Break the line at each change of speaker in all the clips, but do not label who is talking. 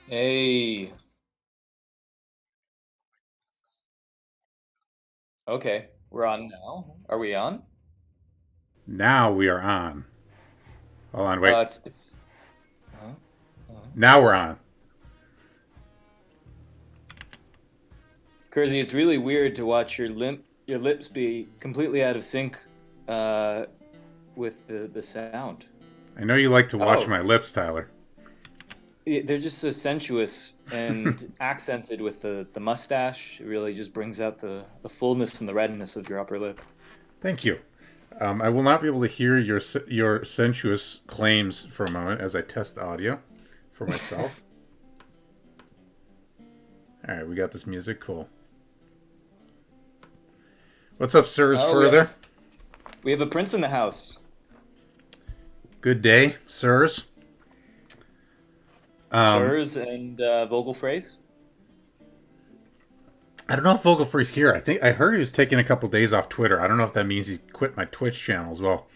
Hey. Okay, we're on now. Are we on?
Now we are on. Hold on, wait.
It's. Uh, uh.
Now we're on.
Kersey, it's really weird to watch your lips be completely out of sync, uh, with the sound.
I know you like to watch
Oh,
my lips, Tyler.
they're just so sensuous and accented with the mustache. It really just brings out the fullness and the redness of your upper lip.
Thank you. I will not be able to hear your sensuous claims for a moment as I test the audio for myself. All right, we got this music. Cool. What's up, sirs?
Oh,
Further.
we have a prince in the house.
Good day, sirs. Um,
Sirs and vocal phrase.
I don't know if Vogelfrey's here. I heard he was taking a couple days off Twitter. I don't know if that means he quit my Twitch channel as well.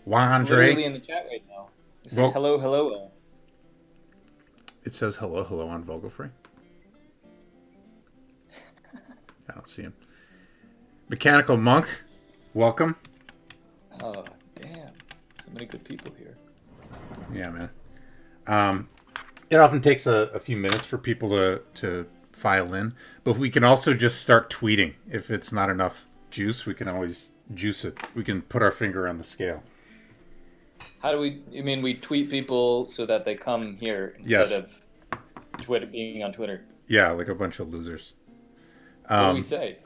He's
Wandre.
literally in the chat right now. It says
Well,
hello, hello.
it says hello, hello on Vogelfrey. I don't see him. Mechanical Monk, welcome.
Oh, damn. So many good people here.
Yeah, man. Um, it often takes a few minutes for people to file in, but we can also just start tweeting. If it's not enough juice, we can always juice it. We can put our finger on the scale.
How do you mean we tweet people so that they come here instead
Yes.
of Twitter being on Twitter?
Yeah, like a bunch of losers.
What do we
Um,
say?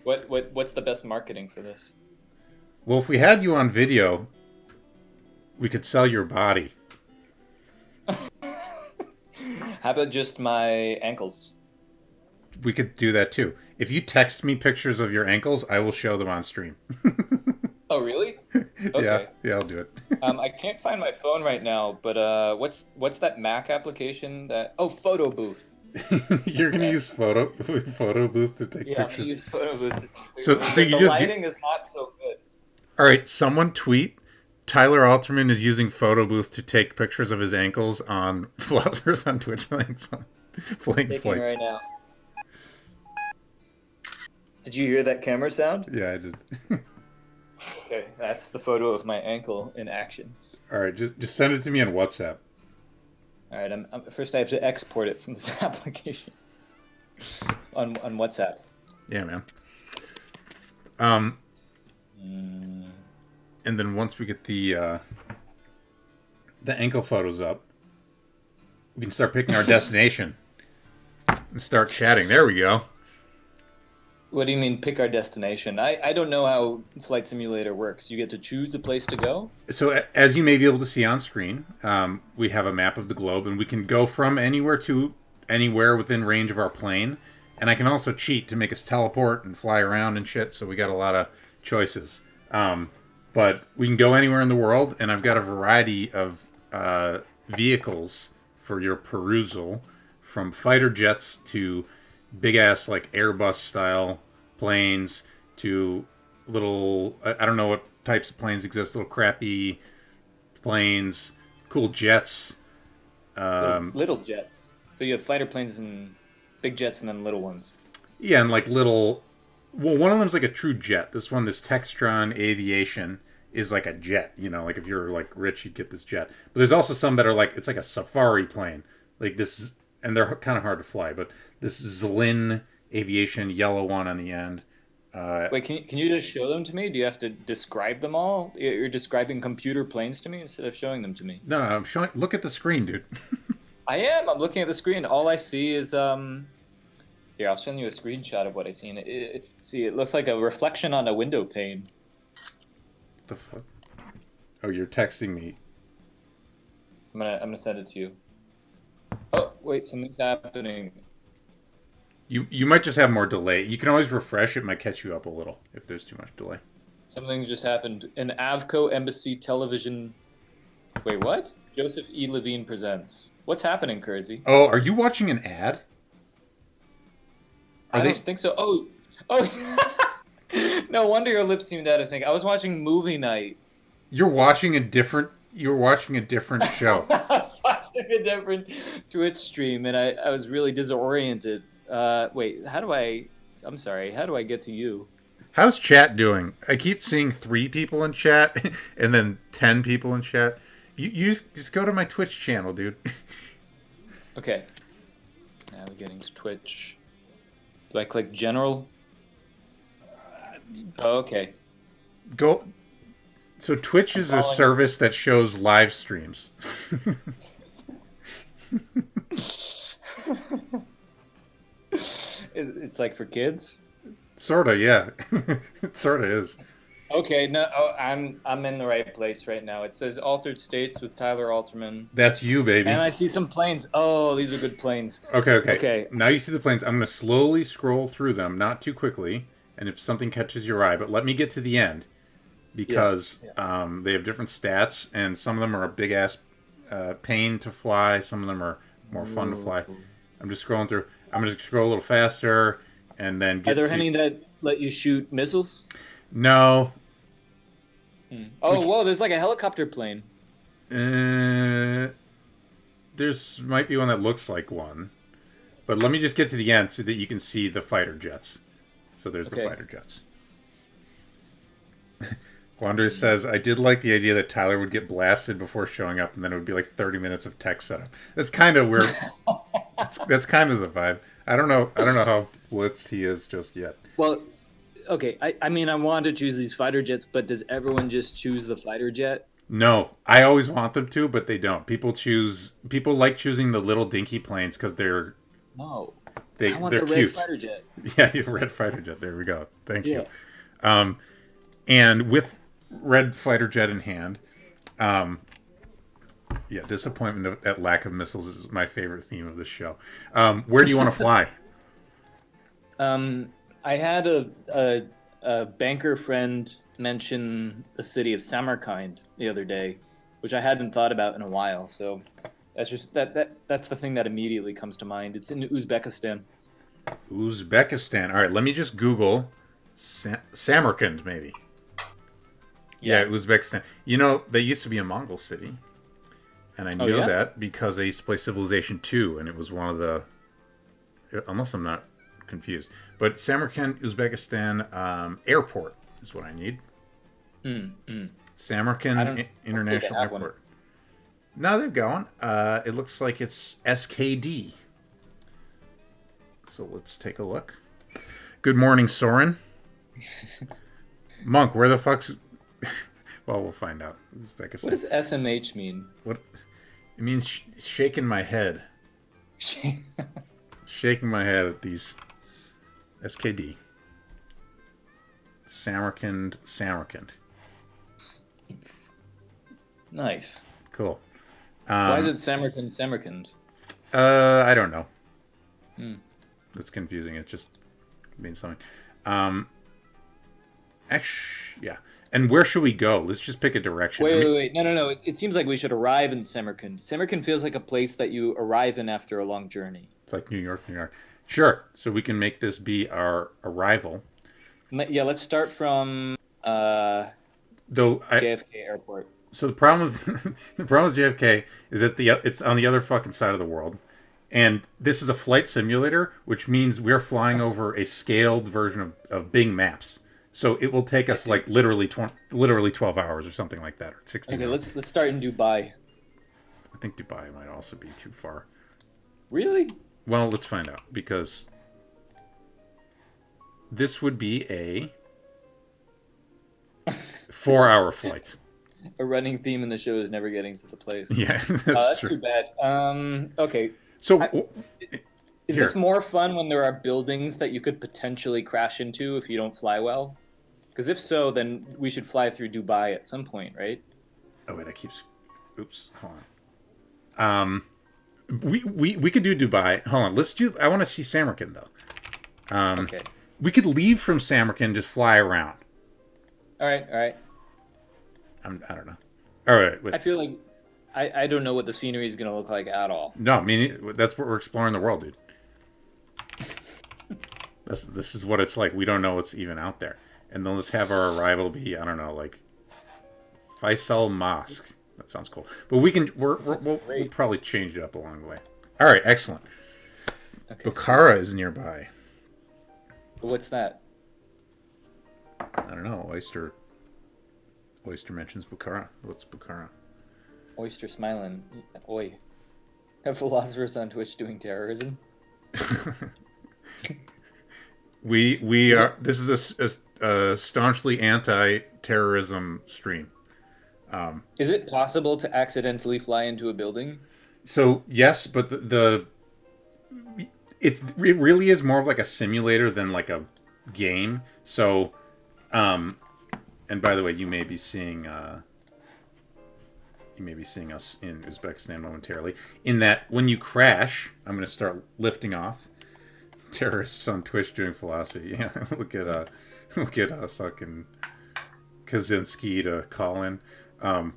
What's the best marketing for this?
well, if we had you on video, we could sell your body.
How about just my ankles?
We could do that too. If you text me pictures of your ankles, I will show them on stream.
Oh, really?
Yeah,
Okay.
yeah, I'll do it.
I can't find my phone right now, but what's that Mac application that? Oh, Photo Booth.
You're gonna
Okay.
use photo booth to take
Yeah, I'm gonna
pictures.
use Photo Booth to take
So
pictures.
so
The,
you
the
just get
lighting is not so good.
all right. Someone tweet Tyler Alterman is using photo booth to take pictures of his ankles on Philosophers on Twitch links on Flank
Taking
Flights.
right now. Did you hear that camera sound?
Yeah, I did.
Okay, that's the photo of my ankle in action.
All right, just send it to me on WhatsApp.
All right, first I have to export it from this application on WhatsApp.
Yeah, man. Um,
Mm.
and then once we get the ankle photos up, we can start picking our destination and start chatting. There we go.
What do you mean pick our destination? I don't know how Flight Simulator works. You get to choose a place to go?
So as you may be able to see on screen, we have a map of the globe, and we can go from anywhere to anywhere within range of our plane. And I can also cheat to make us teleport and fly around and shit. So we got a lot of choices. But we can go anywhere in the world, and I've got a variety of vehicles for your perusal, from fighter jets to big ass like Airbus style planes to little I don't know what types of planes exist, little crappy planes, cool jets.
Little
Um,
little jets. So you have fighter planes and big jets and then little ones.
yeah, and like little. Well, one of them's like a true jet. This Textron Aviation, is like a jet. You know, like if you're like rich, you'd get this jet. But there's also some that are like it's like a safari plane. Like this, and they're kind of hard to fly. But this Zlin Aviation, yellow one on the end.
Wait, can you just show them to me? Do you have to describe them all? You're describing computer planes to me instead of showing them to me.
No, I'm showing. Look at the screen, dude.
I am. I'm looking at the screen. All I see is Here, I'll send you a screenshot of what I see. See, it looks like a reflection on a window pane.
The fuck? Oh, you're texting me.
I'm gonna send it to you. Oh, wait, something's happening.
You might just have more delay. You can always refresh. It might catch you up a little if there's too much delay.
Something just happened. An Avco Embassy television. Wait, what? Joseph E. Levine presents. What's happening, Kersey?
Oh, are you watching an ad? Are
I
they?
don't think so. Oh. No wonder your lips seemed out of sync. I was watching movie night.
You're watching a different You're watching a different show.
I was watching a different Twitch stream and I was really disoriented. Wait, how do I? I'm sorry. How do I get to you?
How's chat doing? I keep seeing 3 people in chat and then 10 people in chat. You just go to my Twitch channel, dude.
Okay. Now we're getting to Twitch. Do I click general? Oh, okay.
Go. So Twitch is a service that shows live streams.
It's like for kids.
Sorta, yeah. It sorta is.
Okay, no, oh, I'm in the right place right now. It says Altered States with Tyler Alterman.
That's you, baby.
And I see some planes. Oh, these are good planes.
Okay. Now you see the planes. I'm going to slowly scroll through them, not too quickly, and if something catches your eye, but let me get to the end, because they have different stats, and some of them are a big-ass pain to fly, some of them are more fun to fly. I'm just scrolling through. I'm going to scroll a little faster, and then get
Are there
to...
any that let you shoot missiles?
No.
Oh, whoa, there's like a helicopter plane.
There's might be one that looks like one. But let me just get to the end so that you can see the fighter jets. So there's the fighter jets. Wander says, I did like the idea that Tyler would get blasted before showing up, and then it would be like 30 minutes of tech setup. That's kind of where... that's kind of the vibe. I don't know how blitzed he is just yet.
Well, okay, I mean, I want to choose these fighter jets, but does everyone just choose the fighter jet?
No, I always want them to, but they don't. People like choosing the little dinky planes because they're...
No.
I
want
they're
the
cute.
red fighter jet.
Yeah, the red fighter jet. There we go. Thank you. And with red fighter jet in hand, disappointment at lack of missiles is my favorite theme of this show. Where do you want to fly?
I had a banker friend mention the city of Samarkand the other day, which I hadn't thought about in a while. So that's just that's the thing that immediately comes to mind. It's in Uzbekistan.
Uzbekistan. All right, let me just Google Samarkand, maybe. Yeah, Uzbekistan. You know, they used to be a Mongol city, and I know that because I used to play Civilization 2, and it was one of the... Unless I'm not confused. But Samarkand, Uzbekistan airport is what I need. Samarkand International Airport. One. No, they've got one. It looks like it's SKD. So let's take a look. Good morning, Soren. Monk, where the fuck's... Well, we'll find out.
What does SMH mean?
What? It means shaking my head. Shaking my head at these... SKD. Samarkand.
Nice.
Cool.
Why is it Samarkand?
I don't know. It's confusing. It just means something. Actually, yeah. And where should we go? Let's just pick a direction.
Wait. No. It seems like we should arrive in Samarkand. Samarkand feels like a place that you arrive in after a long journey.
It's like New York. Sure. So we can make this be our arrival.
Yeah, let's start from JFK Airport.
So the problem with JFK is that it's on the other fucking side of the world, and this is a flight simulator, which means we're flying over a scaled version of Bing Maps. So it will take us like literally 12 hours or something like that, or 16.
Okay, let's start in Dubai.
I think Dubai might also be too far.
Really?
Well, let's find out, because this would be a 4-hour flight.
A running theme in the show is never getting to the place.
Yeah,
that's
true.
Too bad. Okay.
So,
is this more fun when there are buildings that you could potentially crash into if you don't fly well? Because if so, then we should fly through Dubai at some point, right?
Oh wait, oops, hold on. We could do Dubai. Hold on, I want to see Samarkand though.
Okay.
We could leave from Samarkand, just fly around.
All right.
I don't know. All right. Wait.
I feel like I don't know what the scenery is going to look like at all.
No, I mean that's what we're exploring the world, dude. This is what it's like. We don't know what's even out there, and then let's have our arrival be, I don't know, like Faisal Mosque. That sounds cool. But we can we'll probably change it up along the way. All right, excellent.
Okay,
Bukhara is nearby.
what's that?
I don't know. Oyster mentions Bukhara. What's Bukhara?
Oyster smiling. Oi. Have philosophers on Twitch doing terrorism?
we are. This is a staunchly anti-terrorism stream.
Is it possible to accidentally fly into a building?
So yes, but it really is more of like a simulator than like a game. So, and by the way, you may be seeing us in Uzbekistan momentarily. In that, when you crash, I'm going to start lifting off. Terrorists on Twitch doing philosophy. Yeah, we'll get a fucking Kaczynski to call in. What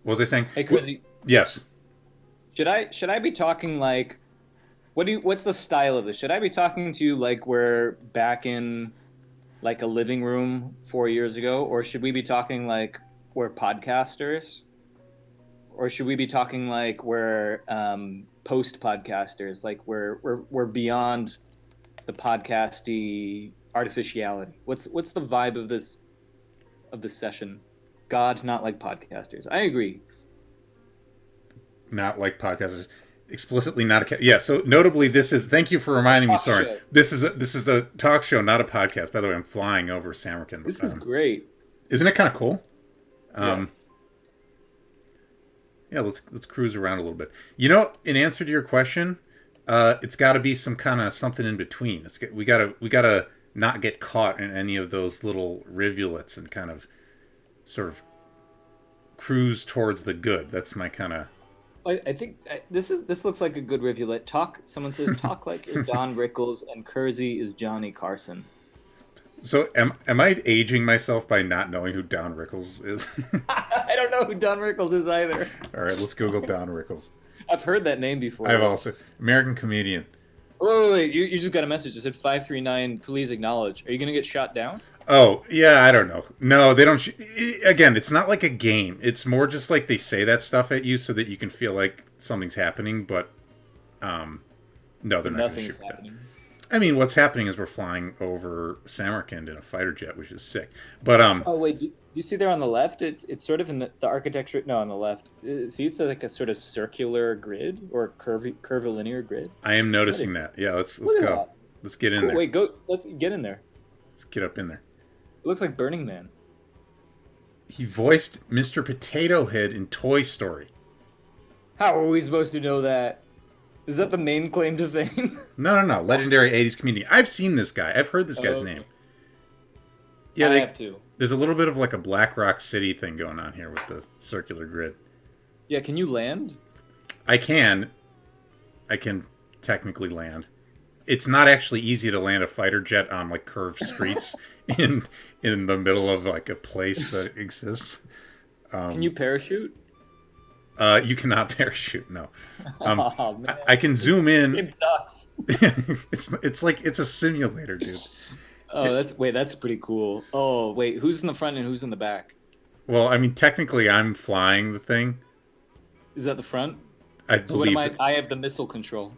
was I saying?
Hey, Cozy.
Yes.
Should I be talking like, what's the style of this? Should I be talking to you like we're back in like a living room 4 years ago, or should we be talking like we're podcasters, or should we be talking like we're post podcasters, like we're beyond the podcasty artificiality? What's the vibe of this session? God, not like podcasters. I agree.
Not like podcasters. Explicitly not a yeah. So notably, this is. Thank you for reminding me. Sorry,
show.
This is a talk show, not a podcast. By the way, I'm flying over Samarkand.
This is great.
Isn't it kind of cool?
Yeah.
Yeah. Let's cruise around a little bit. You know, in answer to your question, it's got to be some kind of something in between. We gotta not get caught in any of those little rivulets and kind of sort of cruise towards the good. That's my kind of.
I think this looks like a good rivulet. Someone says talk like you're Don Rickles and Kersey is Johnny Carson.
So am I aging myself by not knowing who Don Rickles is?
I don't know who Don Rickles is either.
All right, let's Google Don Rickles.
I've heard that name before.
I've also American comedian.
Wait. You just got a message. It said 539. Please acknowledge. Are you gonna get shot down?
Oh, yeah, I don't know. No, they don't. Again, it's not like a game. It's more just like they say that stuff at you so that you can feel like something's happening, but no, they're not going to shoot happening. I mean, what's happening is we're flying over Samarkand in a fighter jet, which is sick. But
oh wait, do you see there on the left? It's sort of in the architecture. No, on the left. See, it's like a sort of circular grid or curvilinear grid.
I am noticing that. Yeah, let's go.
That.
Let's get in there.
Wait, go. Let's get in there.
Let's get up in there.
It looks like Burning Man.
He voiced Mr. Potato Head in Toy Story.
How are we supposed to know that? Is that the main claim to fame?
No. Legendary 80s comedian. I've seen this guy. I've heard this guy's name. Yeah,
I have too.
There's a little bit of like a Black Rock City thing going on here with the circular grid.
Yeah, can you land?
I can technically land. It's not actually easy to land a fighter jet on like curved streets in the middle of like a place that exists.
Can you parachute?
You cannot parachute. No.
Oh, man.
I can zoom in.
It sucks.
It's like it's a simulator, dude.
Oh, that's pretty cool. Oh, wait, who's in the front and who's in the back?
Well, I mean, technically, I'm flying the thing.
Is that the front?
I believe.
So what am I? I have the missile control.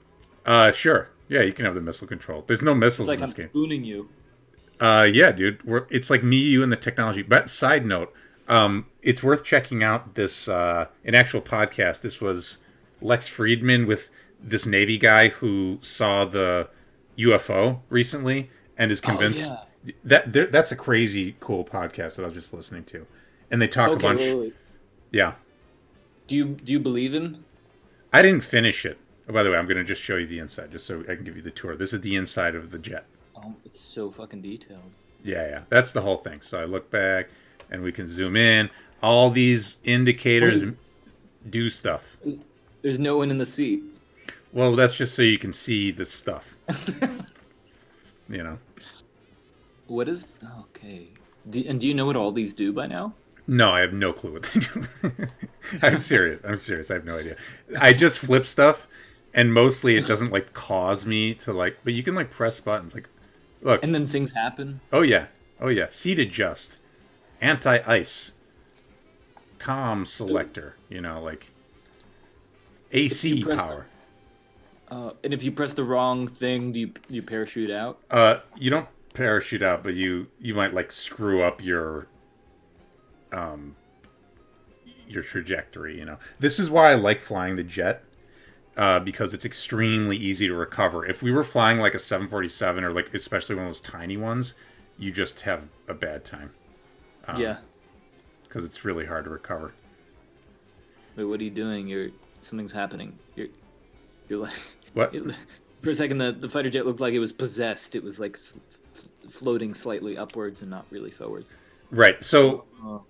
Sure. Yeah, you can have the missile control. There's no missiles
in
this game.
It's like I'm spooning you.
Yeah, dude. It's like me, you, and the technology. But side note, it's worth checking out this an actual podcast. This was Lex Friedman with this Navy guy who saw the UFO recently and is convinced that's a crazy cool podcast that I was just listening to. And they talk a bunch. Wait. Yeah.
Do you believe him?
I didn't finish it. Oh, by the way, I'm going to just show you the inside, just so I can give you the tour. This is the inside of the jet.
Oh, it's so fucking detailed.
Yeah. That's the whole thing. So I look back, and we can zoom in. All these indicators do stuff.
There's no one in the seat.
Well, that's just so you can see the stuff. You know?
What is... Okay. Do you know what all these do by now?
No, I have no clue what they do. I'm serious. I have no idea. I just flip stuff, and mostly it doesn't, like, cause me to, like... But you can, like, press buttons. Like, look.
And then things happen?
Oh, yeah. Seat adjust. Anti-ice. comm selector, you know, like
If you
AC
press
power.
and if you press the wrong thing, do you parachute out?
You don't parachute out, but you might like screw up um your trajectory. You know, this is why I like flying the jet. Because it's extremely easy to recover. If we were flying like a 747 or like especially one of those tiny ones, you just have a bad time.
Yeah.
Because it's really hard to recover.
Wait, what are you doing? Something's happening. You're like
What?
for a second the fighter jet looked like it was possessed. It was like floating slightly upwards and not really forwards.
Right. So
Oh.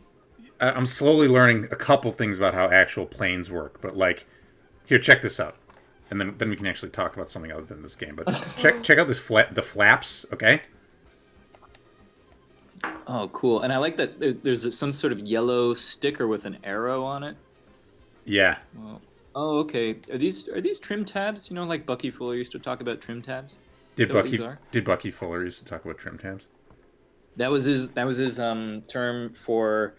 I'm slowly learning a couple things about how actual planes work. But like, here, check this out, and then we can actually talk about something other than this game. But check out the flaps. Okay.
Oh, cool. And I like that there's some sort of yellow sticker with an arrow on it.
Yeah.
Oh, okay. Are these trim tabs? You know, like Bucky Fuller used to talk about trim tabs. Is
Did
that what these are?
Bucky Fuller used to talk about trim tabs?
That was his term for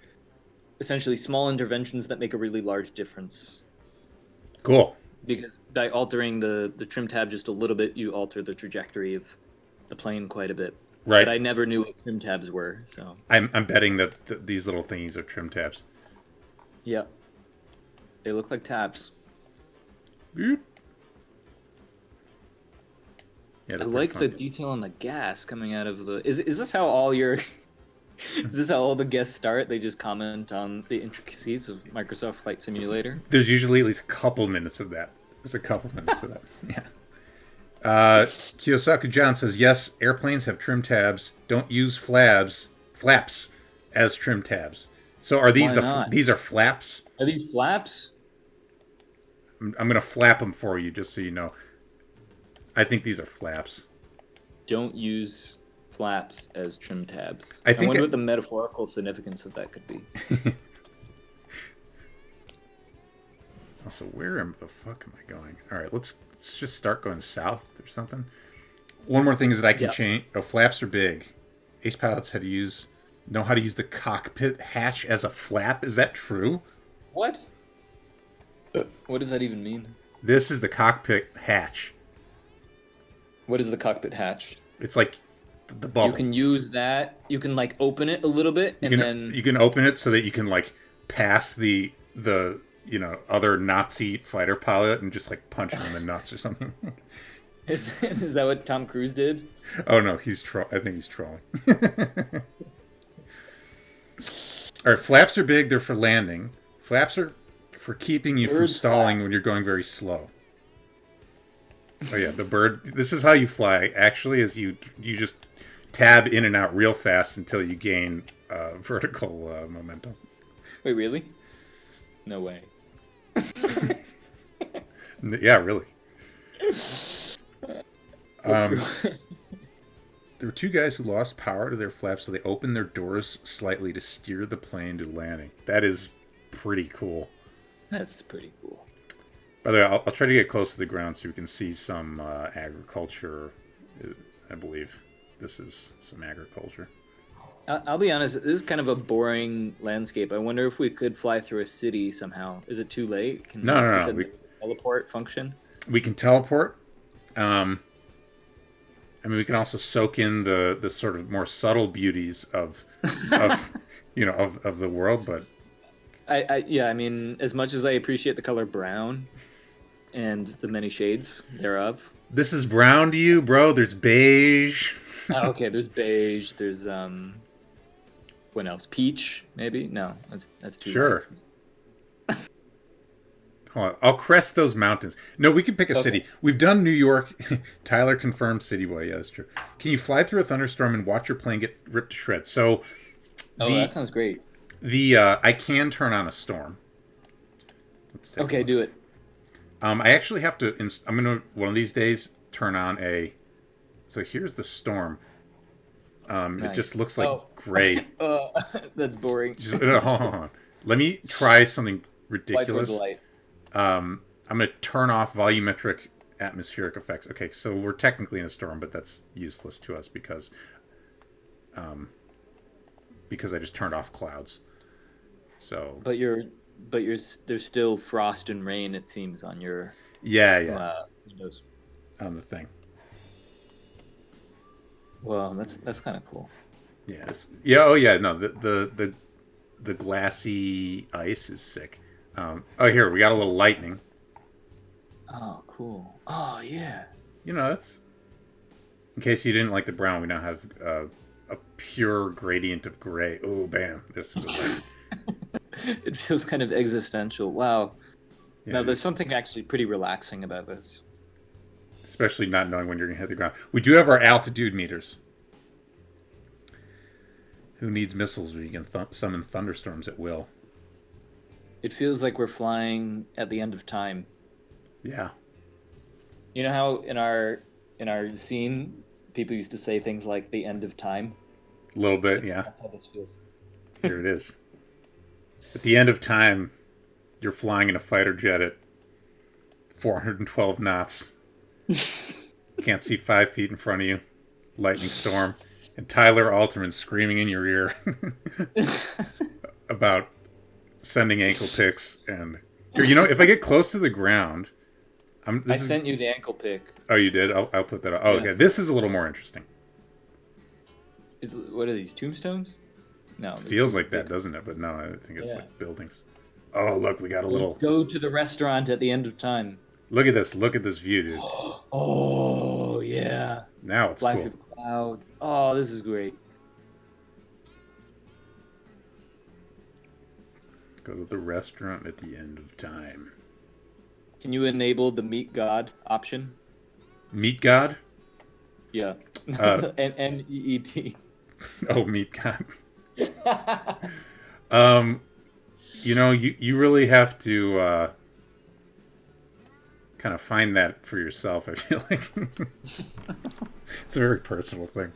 essentially small interventions that make a really large difference.
Cool.
Because by altering the trim tab just a little bit, you alter the trajectory of the plane quite a bit.
Right.
But I never knew what trim tabs were, so.
I'm betting that these little thingies are trim tabs.
Yeah. They look like tabs.
Boop. Yeah,
I
they're
like
pretty
the
fun.
detail on the gas coming out of the. Is this how all your? Is this how all the guests start? They just comment on the intricacies of Microsoft Flight Simulator.
There's usually at least a couple minutes of that. There's a couple minutes of that. Yeah. Kiyosaku John says, yes, airplanes have trim tabs. Don't use flaps as trim tabs. So are these
Why not?
these are flaps?
Are these flaps?
I'm going to flap them for you just so you know. I think these are flaps.
Don't use flaps as trim tabs.
I think
wonder what the metaphorical significance of that could be.
Also, where the fuck am I going? All right, let's just start going south or something. One more thing is that I can change. Oh, flaps are big. Ace pilots know how to use the cockpit hatch as a flap. Is that true?
What? What does that even mean?
This is the cockpit hatch.
What is the cockpit hatch?
It's like the bubble.
You can use that. You can like open it a little bit, and then
you can open it so that you can like pass the other Nazi fighter pilot and just like punch him in the nuts or something.
Is that what Tom Cruise did?
Oh no, I think he's trolling. All right, flaps are big. They're for landing. Flaps are for keeping you from stalling when you're going very slow. Oh yeah, the bird. This is how you fly. Actually, is you just tab in and out real fast until you gain vertical momentum.
Wait, really? No way.
Yeah, really. There were two guys who lost power to their flaps, so they opened their doors slightly to steer the plane to landing. That is pretty cool.
That's pretty cool.
By the way, I'll try to get close to the ground so we can see some agriculture. I believe this is some agriculture.
I'll be honest, this is kind of a boring landscape. I wonder if we could fly through a city somehow. Is it too late?
No.
Teleport function?
We can teleport. I mean, we can also soak in the sort of more subtle beauties of the world, but
I mean, as much as I appreciate the color brown and the many shades thereof.
This is brown to you, bro. There's beige.
Oh, okay, there's beige. There's what else? Peach, maybe? No, that's too
sure. Hold on. I'll crest those mountains. No, we can pick a city. We've done New York. Tyler confirmed City Boy. Yeah, that's true. Can you fly through a thunderstorm and watch your plane get ripped to shreds? So,
that sounds great.
I can turn on a storm.
Okay, do it.
I actually have to. I'm gonna one of these days turn on a. So here's the storm. Nice. It just looks like gray.
That's boring.
Hold on. Let me try something ridiculous.
Light.
I'm going to turn off volumetric atmospheric effects. Okay, so we're technically in a storm, but that's useless to us because I just turned off clouds. So
But there's still frost and rain, it seems, on your
yeah,
windows.
on the thing.
Well, that's kind of cool.
Yes. Yeah. Oh yeah. No. The glassy ice is sick. Oh, here we got a little lightning.
Oh, cool. Oh, yeah.
You know, that's in case you didn't like the brown. We now have a pure gradient of gray. Oh, bam! There's some good light.
It feels kind of existential. Wow.
Yeah,
Now, there's something actually pretty relaxing about this.
especially not knowing when you're going to hit the ground. We do have our altitude meters. Who needs missiles when you can summon thunderstorms at will?
It feels like we're flying at the end of time.
Yeah.
You know how in our scene, people used to say things like the end of time?
A little bit, yeah.
That's how this feels.
Here it is. At the end of time, you're flying in a fighter jet at 412 knots. Can't see 5 feet in front of you. Lightning storm. And Tyler Alterman screaming in your ear about sending ankle pics. And you know, if I get close to the ground,
I sent you the ankle pic.
Oh, you did? I'll put that up. Oh, yeah. Okay. This is a little more interesting.
What are these, tombstones? No.
Feels like that, doesn't it? But no, I think it's like buildings. Oh, look, we got a little...
Go to the restaurant at the end of time.
Look at this. Look at this view, dude.
Oh, yeah.
Now it's
Fly
cool.
through the cloud. Oh, this is great.
Go to the restaurant at the end of time.
Can you enable the meet God option?
Meet God?
Yeah. N-E-E-T.
Oh, meet God. You know, you really have to kind of find that for yourself, I feel like. It's a very personal thing.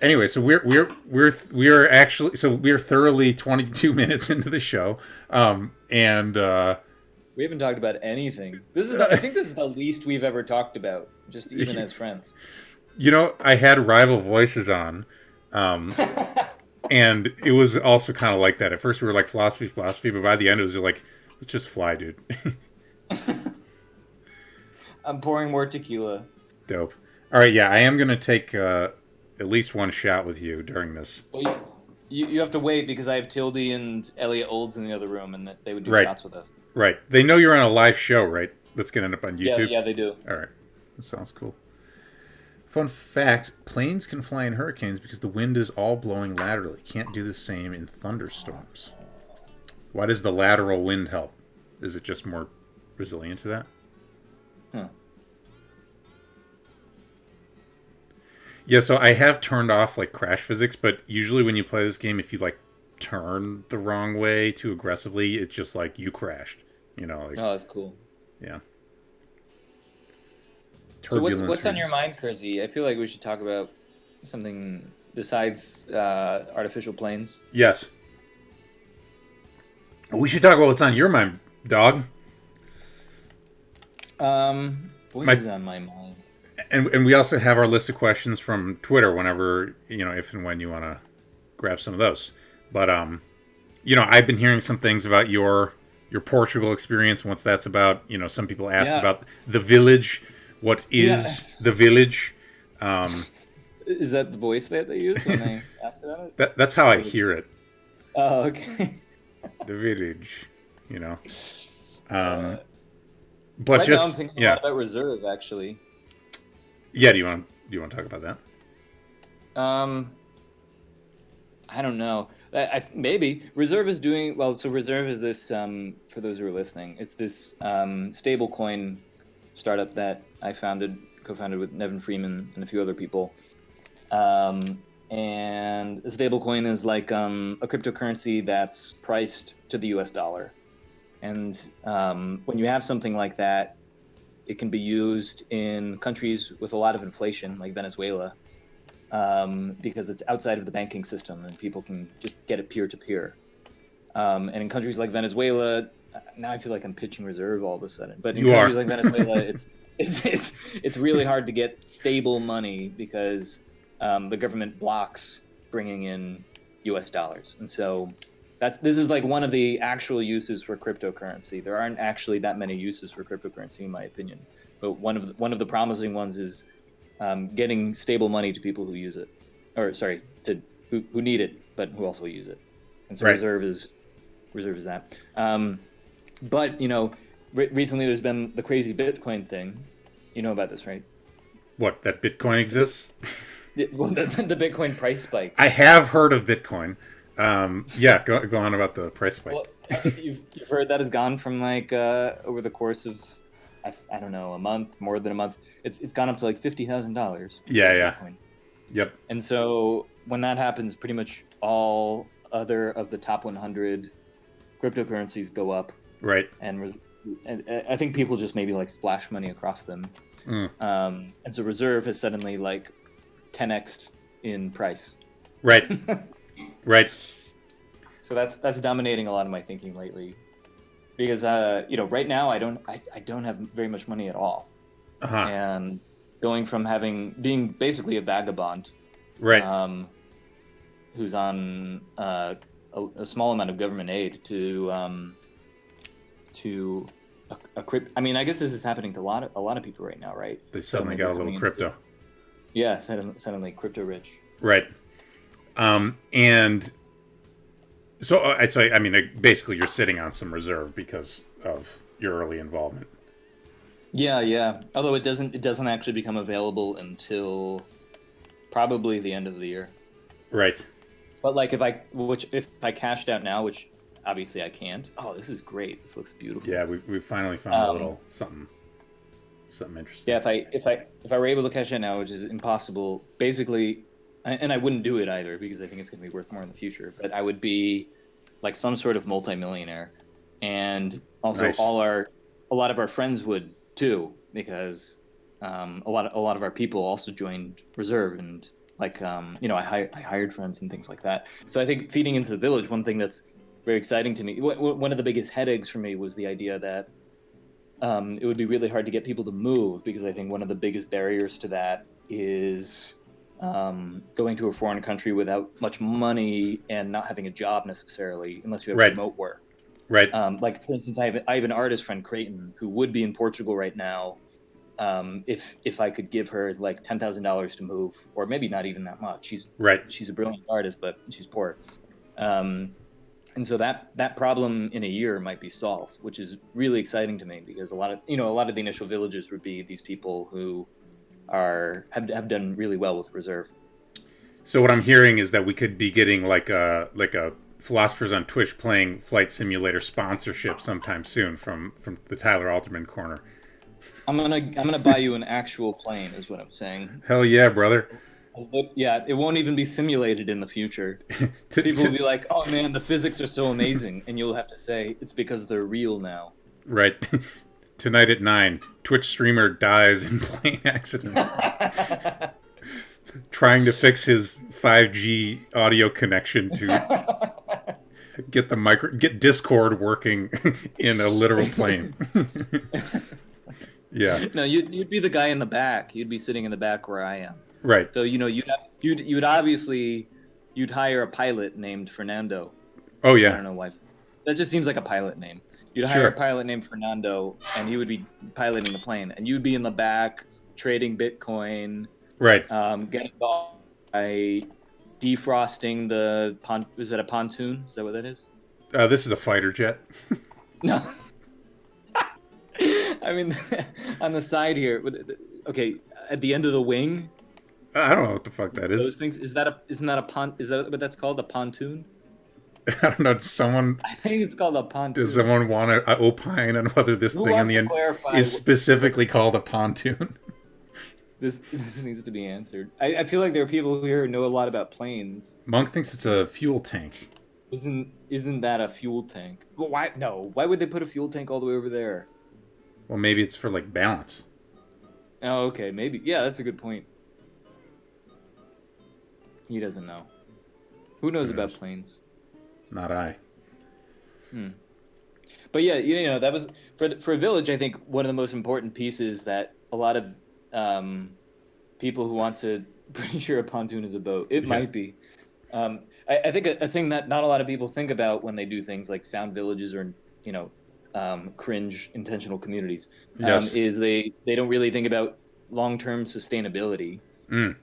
Anyway, so we're actually, so we're thoroughly 22 minutes into the show, and
we haven't talked about anything. I think this is the least we've ever talked about, just even as friends.
You know, I had Rival Voices on, and it was also kind of like that. At first, we were like philosophy, but by the end, it was just like, let's just fly, dude.
I'm pouring more tequila.
Dope. All right, yeah, I am gonna take at least one shot with you during this.
Well, you have to wait because I have Tildy and Elliot Olds in the other room, and they would do shots with us.
Right. They know you're on a live show, right? That's gonna end up on YouTube.
Yeah, they do.
All right, that sounds cool. Fun fact, planes can fly in hurricanes because the wind is all blowing laterally. Can't do the same in thunderstorms. Why does the lateral wind help? Is it just more resilient to that?
Huh.
Yeah, so I have turned off like crash physics, but usually when you play this game, if you like turn the wrong way too aggressively, it's just like you crashed. You know, like,
oh, that's cool.
Yeah.
So what's on your mind, Kersey? I feel like we should talk about something besides artificial planes.
Yes. We should talk about what's on your mind, dog.
What is on my mind?
And we also have our list of questions from Twitter whenever, you know, if and when you want to grab some of those. But, you know, I've been hearing some things about your Portugal experience. What's that's about? You know, some people asked about the village. What is the village?
Is that the voice that they use when they ask about it?
That's how I hear it.
Oh, okay.
The village, you know. But
right now I'm thinking a lot about reserve, actually.
Yeah, do you want to talk about that?
I don't know. Maybe reserve is doing well. So reserve is this for those who are listening. It's this stablecoin startup that I co-founded with Nevin Freeman and a few other people. And a stablecoin is like a cryptocurrency that's priced to the US dollar. And when you have something like that, it can be used in countries with a lot of inflation, like Venezuela, because it's outside of the banking system and people can just get it peer-to-peer. And in countries like Venezuela, now I feel like I'm pitching reserve all of a sudden. But in countries like Venezuela, it's really hard to get stable money because the government blocks bringing in U.S. dollars. And so this is like one of the actual uses for cryptocurrency. There aren't actually that many uses for cryptocurrency, in my opinion. But one of the promising ones is getting stable money to people who use it, or sorry, to who need it but who also use it. And so reserve is that. But recently there's been the crazy Bitcoin thing. You know about this, right?
What, that Bitcoin exists?
Well, the Bitcoin price spike.
I have heard of Bitcoin. Yeah, go on about the price spike.
Well, you've heard that has gone from like over the course of I don't know, a month, more than a month. It's gone up to like $50,000.
Yeah.
Bitcoin.
Yep.
And so when that happens, pretty much all other of the top 100 cryptocurrencies go up.
Right.
And I think people just maybe like splash money across them. And so Reserve has suddenly like 10x'd in price.
Right. Right.
So that's dominating a lot of my thinking lately, because right now I don't have very much money at all, and going from being basically a vagabond,
right,
who's on a small amount of government aid to a crypto. I mean, I guess this is happening to a lot of people right now, right?
They suddenly got a little crypto.
Yeah, suddenly crypto rich.
Right. And so I mean, basically you're sitting on some reserve because of your early involvement.
Yeah. Although it doesn't actually become available until probably the end of the year.
Right.
But like if I cashed out now, which obviously I can't. Oh, this is great. This looks beautiful.
Yeah, we finally found a little something interesting.
Yeah, if I were able to cash out now, which is impossible, basically, and I wouldn't do it either because I think it's going to be worth more in the future, but I would be like some sort of multimillionaire. And also
Nice.
a lot of our friends would too, because a lot of our people also joined Reserve, and like I hired friends and things like that. So I think feeding into the village, one thing that's very exciting to me, one of the biggest headaches for me was the idea that it would be really hard to get people to move, because I think one of the biggest barriers to that is going to a foreign country without much money and not having a job necessarily, unless you have remote work.
Right.
Like for instance, I have an artist friend, Creighton, who would be in Portugal right now if I could give her like $10,000 to move, or maybe not even that much. She's a brilliant artist, but she's poor. And so that problem in a year might be solved, which is really exciting to me, because a lot of the initial villagers would be these people who have done really well with Reserve.
So what I'm hearing is that we could be getting like a Philosophers on Twitch playing Flight Simulator sponsorship sometime soon from the Tyler Alterman corner.
I'm gonna buy you an actual plane, is what I'm saying.
Hell yeah, brother.
Yeah, it won't even be simulated in the future. People will be like, "Oh man, the physics are so amazing," and you'll have to say it's because they're real now.
Right. Tonight at 9, Twitch streamer dies in plane accident. Trying to fix his 5G audio connection to get Discord working in a literal plane. Yeah.
No, you'd be the guy in the back. You'd be sitting in the back where I am.
Right.
So you'd obviously hire a pilot named Fernando.
Oh yeah.
I don't know why. That just seems like a pilot name. You'd hire a pilot named Fernando, and he would be piloting the plane, and you'd be in the back trading Bitcoin.
Right.
Getting involved by defrosting the is that a pontoon? Is that what that is?
This is a fighter jet.
No. I mean, on the side here. Okay, at the end of the wing.
I don't know what the fuck that is.
Those things. Isn't that what that's called? A pontoon?
I don't know.
I think it's called a pontoon.
Does someone want to opine on whether this thing on the end is specifically called a pontoon?
This needs to be answered. I feel like there are people here who know a lot about planes.
Monk thinks it's a fuel tank.
Isn't that a fuel tank? Well, why? No. Why would they put a fuel tank all the way over there?
Well, maybe it's for like balance.
Oh, okay. Maybe. Yeah, that's a good point. He doesn't know. Who knows about planes?
Not I.
But yeah, that was for a village. I think one of the most important pieces that a lot of people who want to, pretty sure a pontoon is a boat. It might be. I think a thing that not a lot of people think about when they do things like found villages or you know cringe intentional communities
Yes.
is they don't really think about long-term sustainability.
Mm.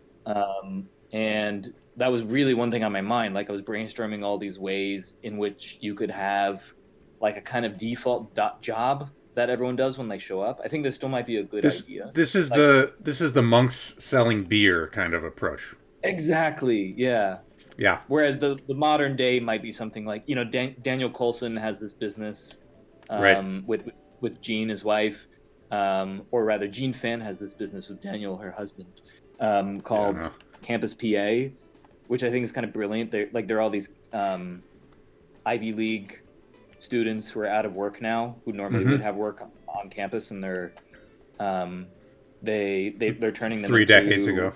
And that was really one thing on my mind. Like I was brainstorming all these ways in which you could have like a kind of default job that everyone does when they show up. I think this still might be a good
This
idea.
this is
Like
the monks selling beer kind of approach.
exactly, yeah.
Yeah.
Whereas the modern day might be something like Daniel Colson has this business
Right.
with Jean, his wife, or rather Jean Finn has this business with Daniel, her husband,
Yeah. I don't know.
called Campus PA, which I think is kind of brilliant. They're all these Ivy League students who are out of work now, who normally
Mm-hmm.
would have work on campus, and um, they're turning them
Three
into
decades ago.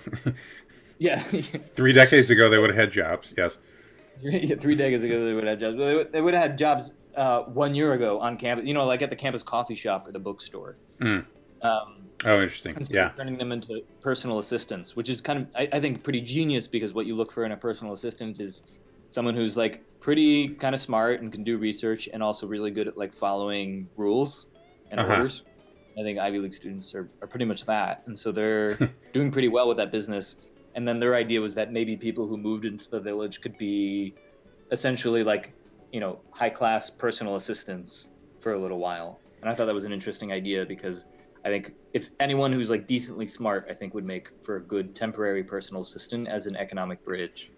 yeah.
3 decades ago, they would have had jobs. Yes.
Yeah, 3 decades ago they would have jobs. They would have had jobs 1 year ago on campus. Like at the campus coffee shop or the bookstore.
Mm.
Um,
Oh, interesting.
and so
Yeah.
they're turning them into personal assistants, which is kind of I think pretty genius because what you look for in a personal assistant is someone who's like pretty kind of smart and can do research and also really good at like following rules and
Uh-huh.
orders. I think Ivy League students are pretty much that, and so they're doing pretty well with that business. And then their idea was that maybe people who moved into the village could be essentially like, high class personal assistants for a little while. And I thought that was an interesting idea because I think if anyone who's like decently smart, I think would make for a good temporary personal assistant as an economic bridge.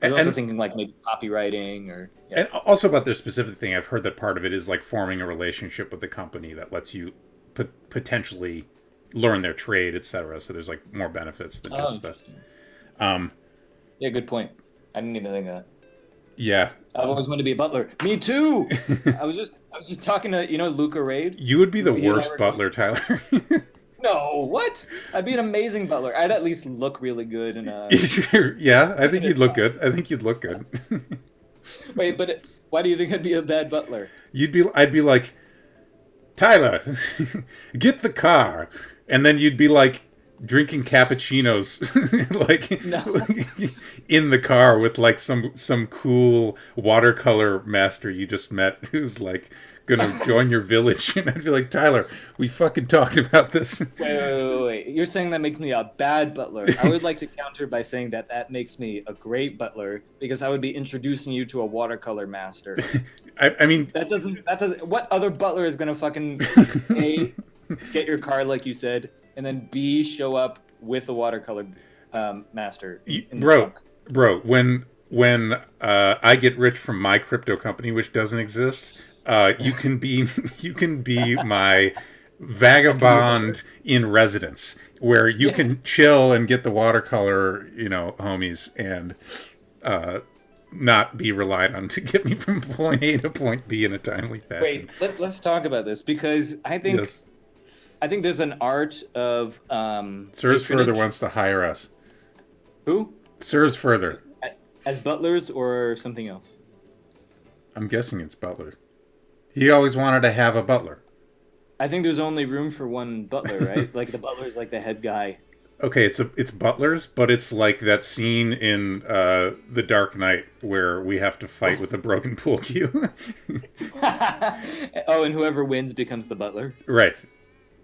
I was also
And
thinking like maybe copywriting or yeah.
and also about their specific thing, I've heard that part of it is like forming a relationship with the company that lets you potentially learn their trade, etc. So there's like more benefits than
Oh,
just the.
interesting.
Um.
Yeah, good point. I didn't even think of that.
Yeah.
I've always wanted to be a butler. Me too. I was just talking to Luca Raid.
You would be the
He and I
worst
were
butler, Tyler.
No, what? I'd be an amazing butler. I'd at least look really good in a.
Yeah, I think
in a
you'd look
dress.
good. I think you'd look good.
Wait, but why do you think I'd be a bad butler?
I'd be like, Tyler, get the car, and then you'd be like drinking cappuccinos, like
No.
in the car with like some cool watercolor master you just met who's like gonna join your village, and I'd be like, Tyler, we fucking talked about this.
Wait. You're saying that makes me a bad butler. I would like to counter by saying that makes me a great butler because I would be introducing you to a watercolor master.
I mean,
That doesn't. What other butler is gonna fucking A, get your car like you said, and then B, show up with a watercolor master in the
bro,
trunk?
when I get rich from my crypto company, which doesn't exist, you can be you can be my vagabond in residence, where you can chill and get the watercolor, homies, and not be relied on to get me from point A to point B in a timely fashion.
Wait, let's talk about this because I think
Yes.
I think there's an art of
Sirs Further
patronage.
wants to hire us.
Who?
Sirs Further.
As butlers or something else?
I'm guessing it's butler. He always wanted to have a butler.
I think there's only room for one butler, right? Like the butler's like the head guy.
Okay, it's butlers, but it's like that scene in The Dark Knight where we have to fight with a broken pool cue.
Oh, and whoever wins becomes the butler.
Right.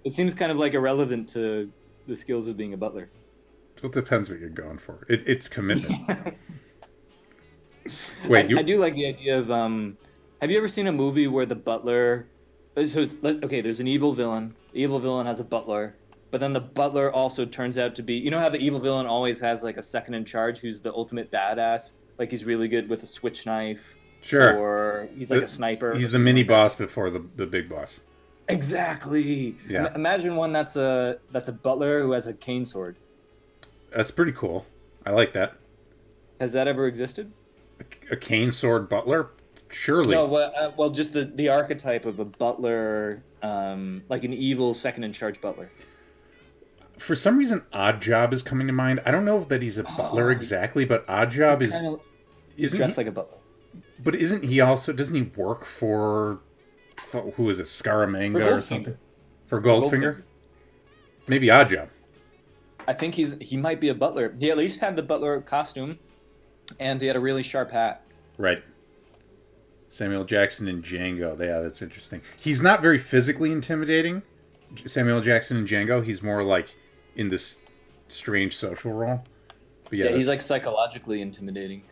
It seems kind of like irrelevant to the skills of being a butler.
Well, it depends what you're going for. It's commitment. Wait,
I do like the idea of have you ever seen a movie where the butler okay, there's an evil villain. The evil villain has a butler, but then the butler also turns out to be, how the evil villain always has like a second in charge who's the ultimate badass, like he's really good with a switch knife,
Sure.
or he's like a sniper.
He's the mini boss before the big boss.
Exactly.
Yeah.
Imagine one that's a butler who has a cane sword.
That's pretty cool. I like that.
Has that ever existed?
A cane sword butler? Surely.
No, well, just the archetype of a butler, like an evil second in charge butler.
For some reason, Odd Job is coming to mind. I don't know that he's a butler exactly, but Odd Job is.
He's dressed like a butler.
But isn't he also? Doesn't he work for who is it? Scaramanga or something? For Goldfinger? Maybe Odd Job.
I think he might be a butler. He at least had the butler costume. And he had a really sharp hat.
Right. Samuel Jackson and Django. Yeah, that's interesting. He's not very physically intimidating. Samuel Jackson and Django. He's more like in this strange social role. But yeah,
Yeah, he's like psychologically intimidating.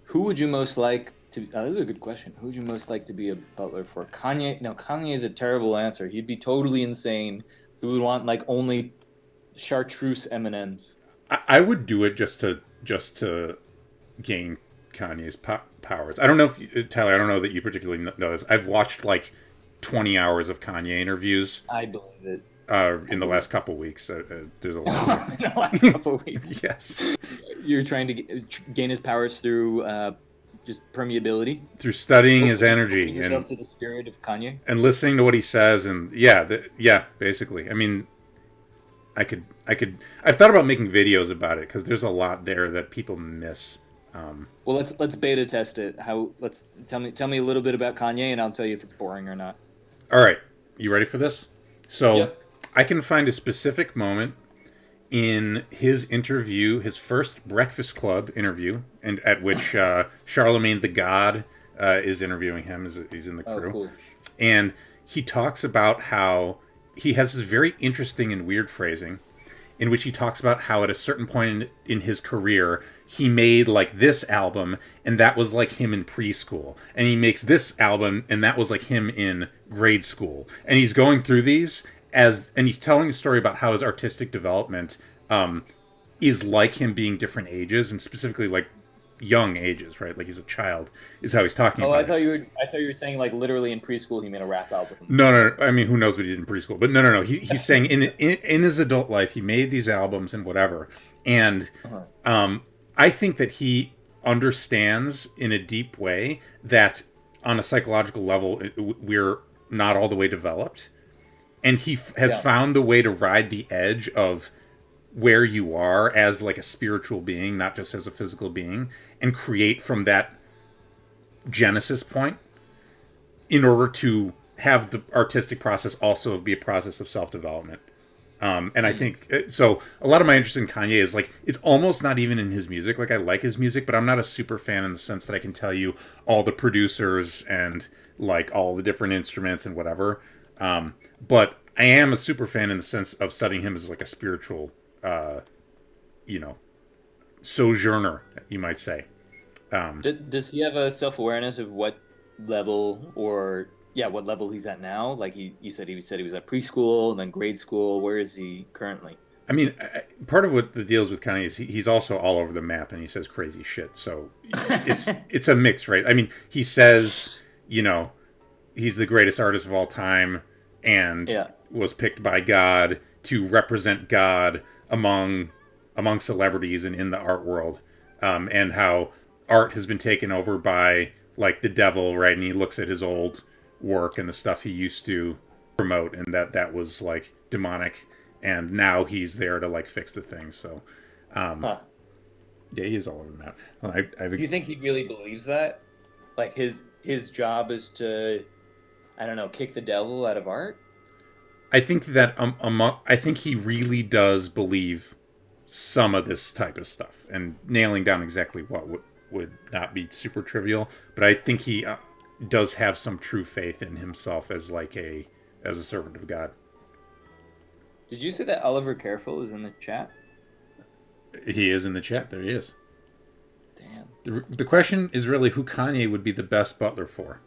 Who would you most like to? This is a good question. Who would you most like to be a butler for? Kanye? No, Kanye is a terrible answer. He'd be totally insane. Who would want like only chartreuse M&Ms?
I would do it just to gain Kanye's powers. I don't know if Tyler. I don't know that you particularly know this. I've watched like 20 hours of Kanye interviews
I believe it.
in the last couple weeks. There's a lot there.
In the last couple of weeks.
Yes.
You're trying to gain his powers through just permeability.
Through studying his energy
Opening yourself to the spirit of Kanye.
and listening to what he says, and yeah, basically. I mean, I've thought about making videos about it because there's a lot there that people miss.
Well, let's beta test it. Let's tell me a little bit about Kanye, and I'll tell you if it's boring or not.
All right, you ready for this? So,
Yep.
I can find a specific moment in his interview, his first Breakfast Club interview, and at which ℙ𝕙𝕚𝕚 the God is interviewing him. He's in the crew,
Oh, cool.
and he talks about how he has this very interesting and weird phrasing in which he talks about how at a certain point in his career he made like this album, and that was like him in preschool, and he makes this album and that was like him in grade school, and he's going through these and he's telling a story about how his artistic development is like him being different ages, and specifically like young ages, right? Like he's a child, is how he's talking
Oh,
about
I thought you were saying like literally in preschool he made a rap album.
No. I mean, who knows what he did in preschool? But no. He's saying in his adult life, he made these albums and whatever. And I think that he understands in a deep way that on a psychological level, we're not all the way developed. And he has found the way to ride the edge of where you are as like a spiritual being, not just as a physical being, and create from that genesis point in order to have the artistic process also be a process of self-development. And I think so. A lot of my interest in Kanye is like it's almost not even in his music. Like I like his music, but I'm not a super fan in the sense that I can tell you all the producers and like all the different instruments and whatever. But I am a super fan in the sense of studying him as like a spiritual, sojourner, you might say.
Does he have a self-awareness of what level what level he's at now? Like you said he was at preschool and then grade school. Where is he currently?
I mean, part of what the deal is with Kanye is he's also all over the map and he says crazy shit. So it's a mix, right? I mean, he says, he's the greatest artist of all time and was picked by God to represent God among celebrities and in the art world, and how art has been taken over by like the devil, right? And he looks at his old work and the stuff he used to promote, and that was like demonic, and now he's there to like fix the thing. So, yeah, he is all over the map.
Do you think he really believes that? Like his job is to, I don't know, kick the devil out of art?
I think that I think he really does believe some of this type of stuff, and nailing down exactly what would not be super trivial. But I think he does have some true faith in himself as a servant of God.
Did you say that Oliver Careful is in the chat?
He is in the chat. There he is.
Damn.
The question is really who Kanye would be the best butler for.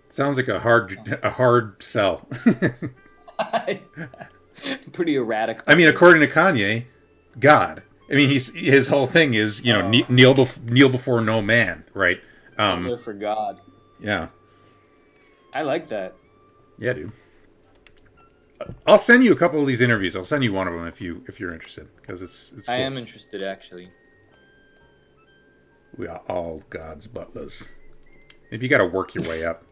Sounds like a hard sell.
Pretty erratic.
I mean, according to Kanye, God. I mean, his whole thing is kneel before no man, right?
For God.
Yeah.
I like that.
Yeah, dude. I'll send you a couple of these interviews. I'll send you one of them if you're interested, because it's cool.
I am interested, actually.
We are all God's butlers. Maybe you got to work your way up.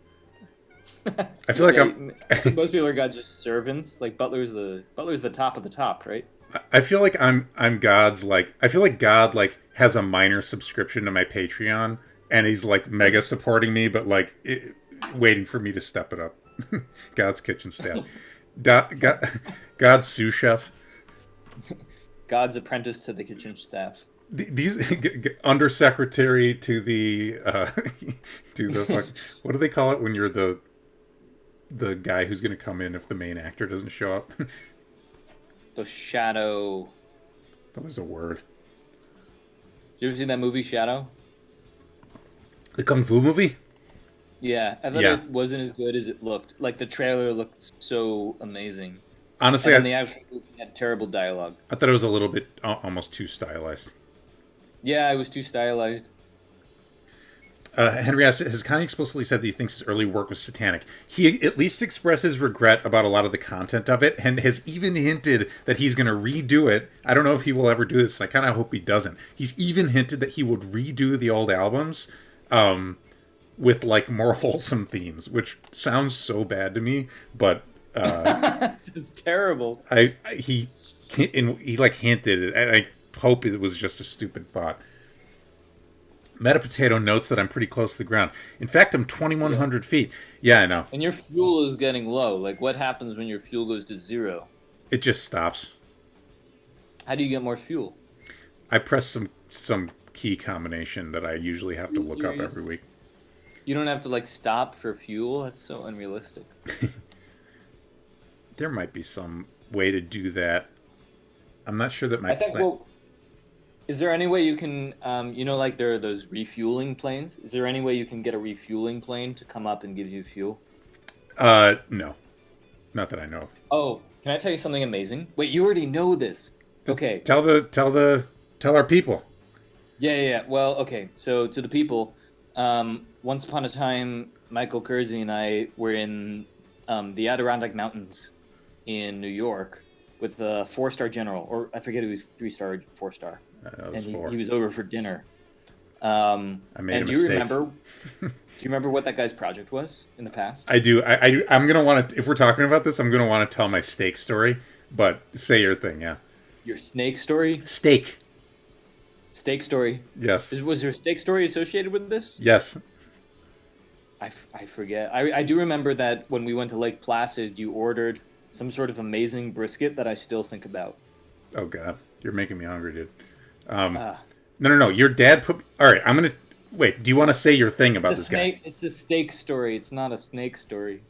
I feel like
most people are God's just servants. Like butler's the top of the top, right?
I feel like I'm God's like. I feel like God like has a minor subscription to my Patreon, and he's like mega supporting me, but like waiting for me to step it up. God's kitchen staff. God's sous chef.
God's apprentice to the kitchen staff.
these undersecretary to the to the what do they call it when you're the guy who's going to come in if the main actor doesn't show up?
The Shadow.
That was a word.
You ever seen that movie Shadow?
The kung fu movie.
Yeah, I thought
Yeah.
it wasn't as good as it looked. Like the trailer looked so amazing,
Honestly,
and then the actual movie had terrible dialogue.
I thought it was a little bit almost too stylized.
Yeah, it was too stylized.
Henry asked, has Kanye explicitly said that he thinks his early work was satanic? He at least expresses regret about a lot of the content of it, and has even hinted that he's going to redo it. I don't know if he will ever do this, and I kind of hope he doesn't. He's even hinted that he would redo the old albums with like more wholesome themes, which sounds so bad to me, but
It's terrible.
he like hinted it, and I hope it was just a stupid thought. 𝔽𝕚𝕚𝕚𝕚 notes that I'm pretty close to the ground. In fact, I'm 2,100 feet. Yeah, I know.
And your fuel is getting low. Like, what happens when your fuel goes to 0?
It just stops.
How do you get more fuel?
I press some key combination that I usually have to look up every week.
You don't have to like stop for fuel. That's so unrealistic.
There might be some way to do that. I'm not sure that my
I think. Well, is there any way you can, like there are those refueling planes? Is there any way you can get a refueling plane to come up and give you fuel?
No, not that I know of.
Oh, can I tell you something amazing? Wait, you already know this. Okay.
Tell our people.
Yeah. Well, okay. So to the people, once upon a time, Michael Kersey and I were in the Adirondack Mountains in New York with a 4-star general, or I forget, it was 3-star, 4-star. And he was over for dinner.
I made a mistake.
Do you remember what that guy's project was in the past?
I do. I'm gonna want to. If we're talking about this, I'm gonna want to tell my steak story. But say your thing, yeah.
Your snake story?
Steak
story.
Yes.
Was there a steak story associated with this?
Yes.
I forget. I do remember that when we went to Lake Placid, you ordered some sort of amazing brisket that I still think about.
Oh God, you're making me hungry, dude. No. Your dad put. All right, I'm gonna wait. Do you want to say your thing about this guy?
It's a steak story. It's not a snake story.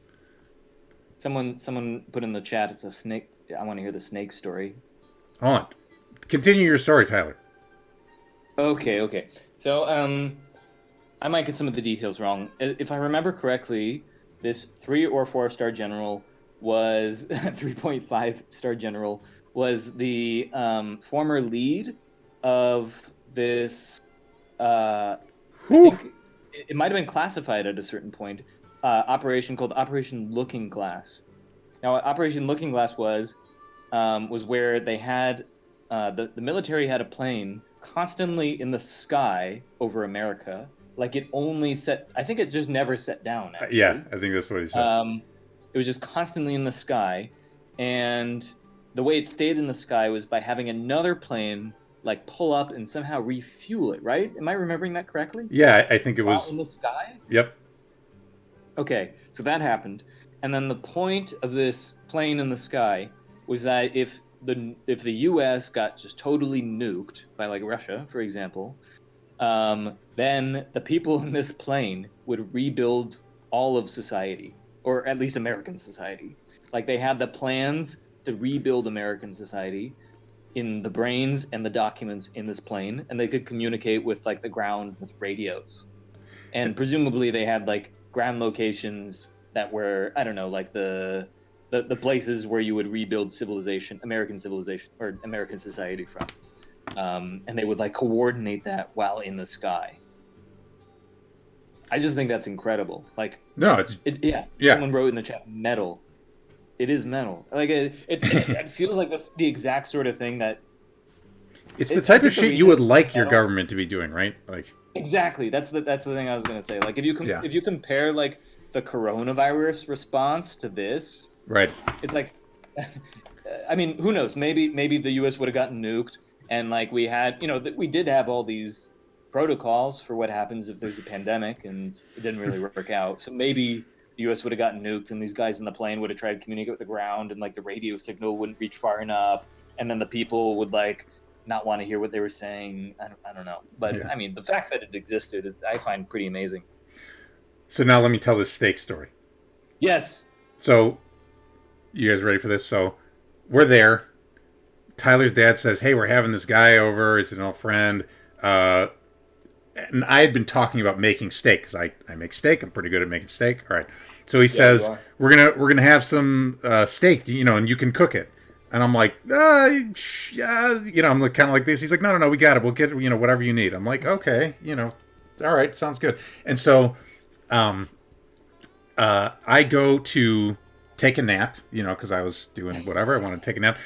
Someone put in the chat. It's a snake. I want to hear the snake story.
Hold on. Continue your story, Tyler.
Okay. So I might get some of the details wrong. If I remember correctly, this 3 or 4-star general was 3.5-star general was the former lead of this. I think it might have been classified at a certain point. Operation called Operation Looking Glass. Now, what Operation Looking Glass was where they had the military had a plane constantly in the sky over America. Like it only set. I think it just never set down. Actually.
Yeah, I think that's what he said.
It was just constantly in the sky, and the way it stayed in the sky was by having another plane like pull up and somehow refuel it. Right? Am I remembering that correctly?
Yeah, I think it was
in the sky.
Yep.
Okay, so that happened, and then the point of this plane in the sky was that if the U.S. got just totally nuked by like Russia, for example, then the people in this plane would rebuild all of society, or at least American society. Like they had the plans to rebuild American society in the brains and the documents in this plane, and they could communicate with like the ground with radios, and presumably they had like ground locations that were, I don't know, like the places where you would rebuild American civilization or American society from. And they would like coordinate that while in the sky. I just think that's incredible. Like,
no,
yeah. Someone wrote in the chat, metal. It is metal. Like it feels like the exact sort of thing that.
It's the type of shit you would like your government to be doing, right? Like
exactly. That's the thing I was gonna say. Like if you compare like the coronavirus response to this,
right?
It's like, I mean, who knows? Maybe the U.S. would have gotten nuked, and like we had, we did have all these protocols for what happens if there's a pandemic, and it didn't really work out. So maybe the U.S. would have gotten nuked, and these guys in the plane would have tried to communicate with the ground, and like the radio signal wouldn't reach far enough, and then the people would like not want to hear what they were saying. I don't know. But,
Yeah.
I mean, the fact that it existed, I find pretty amazing.
So now let me tell this steak story.
Yes.
So, you guys ready for this? So, we're there. Tyler's dad says, "Hey, we're having this guy over. He's an old friend." And I had been talking about making steak because I make steak. I'm pretty good at making steak. All right. So he says, "We're gonna have some steak, and you can cook it." And I'm like, yeah, I'm like, kind of like this. He's like, no, we got it. We'll get whatever you need. I'm like, okay, all right, sounds good. And so, I go to take a nap, because I was doing whatever. I wanted to take a nap.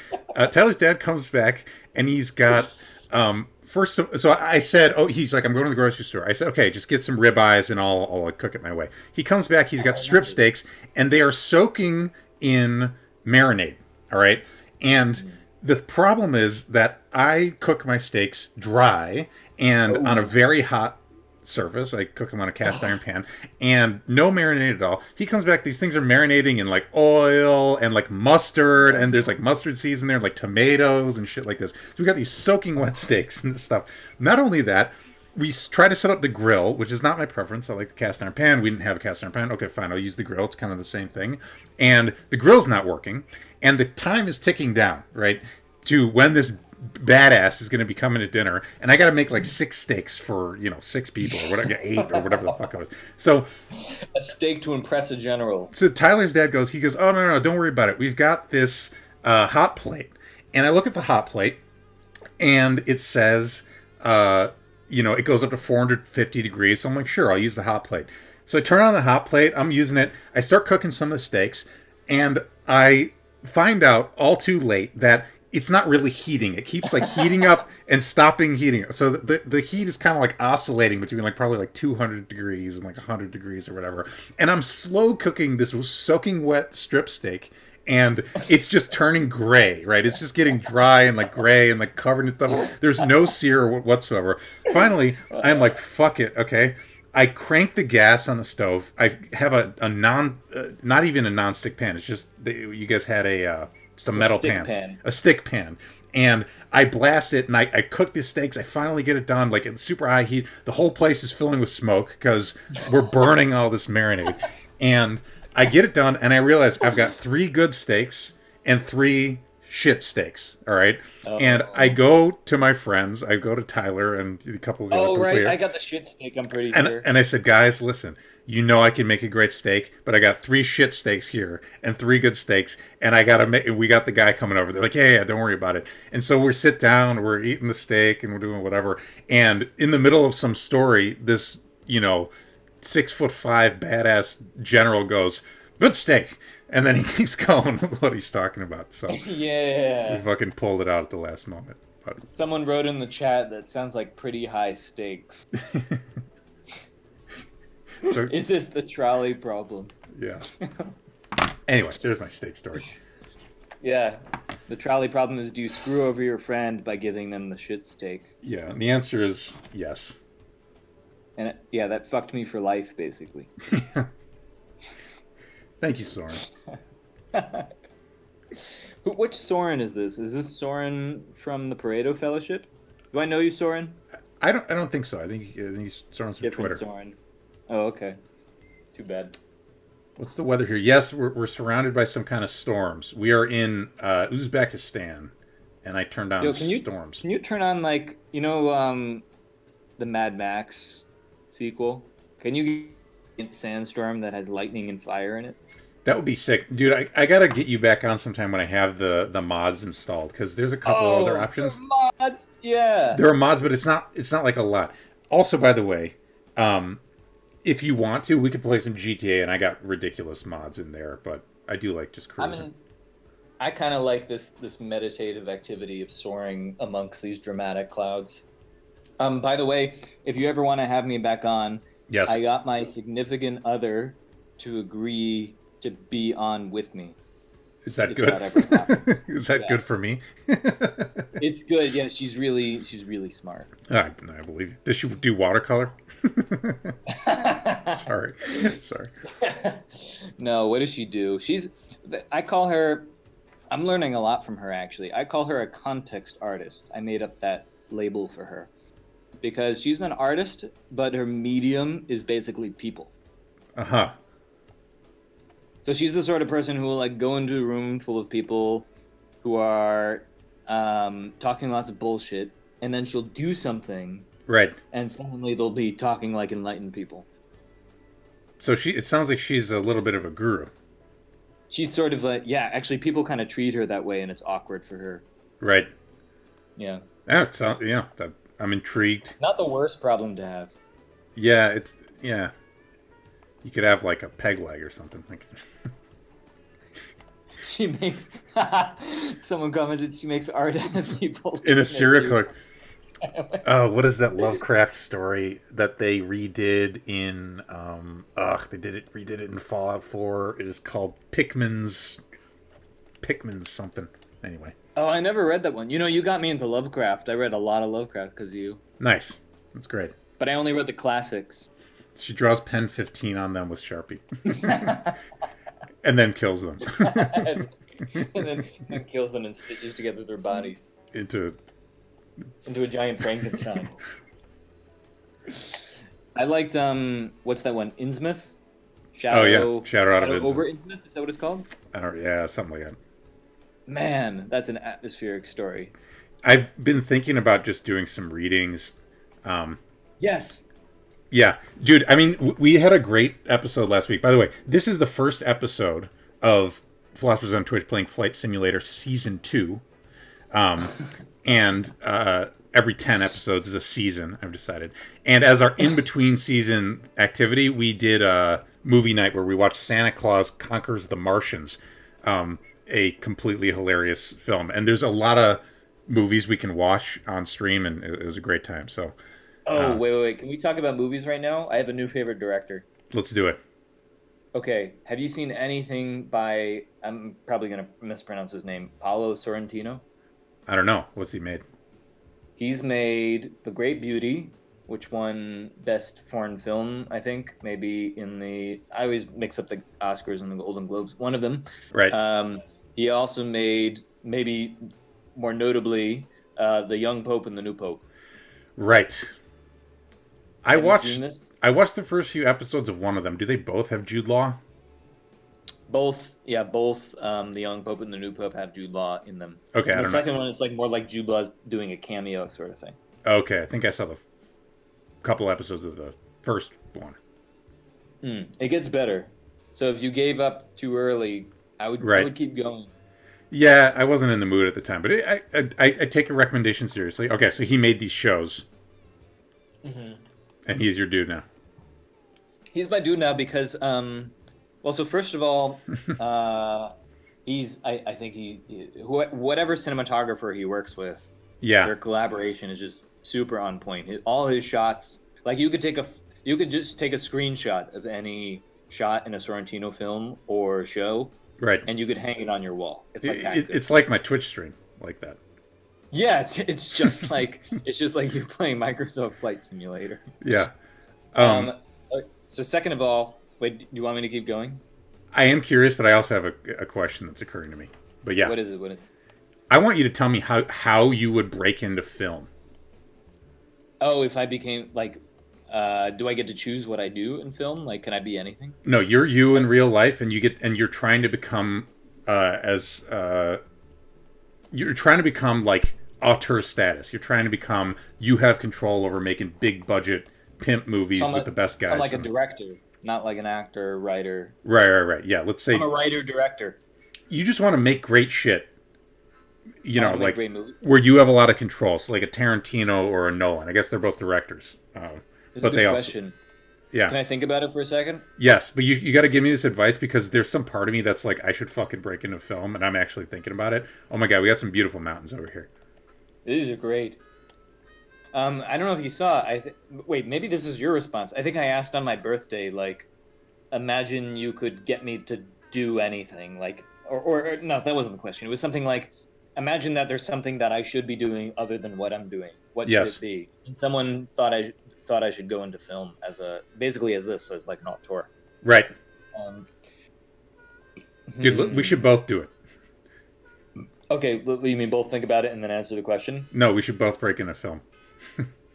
Tyler's dad comes back, and he's got, so I said, he's like, I'm going to the grocery store. I said, okay, just get some ribeyes, and I'll cook it my way. He comes back, he's got strip steaks, and they are soaking in marinade, all right? And the problem is that I cook my steaks dry and on a very hot surface. I cook them on a cast iron pan and no marinade at all. He comes back, these things are marinating in like oil and like mustard, and there's like mustard seeds in there, and like tomatoes and shit like this. So we got these soaking wet steaks and stuff. Not only that, we try to set up the grill, which is not my preference. I like the cast iron pan. We didn't have a cast iron pan. Okay, fine, I'll use the grill. It's kind of the same thing. And the grill's not working, and the time is ticking down, right, to when this badass is going to be coming to dinner, and I got to make like 6 steaks for 6 people or whatever, 8 or whatever the fuck it was. So
a steak to impress a general.
So Tyler's dad goes, oh no, don't worry about it. We've got this hot plate, and I look at the hot plate, and it says, it goes up to 450 degrees. So I'm like, sure, I'll use the hot plate. So I turn on the hot plate. I'm using it. I start cooking some of the steaks, and I find out all too late that it's not really heating. It keeps like heating up and stopping heating. So the heat is kind of like oscillating between like probably like 200 degrees and like 100 degrees or whatever. And I'm slow cooking this soaking wet strip steak, and it's just turning gray, right? It's just getting dry and like gray and like covered in stuff. There's no sear whatsoever. Finally, I'm like, fuck it, okay? I crank the gas on the stove. I have not even a non-stick pan. It's just, you guys had just a metal pan. A stick pan. And I blast it, and I cook the steaks. I finally get it done, like at super high heat. The whole place is filling with smoke because we're burning all this marinade. And I get it done, and I realize I've got 3 good steaks and 3 shit steaks, all right? And I go to my friends. I go to Tyler and a couple of the other people
right.
here.
I got the shit steak, I'm pretty sure.
And I said, guys, listen, I can make a great steak, but I got 3 shit steaks here and 3 good steaks, and we got the guy coming over. They're like, yeah, don't worry about it. And so we sit down, we're eating the steak, and we're doing whatever. And in the middle of some story, this, 6'5" badass general goes, good steak. And then he keeps going with what he's talking about. So
yeah,
we fucking pulled it out at the last moment. But
someone wrote in the chat that sounds like pretty high stakes. So, is this the trolley problem?
Yeah. Anyway, there's my steak story.
Yeah. The trolley problem is, do you screw over your friend by giving them the shit steak?
Yeah, and the answer is yes.
And that fucked me for life, basically.
Thank you, Soren.
Which Soren is this? Is this Soren from the Pareto Fellowship? Do I know you, Soren?
I don't think so. I think he's Soren's from
Different
Twitter.
Soren. Oh, okay. Too bad.
What's the weather here? Yes, we're surrounded by some kind of storms. We are in Uzbekistan, and I turned on storms.
Can you turn on the Mad Max sequel? Can you get Sandstorm that has lightning and fire in it?
That would be sick, dude. I gotta get you back on sometime when I have the mods installed, because there's a couple other options.
Mods, yeah.
There are mods, but it's not like a lot. Also, by the way, if you want to, we could play some GTA, and I got ridiculous mods in there, but I do like just cruising.
I kind of like this meditative activity of soaring amongst these dramatic clouds. By the way, if you ever want to have me back on,
yes,
I got my significant other to agree to be on with me.
Is that good? Is that good for me?
It's good. Yeah, she's really smart.
I believe you. Does she do watercolor? Sorry.
No, what does she do? I call her I'm learning a lot from her, actually. I call her a context artist. I made up that label for her because she's an artist, but her medium is basically people.
Uh-huh.
So she's the sort of person who will like go into a room full of people who are talking lots of bullshit, and then she'll do something,
Right.
and suddenly they'll be talking like enlightened people.
So it sounds like she's a little bit of a guru.
She's sort of like, yeah, actually, people kind of treat her that way, and it's awkward for her.
Right.
Yeah.
Yeah, I'm intrigued.
Not the worst problem to have.
Yeah, yeah. You could have like a peg leg or something. Like
She makes someone commented she makes art out of people
in a serial killer. Oh, what is that Lovecraft story that they redid in redid it in Fallout 4. It is called Pickman's something. Anyway.
Oh, I never read that one. You know, you got me into Lovecraft. I read a lot of Lovecraft because of you.
Nice. That's great.
But I only read the classics.
She draws pen 15 on them with Sharpie. And then kills them.
and then kills them and stitches together their bodies.
Into
a giant Frankenstein. I liked, what's that one? Innsmouth?
Shadow out of Innsmouth.
Over Innsmouth? Is that what it's called?
Yeah, something like that.
Man, that's an atmospheric story.
I've been thinking about just doing some readings.
Yes.
Yeah, dude, I mean, we had a great episode last week. By the way, this is the first episode of Philosophers on Twitch playing Flight Simulator Season 2. And every 10 episodes is a season, I've decided. And as our in-between season activity, we did a movie night where we watched Santa Claus Conquers the Martians, a completely hilarious film. And there's a lot of movies we can watch on stream, and it was a great time. So.
Oh, wait. Can we talk about movies right now? I have a new favorite director.
Let's do it.
Okay. Have you seen anything by, I'm probably going to mispronounce his name, Paolo Sorrentino?
I don't know. What's he made?
He's made The Great Beauty, which won Best Foreign Film, I think. Maybe I always mix up the Oscars and the Golden Globes. One of them.
Right.
He also made, maybe more notably, The Young Pope and the New Pope.
Right. I
Have
watched
you seen this?
I watched the first few episodes of one of them. Do they both have Jude Law?
Both. The Young Pope and the New Pope have Jude Law in them.
Okay,
And
I
the
don't know.
second one, it's like more like Jude Law's doing a cameo sort of thing.
Okay, I think I saw the couple episodes of the first one.
It gets better. So if you gave up too early, I would keep going.
Yeah, I wasn't in the mood at the time, but I take your recommendation seriously. Okay, so he made these shows, and he's your dude now.
He's my dude now because, so first of all, I think whatever cinematographer he works with, their collaboration is just super on point. All his shots, like you could just take a screenshot of any shot in a Sorrentino film or show,
right?
And you could hang it on your wall. It's like
it's like my Twitch stream, like that.
Yeah, it's just like you're playing Microsoft Flight Simulator.
Yeah.
So second of all, wait, do you want me to keep going?
I am curious, but I also have a question that's occurring to me. But yeah.
What is it?
I want you to tell me how you would break into film.
Oh, if I became like, do I get to choose what I do in film? Like, can I be anything?
No, you're you in real life, and you're trying to become you're trying to become like auteur status. You're trying to become, you have control over making big budget pimp movies with the best guys.
I'm like a director, not like an actor, writer.
Right. Yeah, let's say
I'm a writer, director.
You just want to make great shit. You know, like
great movies.
Where you have a lot of control. So like a Tarantino or a Nolan. I guess they're both directors.
But they question.
Yeah.
Can I think about it for a second?
Yes, but you got to give me this advice because there's some part of me that's like, I should fucking break into film, and I'm actually thinking about it. Oh my god, we got some beautiful mountains over here.
These are great. I don't know if you saw. Wait, maybe this is your response. I think I asked on my birthday, like, imagine you could get me to do anything, like, or no, that wasn't the question. It was something like, imagine that there's something that I should be doing other than what I'm doing. What should it be? And someone thought I should go into film as like an auteur.
Right. Dude, we should both do it.
Okay, you mean both think about it and then answer the question
No, we should both break into film.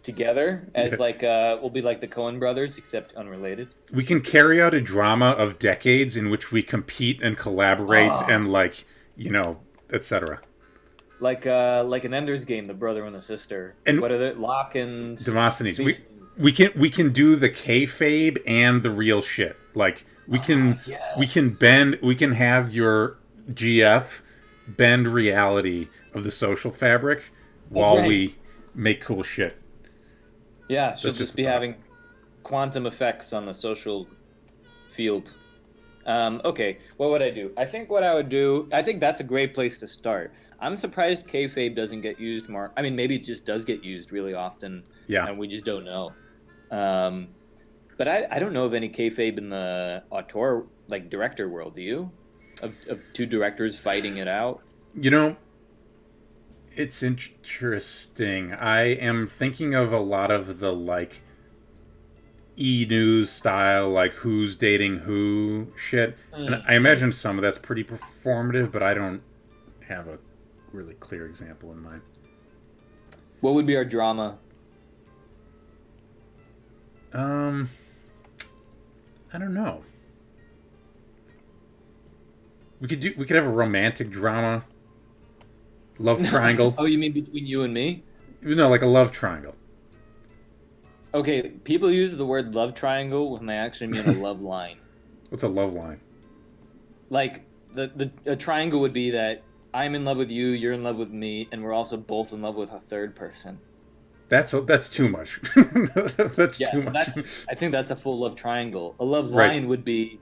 together
Yeah.
as like we'll be like the Coen brothers except unrelated.
We can carry out a drama of decades in which we compete and collaborate
Ah,
and like, etc.
like an Ender's Game, the brother and the sister.
And
What are they? Locke and
Demosthenes,
Beast.
we can do the kayfabe and the real shit. Like
Ah,
we can
yes.
bend we can have your GF bend reality of the social fabric
That's
while
right.
we make cool shit.
Yeah, she'll
That's just
just
a
be
thought.
having quantum effects on the social field. Okay, what would I do? I think what I would do, I think that's a great place to start. I'm surprised kayfabe doesn't get used more. I mean, maybe it just does get used really often,
Yeah.
and we just don't know. Um, but I don't know of any kayfabe in the auteur, like director world. Do you? Of two directors fighting it out?
You know, it's interesting. I am thinking of a lot of the like e-news style, like who's dating who shit. And I
Mm.
imagine some of that's pretty performative, but I don't have a really clear example in mind.
What would be our drama?
Um, I don't know. We could have a romantic drama, love triangle.
Oh, you mean between you and me?
No, like a love triangle.
Okay, people use the word love triangle when they actually mean a love line.
What's a love line?
Like the a triangle would be that I'm in love with you, you're in love with me, and we're also both in love with a third person.
That's too much. That's
Yeah,
too
so
much.
that's I think that's a full love triangle. A love
Right.
line would be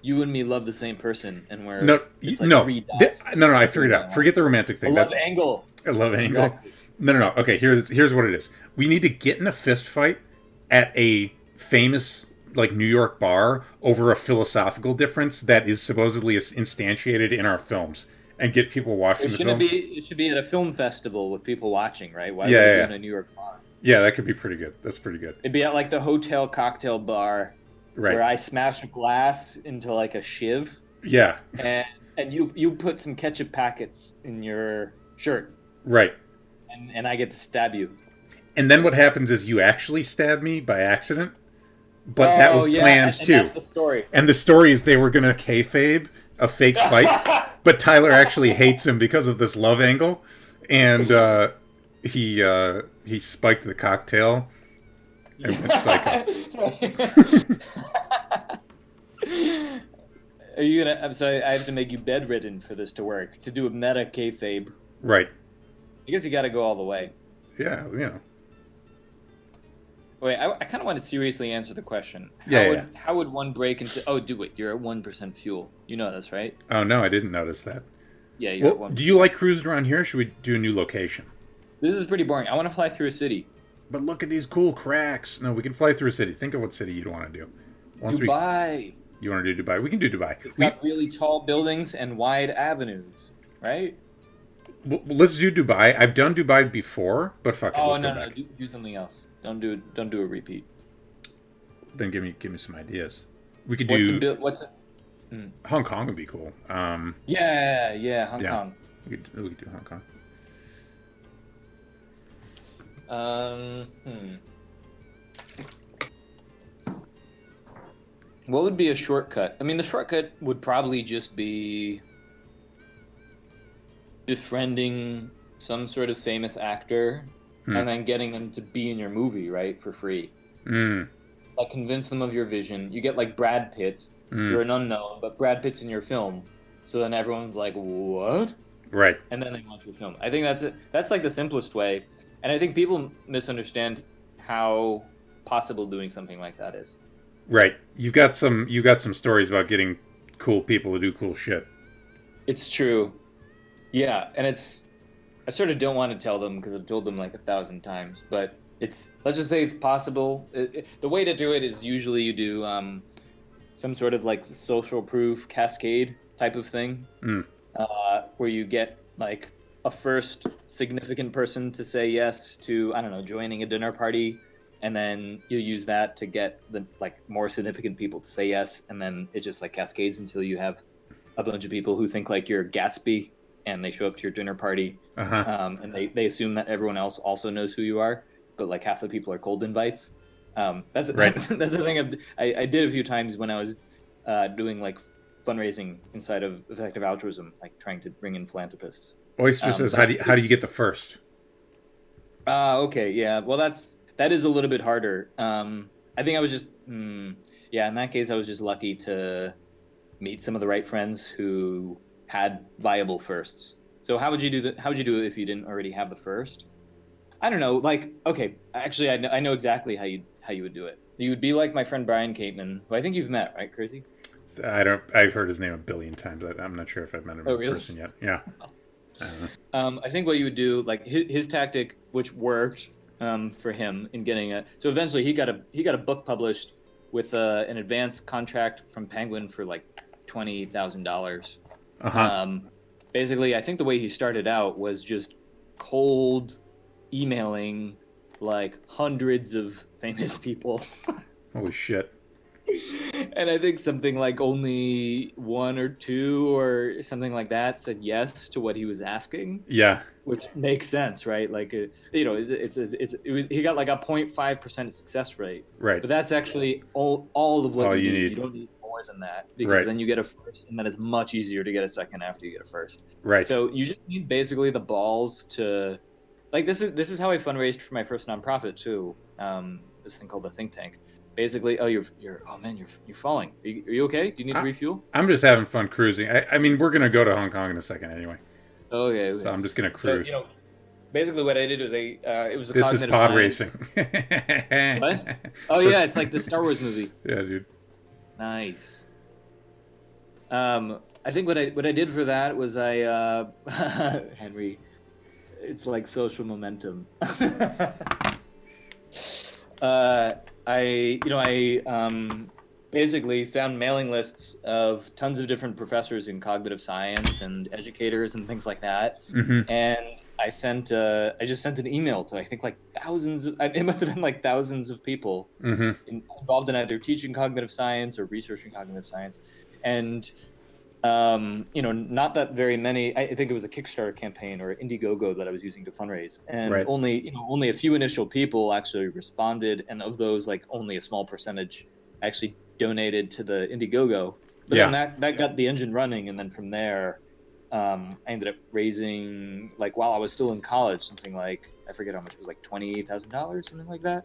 you and me love the same person, and we're
No,
it's like
no,
three dots
no, no. I figured
circling
it
the
out.
line.
Forget the romantic
A
thing.
love
That
angle.
a love angle.
Exactly.
No, no, no. Okay, here's what it is. We need to get in a fist fight at a famous like New York bar over a philosophical difference that is supposedly instantiated in our films, and get people watching the films.
It should be at a film festival with people watching, right? Why
Yeah,
would
yeah,
it be
yeah.
in a New York bar?
Yeah, that could be pretty good. That's pretty good.
It'd be at like the hotel cocktail bar
Right.
where I smash a glass into like a shiv
Yeah.
and you put some ketchup packets in your shirt
Right.
and I get to stab you.
And then what happens is you actually stab me by accident, but that
Oh
was
yeah,
planned
and
too.
that's the story.
And the story is they were going to kayfabe a fake fight, but Tyler actually hates him because of this love angle, and he spiked the cocktail and went psycho.
Are you gonna? I'm sorry, I have to make you bedridden for this to work. To do a meta kayfabe,
Right.
I guess you got to go all the way.
Yeah.
Wait, I kind of want to seriously answer the question.
Yeah.
How would one break into? Oh, do it. You're at 1% fuel. You know this, right?
Oh no, I didn't notice that.
Yeah, you're at
Well,
one.
do you like cruising around here? Or should we do a new location?
This is pretty boring. I want to fly through a city.
But look at these cool cracks. No, we can fly through a city. Think of what city you'd want to do.
Dubai.
You want to do Dubai? We can do Dubai.
It's got really tall buildings and wide avenues, right?
Let's do Dubai. I've done Dubai before, but fuck it,
Oh
let's
no,
go
no,
back.
do something else. Don't do a repeat.
Then give me some ideas. We could
What's a
do
bit?
Hong Kong would be cool.
Yeah, Hong
Yeah.
Kong.
We could do Hong Kong.
Um, hmm. What would be a shortcut? I mean, the shortcut would probably just be befriending some sort of famous actor and then getting them to be in your movie, right, for free.
Mm,
Like, convince them of your vision. You get, like, Brad Pitt.
mm,
You're an unknown, but Brad Pitt's in your film. So then everyone's like, what?
right.
And then they watch your film. I think that's it. That's, like, the simplest way. And I think people misunderstand how possible doing something like that is.
Right. You got some stories about getting cool people to do cool shit.
It's true. Yeah, and I sort of don't want to tell them because I've told them like 1,000 times, but let's just say it's possible. The way to do it is usually you do some sort of like social proof cascade type of thing,
Mm,
where you get like a first significant person to say yes to, I don't know, joining a dinner party, and then you use that to get the like more significant people to say yes, and then it just like cascades until you have a bunch of people who think like you're Gatsby. and they show up to your dinner party,
Uh-huh.
and they assume that everyone else also knows who you are, but like half the people are cold invites. That's
Right.
that's the thing I did a few times when I was doing like fundraising inside of effective altruism, like trying to bring in philanthropists.
Oyster says,
But
how do you get the first?
okay, yeah. Well, that is a little bit harder. I think I was just yeah. In that case, I was just lucky to meet some of the right friends who had viable firsts. So how would you do that? How would you do it if you didn't already have the first? I don't know. Like, okay, actually, I know exactly how you would do it. You would be like my friend Brian Cateman, who I think you've met, right, Crazy?
I don't. I've heard his name a billion times. I'm not sure if I've met him
Oh,
in
really?
person yet. Yeah. I don't know.
I think what you would do, like his tactic, which worked for him in getting it. So eventually, he got a book published with an advance contract from Penguin for like $20,000.
Uh-huh.
Basically, I think the way he started out was just cold emailing like hundreds of famous people.
Holy shit.
And I think something like only one or two or something like that said yes to what he was asking,
Yeah.
which makes sense, right? Like, he got like a 0.5% success rate,
Right.
but that's actually all of what
All
you
you
need.
need.
You don't need more than that because
Right.
then you get a first, and then it's much easier to get a second after you get a first.
Right.
So you just need basically the balls to, like, this is how I fundraised for my first nonprofit too. This thing called the Think Tank. Basically, you're falling. Are you okay? Do you need to refuel?
I'm just having fun cruising. I mean, we're gonna go to Hong Kong in a second anyway.
Okay.
So I'm just gonna
So
cruise.
basically what I did was it was a
This is
cognitive
pod
science.
racing.
What? Oh yeah, it's like the Star Wars movie.
Yeah, dude.
Nice. I think what I did for that was I Henry, it's like social momentum. I basically found mailing lists of tons of different professors in cognitive science and educators and things like that.
Mm-hmm.
And I just sent an email to I think like thousands. It must have been like thousands of people
Mm-hmm.
involved in either teaching cognitive science or researching cognitive science, and not that very many. I think it was a Kickstarter campaign or Indiegogo that I was using to fundraise, and
Right.
only a few initial people actually responded, and of those, like only a small percentage actually donated to the Indiegogo. But
Yeah.
then that got the engine running, and then from there, I ended up raising, like while I was still in college, something like I forget how much it was, like $28,000, something like that,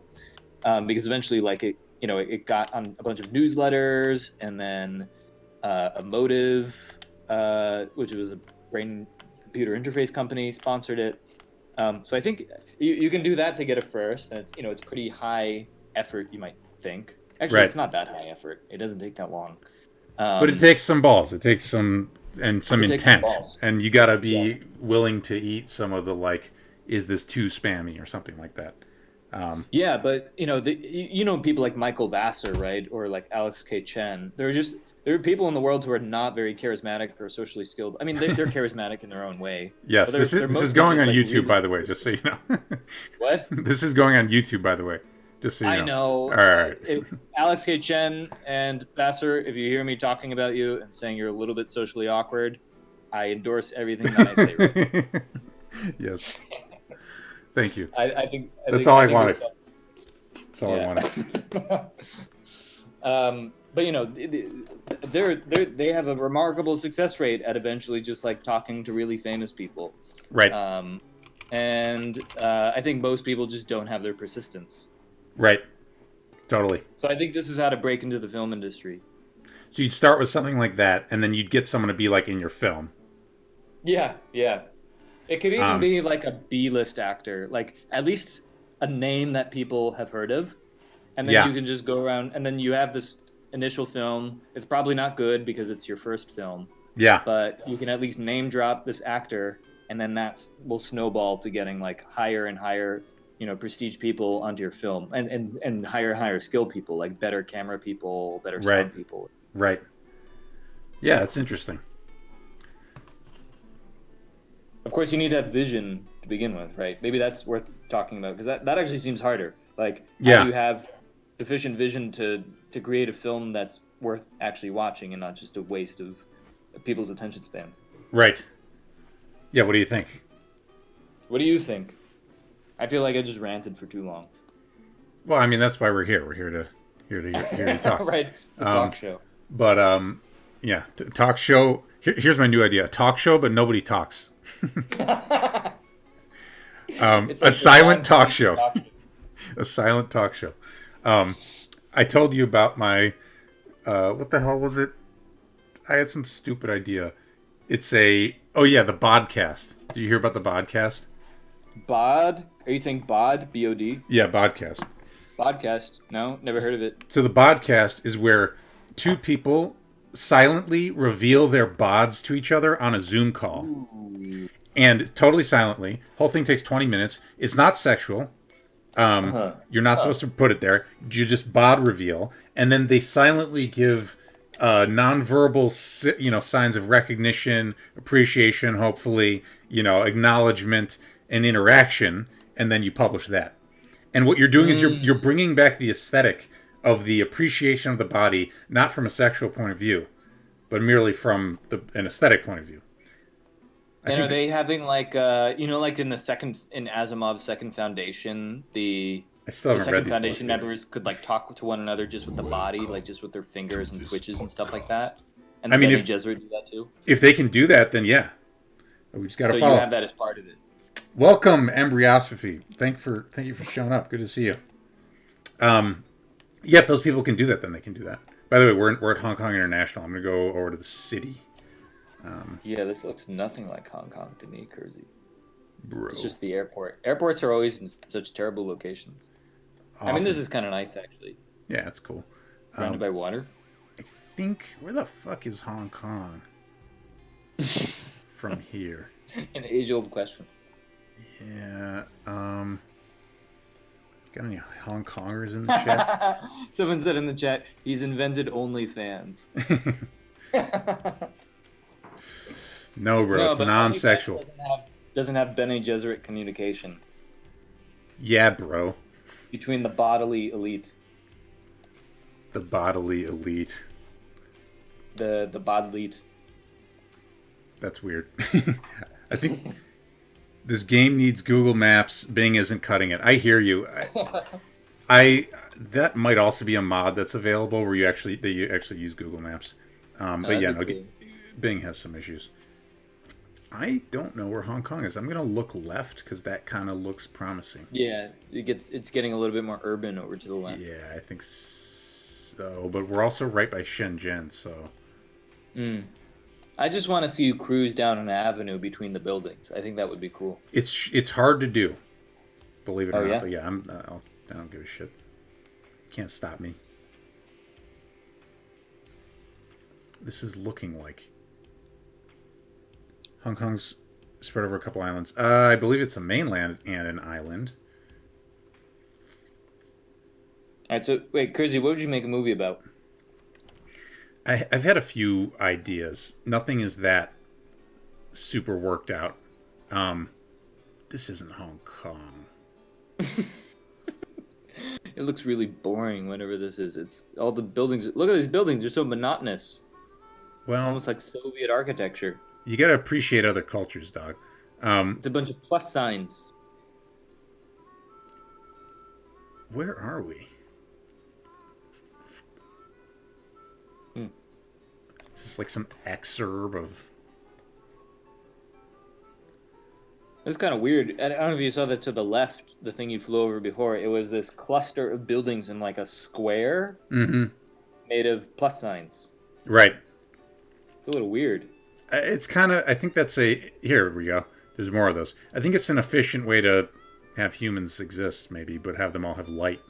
because eventually, like it got on a bunch of newsletters, and then Emotive, which was a brain computer interface company, sponsored it. So I think you can do that to get a first, and it's pretty high effort, you might think. Actually,
Right.
It's not that high effort. It doesn't take that long.
But it takes some balls. It takes some
It takes some
intent,
balls.
and you gotta be willing to eat some of the like, is this too spammy or something like that.
Yeah, but people like Michael Vassar, right, or like Alex K. Chen. There are people in the world who are not very charismatic or socially skilled. I mean, they're charismatic in their own way.
Yes,
but
this
they're
is
mostly
going
just,
on
like,
YouTube,
really-
by the way, just so you know.
What?
This is going on YouTube, by the way, just so you know.
I know.
All right.
Alex K. Chen and Vassar, if you hear me talking about you and saying you're a little bit socially awkward, I endorse everything that I say. Right?
Yes. Thank you.
I think
That's all I
think
wanted.
there's
That's all I wanted.
but they have a remarkable success rate at eventually just like talking to really famous people.
Right.
And I think most people just don't have their persistence.
Right. Totally.
So I think this is how to break into the film industry.
So you'd start with something like that, and then you'd get someone to be like in your film.
Yeah. It could even be like a B-list actor, like at least a name that people have heard of. And then you can just go around, and then you have this initial film. It's probably not good because it's your first film.
Yeah.
But you can at least name drop this actor, and then that will snowball to getting like higher and higher, prestige people onto your film, and higher and higher skill people, like better camera people, better sound people.
Right. Yeah, it's interesting.
Of course, you need to have vision to begin with, right? Maybe that's worth talking about, because that actually seems harder. Like, how do you have sufficient vision to create a film that's worth actually watching and not just a waste of people's attention spans?
Right. Yeah, what do you think?
What do you think? I feel like I just ranted for too long.
Well, I mean, that's why we're here. We're here to talk.
Right, the
Um,
talk show.
but yeah, talk show. Here's my new idea: a talk show, but nobody talks.
It's
A
like the
silent talk
non-funny
show.
talk show.
A silent talk show. I told you about my what the hell was it? I had some stupid idea. It's oh yeah, the podcast. Did you hear about the podcast?
Bod? Are you saying bod? B-O-D?
Yeah, podcast.
Podcast? No, never heard of it.
So the podcast is where two people silently reveal their bods to each other on a Zoom call.
Ooh.
And totally silently. Whole thing takes 20 minutes. It's not sexual. You're not supposed to put it there. You just bod reveal, and then they silently give nonverbal, signs of recognition, appreciation, hopefully, acknowledgement and interaction, and then you publish that. And what you're doing is you're bringing back the aesthetic of the appreciation of the body, not from a sexual point of view, but merely from an aesthetic point of view.
And are they having like like in Asimov's Second Foundation,
I still haven't read
Second
these
Foundation
books,
members could like talk to one another just with the body, like just with their fingers and twitches and stuff like that? And
I mean,
Bene
if
Gesserit do that too?
if they can do that, then yeah, we just got to
So
follow.
you have that as part of it.
Welcome, Embryosophy. Thank you for showing up. Good to see you. Yeah, if those people can do that, then they can do that. By the way, we're at Hong Kong International. I'm gonna go over to the city.
Yeah, this looks nothing like Hong Kong to me, Kersey.
Bro.
It's just the airport. Airports are always in such terrible locations. I mean, this is kind of nice, actually.
Yeah, it's cool.
Surrounded by water.
I think, where the fuck is Hong Kong? From here.
An age-old question.
Yeah, got any Hong Kongers in the chat?
Someone said in the chat, he's invented OnlyFans.
No, bro, it's
but
non-sexual.
OnlyFans doesn't have Bene Gesserit communication
Yeah, bro.
between the bodily elite.
The bodily elite.
The bodlete.
That's weird. I think this game needs Google Maps. Bing isn't cutting it. I hear you. That might also be a mod that's available where you actually use Google Maps. But yeah, no,
cool.
Bing has some issues. I don't know where Hong Kong is. I'm gonna look left because that kind of looks promising.
Yeah, it's getting a little bit more urban over to the left.
Yeah, I think so. But we're also right by Shenzhen, so.
I just want to see you cruise down an avenue between the buildings. I think that would be cool.
It's hard to do, believe it or not.
Yeah?
But yeah, I don't give a shit. Can't stop me. This is looking like Hong Kong's spread over a couple islands. I believe it's a mainland and an island.
All right, so wait, Kersey, what would you make a movie about?
I've had a few ideas. Nothing is that super worked out. This isn't Hong Kong.
It looks really boring whenever this is. It's all the buildings. Look at these buildings. They're so monotonous.
Well,
Almost like Soviet architecture.
you gotta appreciate other cultures, dog.
It's a bunch of plus signs.
Where are we? Is this like some exurb of...
It's kind of weird. I don't know if you saw that to the left, the thing you flew over before. It was this cluster of buildings in like a square made of plus signs.
Right.
It's a little weird.
It's kind of... I think that's Here we go. There's more of those. I think it's an efficient way to have humans exist, maybe, but have them all have light.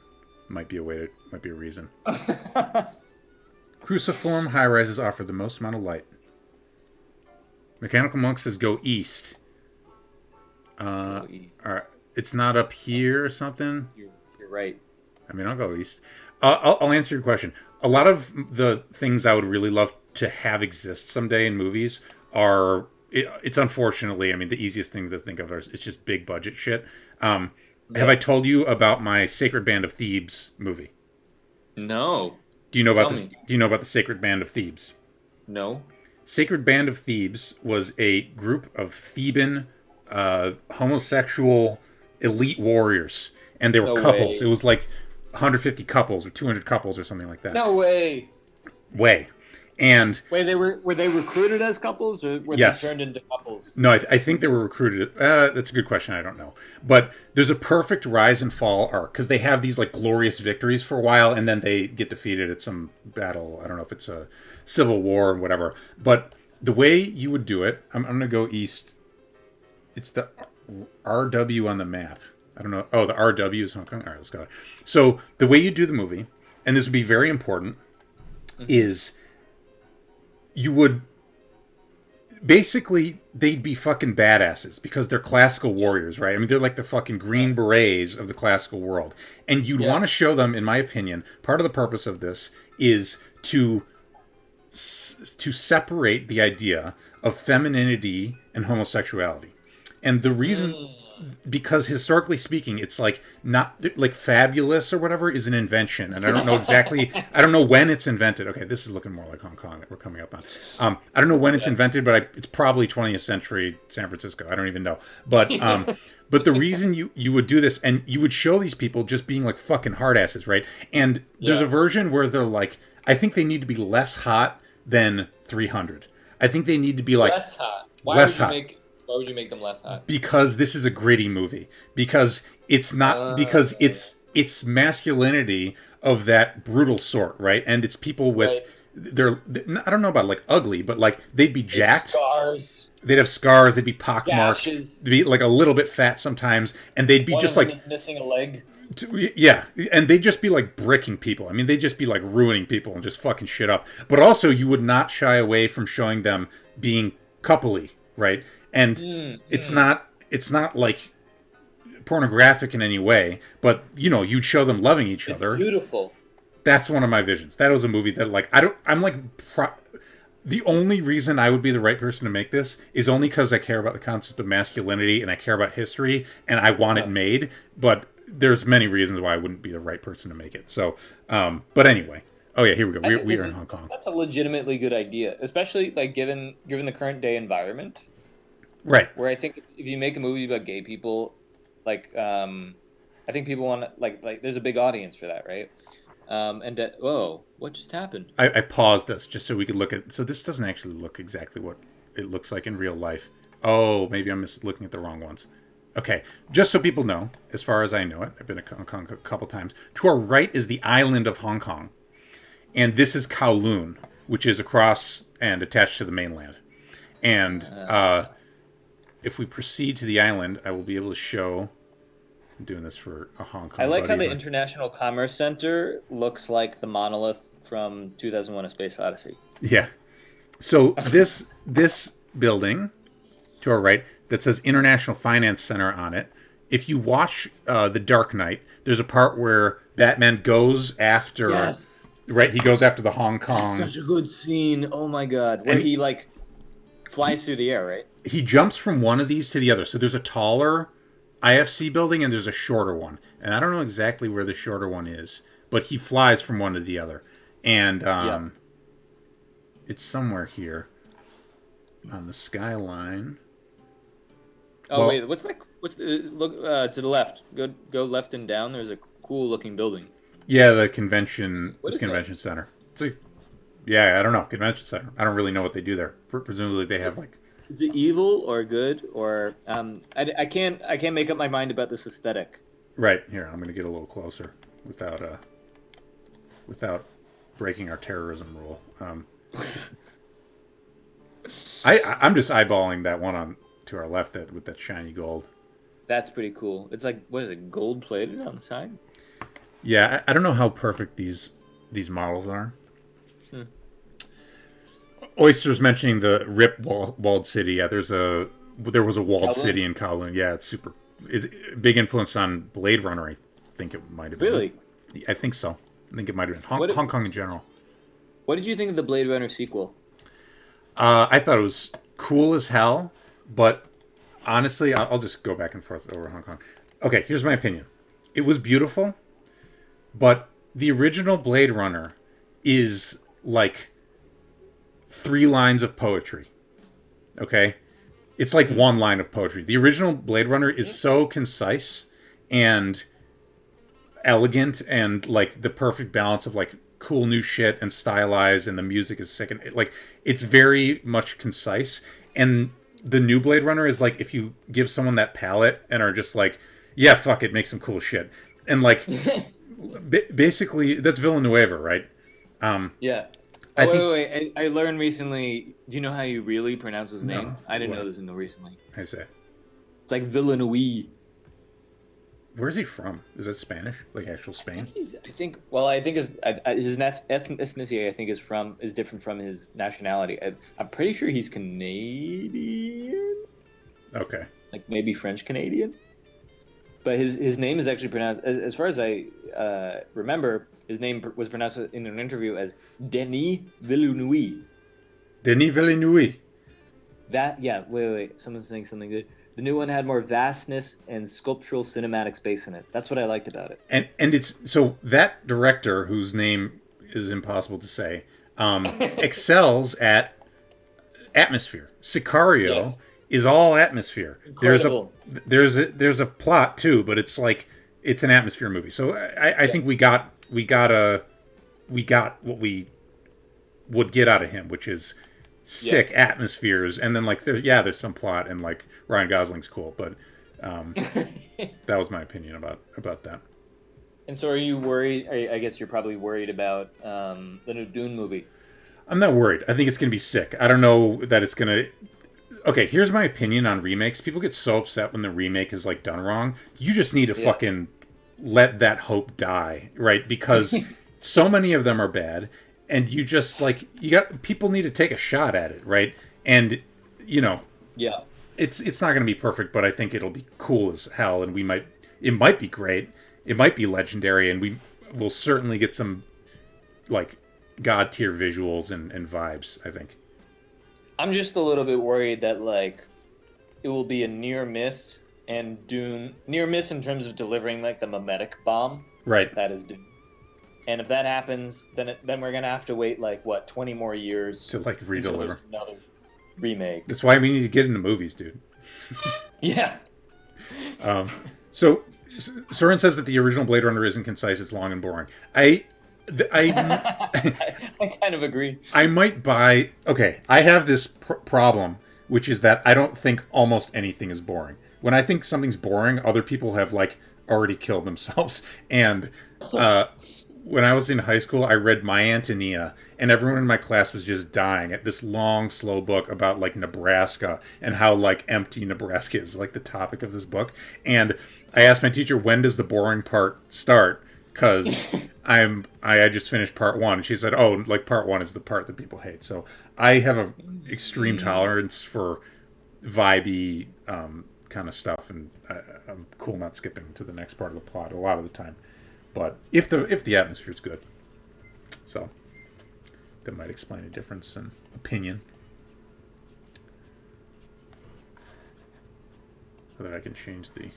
Might be a reason. Cruciform high-rises offer the most amount of light. Mechanical Monk says go east. All right. It's not up here or something?
You're right.
I mean, I'll go east. I'll answer your question. A lot of the things I would really love to have exist someday in movies are... It's unfortunately, I mean, the easiest thing to think of is it's just big budget shit. Have I told you about my Sacred Band of Thebes movie?
No.
Do you know about this? Do you know about the Sacred Band of Thebes?
No.
Sacred Band of Thebes was a group of Theban homosexual elite warriors, and they were
No
couples. It
way.
was like 150 couples or 200 couples or something like that.
No way.
Way. And
Wait, were they recruited as couples, or were they
yes.
turned into couples?
No, I think they were recruited. That's a good question. I don't know. But there's a perfect rise and fall arc because they have these like glorious victories for a while, and then they get defeated at some battle. I don't know if it's a civil war or whatever. But the way you would do it, I'm going to go east. It's the RW on the map. I don't know. Oh, the RW is Hong Kong. All right, let's go. So the way you do the movie, and this would be very important, is you would basically they'd be fucking badasses because they're classical warriors, right? I mean, they're like the fucking green berets of the classical world, and you'd want to show them, in my opinion, part of the purpose of this is to separate the idea of femininity and homosexuality. And the reason, because historically speaking, it's like not like fabulous or whatever is an invention, and I don't know exactly. I don't know when it's invented. Okay, this is looking more like Hong Kong that we're coming up on. I don't know when it's invented, but it's probably 20th century San Francisco. I don't even know. But but the reason you would do this, and you would show these people just being like fucking hardasses, right? And there's a version where they're like, I think they need to be less hot than 300. I think they need to be like
Less hot. Why would you make them less hot?
Because this is a gritty movie. Because it's not because it's masculinity of that brutal sort, right? And it's people with they're I don't know about like ugly, but like they'd be jacked.
Scars.
They'd have scars. They'd be pockmarked.
Gashes.
They'd be like a little bit fat sometimes, and they'd be
One
just
of them
like
is missing a leg.
yeah, and they'd just be like bricking people. I mean, they'd just be like ruining people and just fucking shit up. But also, you would not shy away from showing them being coupley, right? And it's not like pornographic in any way, but you know, you'd show them loving each other.
Beautiful.
That's one of my visions. That was a movie that like the only reason I would be the right person to make this is only because I care about the concept of masculinity and I care about history and I want it made. But there's many reasons why I wouldn't be the right person to make it. So, but anyway. Oh yeah, here we go. We are in Hong Kong.
That's a legitimately good idea, especially like given the current day environment.
Right.
Where I think if you make a movie about gay people, like I think people want like there's a big audience for that, right? Whoa, what just happened?
I paused us just so we could look at. So this doesn't actually look exactly what it looks like in real life. Oh, maybe I'm looking at the wrong ones. Okay, just so people know, as far as I know it, I've been to Hong Kong a couple times. To our right is the island of Hong Kong, and this is Kowloon, which is across and attached to the mainland. And if we proceed to the island, I will be able to show. I'm doing this for a Hong Kong.
I like how the International Commerce Center looks like the monolith from 2001: A Space Odyssey.
Yeah. So this building to our right that says International Finance Center on it. If you watch The Dark Knight, there's a part where Batman goes after.
Yes.
Right, he goes after the Hong Kong.
That's such a good scene. Oh my god, where he like flies through the air, right?
He jumps from one of these to the other. So there's a taller IFC building and there's a shorter one. And I don't know exactly where the shorter one is, but he flies from one to the other. And it's somewhere here on the skyline.
Oh wait, what's the look to the left? Go left and down. There's a cool looking building.
Yeah, the convention center. So, yeah, I don't know. Convention center. I don't really know what they do there. Presumably they have like.
Is it evil or good or I can't make up my mind about this aesthetic.
Right here, I'm going to get a little closer without breaking our terrorism rule. I'm just eyeballing that one on to our left with that shiny gold.
That's pretty cool. It's like, what is it, gold plated on the side?
Yeah, I don't know how perfect these models are. Oyster's mentioning the RIP walled city. Yeah, there was a walled city in Kowloon. Yeah, it's super. Big influence on Blade Runner. I think it might have been.
Really?
I think so. I think it might have been Hong Kong in general.
What did you think of the Blade Runner sequel?
I thought it was cool as hell, but honestly, I'll just go back and forth over Hong Kong. Okay, here's my opinion. It was beautiful, but the original Blade Runner is like 3 lines of poetry. Okay? It's like 1 line of poetry. The original Blade Runner is so concise and elegant and like the perfect balance of like cool new shit and stylized, and the music is sick, and like it's very much concise. And the new Blade Runner is like if you give someone that palette and are just like, yeah, fuck it, make some cool shit, and like basically that's Villeneuve, right?
Yeah.
I
Oh,
think
wait. I learned recently. Do you know how you really pronounce his name?
No.
I didn't
What?
know this until recently.
I say,
It's like Villeneuve.
where's he from? Is that Spanish? Like actual Spain?
I think. Well, I think his ethnicity. I think is different from his nationality. I'm pretty sure he's Canadian,
Okay.
like maybe French Canadian. But his name is actually pronounced, as far as I remember, his name was pronounced in an interview as Denis Villeneuve.
Denis Villeneuve.
That, yeah, wait. Someone's saying something good. The new one had more vastness and sculptural cinematic space in it. That's what I liked about it.
And it's so that director, whose name is impossible to say, excels at atmosphere. Sicario
Yes.
is all atmosphere.
Incredible.
There's a plot too, but it's like it's an atmosphere movie. So I think we got what we would get out of him, which is sick atmospheres, and then like there's some plot, and like Ryan Gosling's cool, but that was my opinion about that.
And so, are you worried? I guess you're probably worried about the new Dune movie.
I'm not worried. I think it's gonna be sick. I don't know that it's gonna. Okay, here's my opinion on remakes. People get so upset when the remake is like done wrong. You just need to fucking let that hope die, right? Because so many of them are bad, and you just like people need to take a shot at it, right? And you know, it's not going to be perfect, but I think it'll be cool as hell, and it might be great, it might be legendary, and we will certainly get some like god tier visuals and vibes, I think.
I'm just a little bit worried that like it will be a near miss, and Dune near miss in terms of delivering like the mimetic bomb.
Right.
That is Dune. And if that happens, then we're gonna have to wait like 20 more years
to like
until
redeliver
there's another remake.
That's why we need to get into movies, dude.
Yeah.
So Soren says that the original Blade Runner isn't concise; it's long and boring. I
kind of agree.
I might buy. Okay, I have this problem, which is that I don't think almost anything is boring. When I think something's boring, other people have like already killed themselves. And when I was in high school, I read My Antonia, and everyone in my class was just dying at this long, slow book about like Nebraska and how like empty Nebraska is, like the topic of this book. And I asked my teacher, when does the boring part start? Because I just finished part 1. And she said, oh, like part 1 is the part that people hate. So I have a extreme tolerance for vibey kind of stuff, and I'm cool not skipping to the next part of the plot a lot of the time. But if the atmosphere's good, so that might explain a difference in opinion. So that I can change the.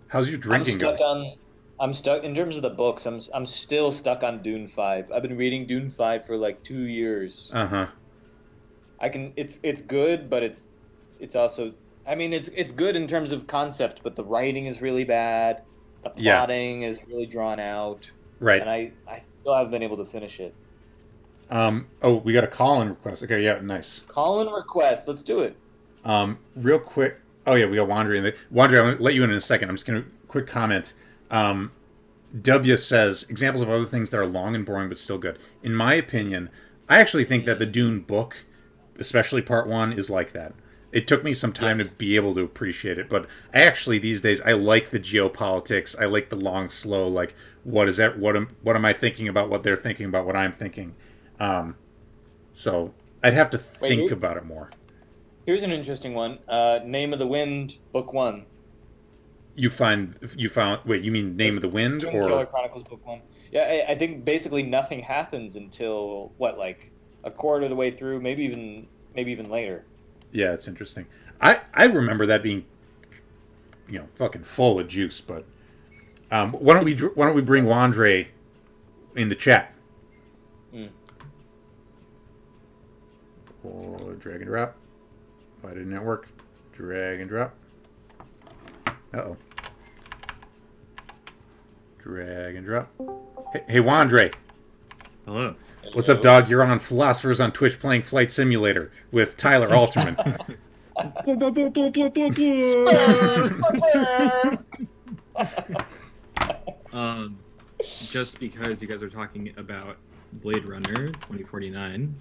How's your drinking going?
I'm stuck in terms of the books. I'm still stuck on Dune 5. I've been reading Dune 5 for like 2 years.
Uh-huh.
It's good, but it's also, I mean, it's good in terms of concept, but the writing is really bad. The plotting is really drawn out.
Right.
And I still haven't been able to finish it.
Oh, we got a call-in request. Okay, yeah, nice.
Call-in request. Let's do it.
Real quick. Oh yeah, we got Wandry in there. Wandry, I'm gonna let you in a second. I'm just gonna quick comment. W says examples of other things that are long and boring but still good. In my opinion, I actually think that the Dune book, especially part 1, is like that. It took me some time to be able to appreciate it, but I actually these days I like the geopolitics. I like the long, slow. Like, what is that? What am I thinking about? What they're thinking about? What I'm thinking. So I'd have to think about it more.
Here's an interesting one. Name of the Wind, Book 1.
You found. Wait, you mean Name of the Wind or
Killer Chronicles Book 1? Yeah, I think basically nothing happens until like a quarter of the way through, maybe even later.
Yeah, it's interesting. I remember that being, fucking full of juice. But why don't we bring Wandre in the chat? Oh, drag and drop. Why didn't that work? Drag and drop. Uh-oh. Drag and drop. Hey, Wandre.
Hello.
What's up, dog? You're on Philosophers on Twitch playing Flight Simulator with Tyler Alterman.
Just because you guys are talking about Blade Runner 2049,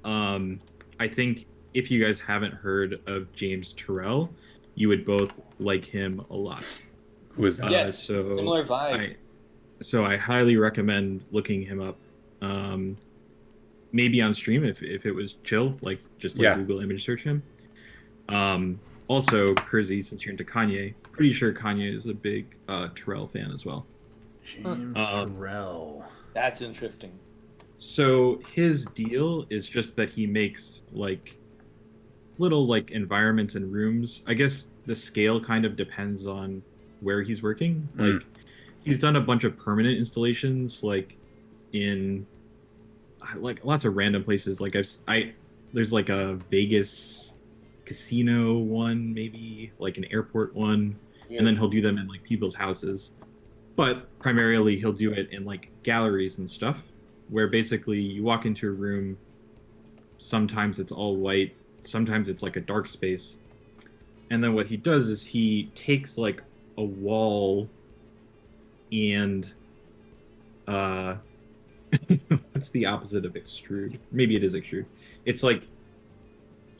I think if you guys haven't heard of James Turrell, you would both like him a lot.
Who is that?
Yes, similar vibe.
I highly recommend looking him up. Maybe on stream if it was chill, just Google image search him. Also, Kersey, since you're into Kanye, pretty sure Kanye is a big Turrell fan as well.
James Turrell.
That's interesting.
So his deal is just that he makes little environments and rooms. I guess the scale kind of depends on where he's working. He's done a bunch of permanent installations in lots of random places. There's a Vegas casino one, maybe an airport one, and then he'll do them in people's houses. But primarily he'll do it in galleries and stuff, where basically you walk into a room, sometimes it's all white, sometimes it's a dark space. And then what he does is he takes a wall and what's the opposite of extrude? Maybe it is extrude. It's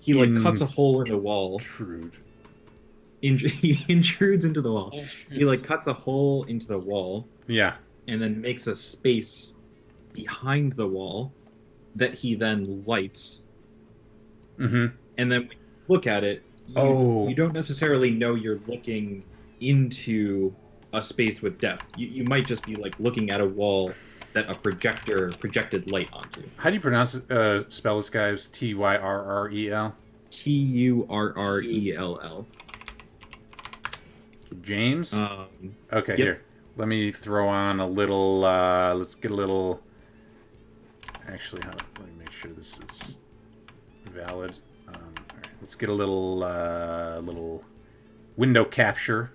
he cuts a hole in the wall.
Intrude.
He intrudes into the wall. He cuts a hole into the wall.
Yeah.
And then makes a space behind the wall that he then lights.
Mm-hmm.
And then when you look at it, you don't necessarily know you're looking into a space with depth. You might just be looking at a wall that a projector projected light onto.
How do you pronounce it? Spell this guy's Tyrrrel?
Turrell.
James? Okay,
Yep.
here. Let me throw on a little, let's get a little... Actually, let me make sure this is valid. All right, let's get a little window capture.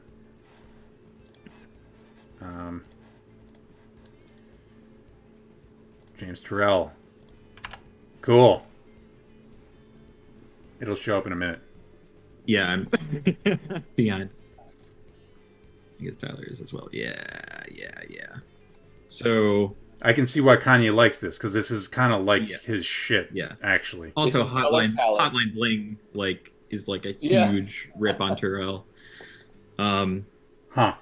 James Turrell. Cool. It'll show up in a minute.
Yeah, I'm behind. I guess Tyler is as well. Yeah. So
I can see why Kanye likes this, because this is kind of his shit.
Yeah.
Actually.
Also,
This is color palette.
Hotline Bling is a huge rip on Turrell.
Huh.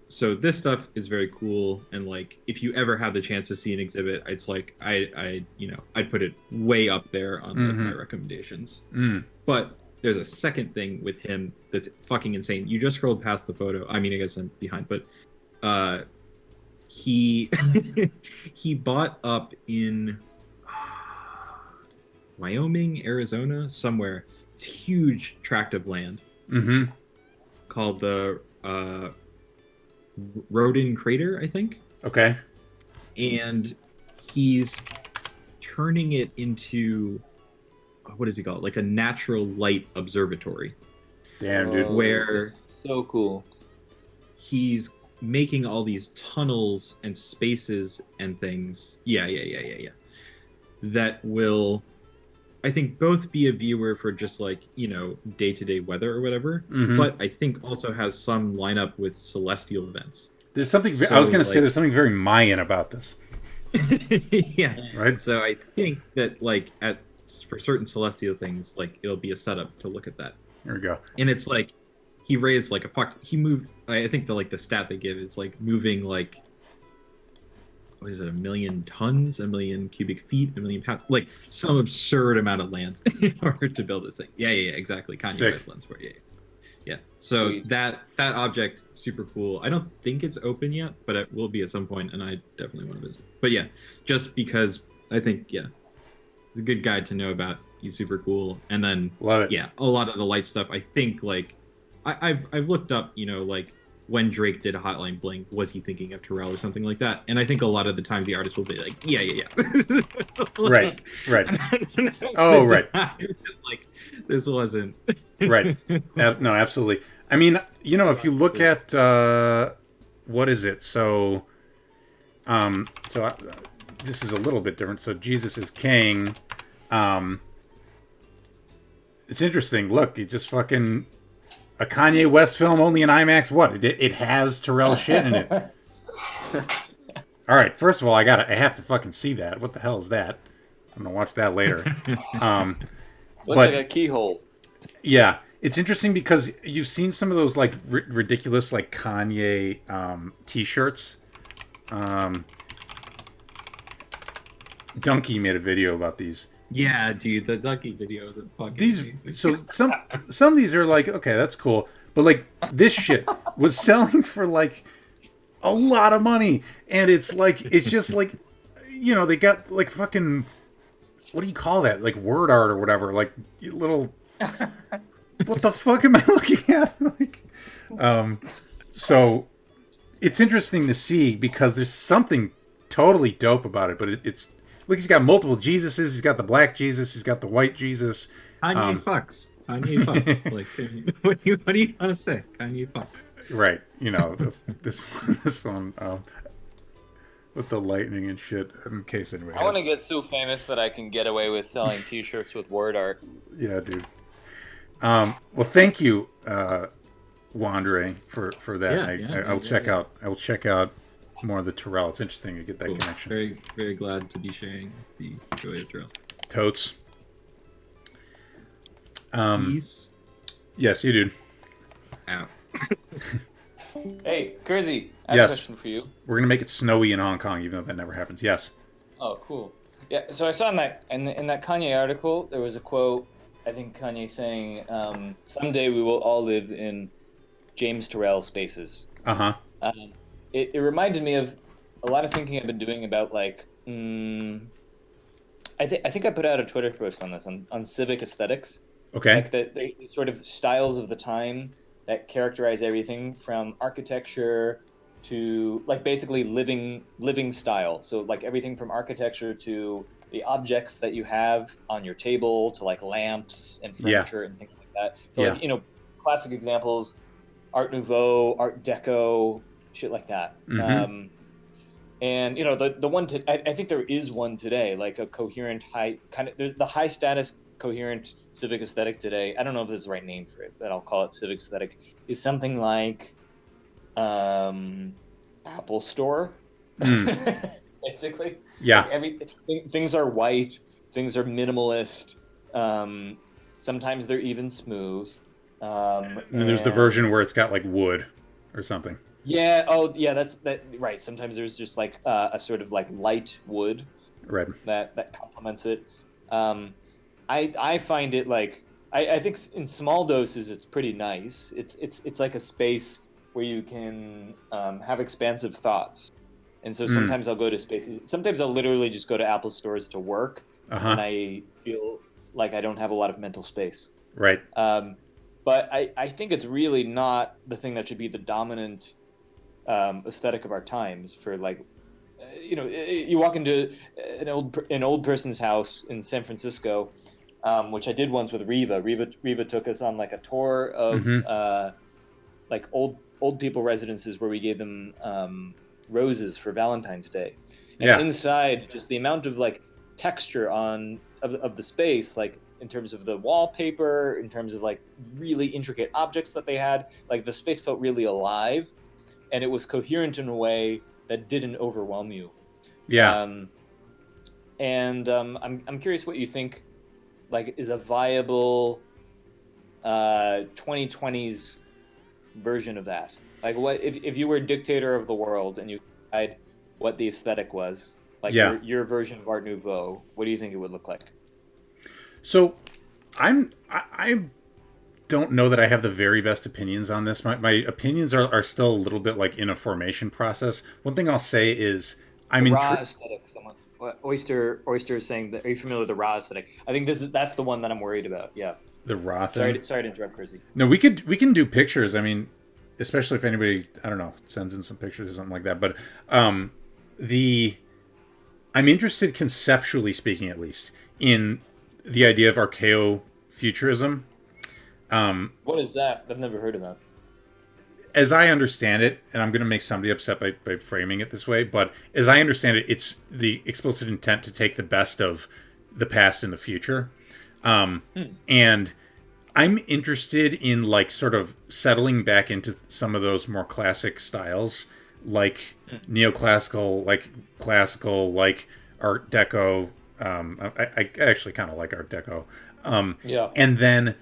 So this stuff is very cool, and if you ever have the chance to see an exhibit, it's I'd put it way up there on my recommendations. But there's a second thing with him that's fucking insane. You just scrolled past the photo. I mean, I guess I'm behind, but he he bought up in Wyoming, Arizona, somewhere. It's huge tract of land called the Rodin Crater, I think.
Okay.
And he's turning it into, what does he call it? A natural light observatory.
Damn, dude.
Where
so cool.
he's making all these tunnels and spaces and things. Yeah. That will, I think, both be a viewer for just day-to-day weather or whatever, but I think also has some lineup with celestial events.
There's something, I was going to say, there's something very Mayan about this.
Yeah.
Right?
So I think that for certain celestial things, it'll be a setup to look at that.
Here we go.
And it's he raised he moved, I think the stat they give is moving what is it, 1 million tons, 1 million cubic feet, 1 million pounds, some absurd amount of land in order to build this thing. Yeah, exactly. Kanye West lens for it. Yeah. So
Sweet.
that object, super cool. I don't think it's open yet, but it will be at some point, and I definitely want to visit. But yeah, just because I think it's a good guide to know about. He's super cool, and then
Love it.
yeah, a lot of the light stuff. I think I've looked up when Drake did Hotline Bling, was he thinking of Terrell or something like that? And I think a lot of the time the artist will be like, yeah.
Right. Oh, right.
Like, this wasn't.
Right. No, absolutely. I mean, if you look at what is it? So, this is a little bit different. So Jesus is king. It's interesting. Look, it just fucking a Kanye West film only in IMAX. What? It has Terrell shit in it. All right. First of all, I have to fucking see that. What the hell is that? I'm gonna watch that later.
Looks like a keyhole.
Yeah, it's interesting because you've seen some of those like ridiculous like Kanye T-shirts. Donkey made a video about these.
Yeah, dude, the Ducky video is fucking amazing.
So some of these are like, okay, that's cool, but like this shit was selling for like a lot of money, and it's just like, they got like fucking, what do you call that? Like word art or whatever, like little. What the fuck am I looking at? So it's interesting to see because there's something totally dope about it, but it's. Look, he's got multiple Jesuses. He's got the black Jesus. He's got the white Jesus.
Kanye fucks. Like, what do you want to say? Kanye fucks.
Right. This one with the lightning and shit. In case anybody.
I want to get so famous that I can get away with selling T-shirts with word art.
Yeah, dude. Well, thank you, _𝕚𝕚𝕚, for that.
Yeah,
I will check out. I will check out more of the Terrell. It's interesting to get that connection.
Very, very glad to be sharing the joy of Terrell.
Totes.
Peace.
Yes, you do.
Out.
Hey, Kersey, I have a question for you.
We're gonna make it snowy in Hong Kong, even though that never happens. Yes.
Oh, cool. Yeah, so I saw in that Kanye article, there was a quote. I think Kanye saying, "Someday we will all live in James Terrell spaces." It reminded me of a lot of thinking I've been doing about like, I think I put out a Twitter post on this on civic aesthetics.
Okay.
Like the sort of styles of the time that characterize everything from architecture to like basically living style. So like everything from architecture to the objects that you have on your table to like lamps and furniture and things like that. So like, classic examples, Art Nouveau, Art Deco, shit like that.
Mm-hmm.
And the one I think there is one today, like a coherent there's the high status coherent civic aesthetic today. I don't know if this is the right name for it, but I'll call it civic aesthetic. Is something like Apple Store, basically.
Yeah.
Like things are white. Things are minimalist. Sometimes they're even smooth.
And there's the version where it's got like wood or something.
Yeah. Oh, yeah. That's right. Sometimes there's just like a sort of like light wood.
Right.
That complements it. I find it like I think in small doses it's pretty nice. It's like a space where you can have expansive thoughts. And so sometimes I'll go to spaces. Sometimes I'll literally just go to Apple stores to work, and I feel like I don't have a lot of mental space.
Right.
But I think it's really not the thing that should be the dominant aesthetic of our times. For like, you walk into an old person's house in San Francisco, which I did once with Riva. Riva took us on like a tour of like old people residences where we gave them roses for Valentine's Day. And inside, just the amount of like texture of the space, like in terms of the wallpaper, in terms of like really intricate objects that they had, like the space felt really alive, and it was coherent in a way that didn't overwhelm you. I'm curious what you think like is a viable 2020s version of that. Like, what if you were dictator of the world and you decide what the aesthetic was, like your version of Art Nouveau, what do you think it would look like?
So I don't know that I have the very best opinions on this. My opinions are still a little bit like in a formation process. One thing I'll say is
raw aesthetic. Oyster is saying that. Are you familiar with the raw aesthetic? I think that's the one that I'm worried about. Yeah.
The raw thing.
Sorry to interrupt, Chrissy.
No, we can do pictures. I mean, especially if anybody, I don't know, sends in some pictures or something like that. But um, the I'm interested, conceptually speaking, at least, in the idea of archaeofuturism.
What is that? I've never heard of that.
As I understand it, and I'm going to make somebody upset by framing it this way, but as I understand it, it's the explicit intent to take the best of the past and the future. And I'm interested in like sort of settling back into some of those more classic styles, like neoclassical, like classical, like Art Deco. I actually kind of like Art Deco.
Yeah.
And then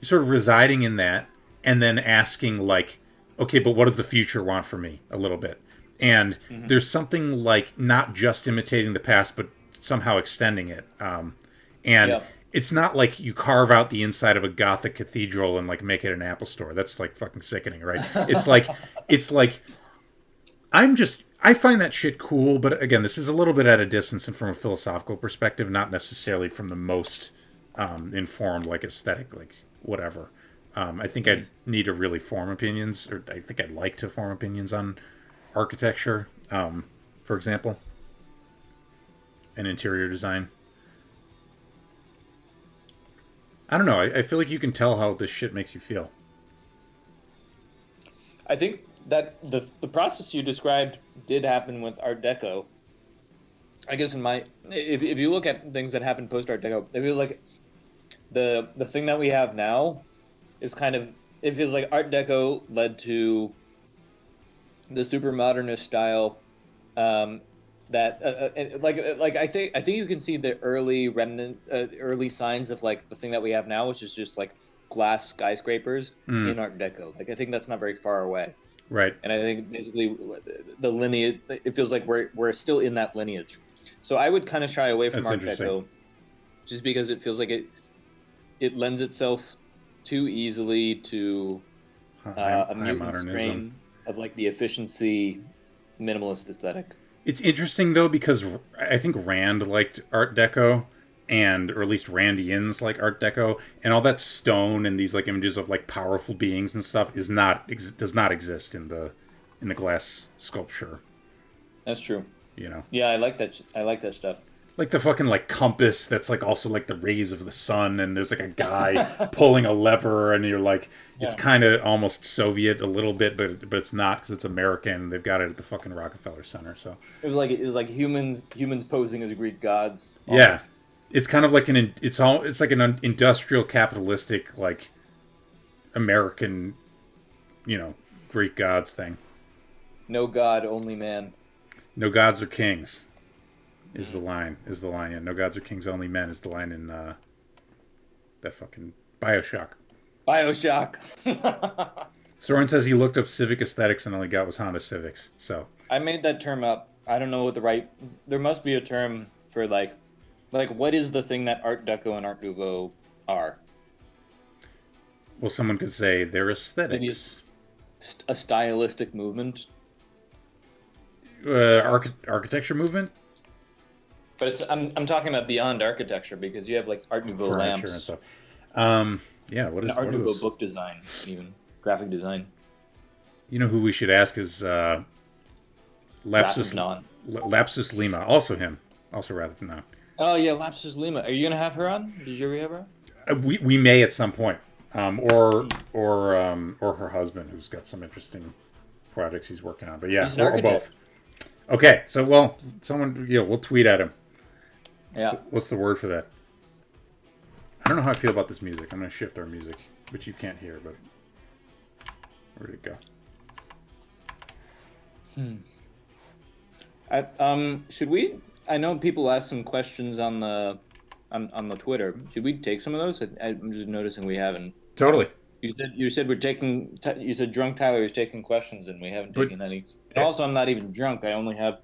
sort of residing in that, and then asking like, okay, but what does the future want for me a little bit? And there's something like not just imitating the past, but somehow extending it. And
Yeah.
it's not like you carve out the inside of a Gothic cathedral and like make it an Apple store. That's like fucking sickening, right? It's like I find that shit cool, but again, this is a little bit at a distance and from a philosophical perspective, not necessarily from the most informed, like aesthetic, like whatever. I think I'd need to really form opinions, or I think I'd like to form opinions on architecture, for example, and interior design. I don't know. I feel like you can tell how this shit makes you feel.
I think that the process you described did happen with Art Deco. I guess if you look at things that happened post Art Deco, it feels like the thing that we have now is kind of, it feels like Art Deco led to the super modernist style, like I think you can see the early remnant, early signs of like the thing that we have now, which is just like glass skyscrapers in Art Deco. Like I think that's not very far away.
Right.
And I think basically the lineage, it feels like we're still in that lineage. So I would kind of shy away from Art Deco, just because it feels like it lends itself too easily to a mutant strain of like the efficiency minimalist aesthetic.
It's interesting though, because I think Rand liked Art Deco, and or at least Randians like Art Deco, and all that stone and these like images of like powerful beings and stuff does not exist in the glass sculpture.
That's true.
You know.
Yeah, I like that. I like that stuff.
Like the fucking like compass that's like also like the rays of the sun, and there's like a guy pulling a lever, and you're like, it's kind of almost Soviet a little bit, but it's not, because it's American. They've got it at the fucking Rockefeller Center. So
it was like humans posing as Greek gods.
Yeah, it's kind of like it's like an industrial capitalistic like American, Greek gods thing.
No god, only man.
No gods or kings. Is the line? Yeah, no gods or kings, only men is the line in that fucking Bioshock. Soren says he looked up civic aesthetics and all he got was Honda Civics. So
I made that term up. I don't know what there must be a term for like what is the thing that Art Deco and Art Nouveau are?
Well, someone could say they're aesthetics.
Maybe a stylistic movement.
Architecture movement.
But I'm talking about beyond architecture, because you have like Art Nouveau lamps
and stuff. Yeah, what is
Art Nouveau book design, even graphic design.
You know who we should ask is Lapsus Lima, also him, also Rathanon.
Oh yeah, Lapsus Lima. Are you gonna have her on? Did you ever have her on?
We may at some point, or her husband, who's got some interesting projects he's working on. But yeah, or both. Okay, so someone we'll tweet at him.
Yeah.
What's the word for that? I don't know how I feel about this music. I'm going to shift our music, which you can't hear, but where did it go?
Should we? I know people asked some questions on the Twitter. Should we take some of those? I'm just noticing we haven't.
Totally.
You said we're taking. You said drunk Tyler is taking questions, and we haven't taken any. And also, I'm not even drunk. I only have.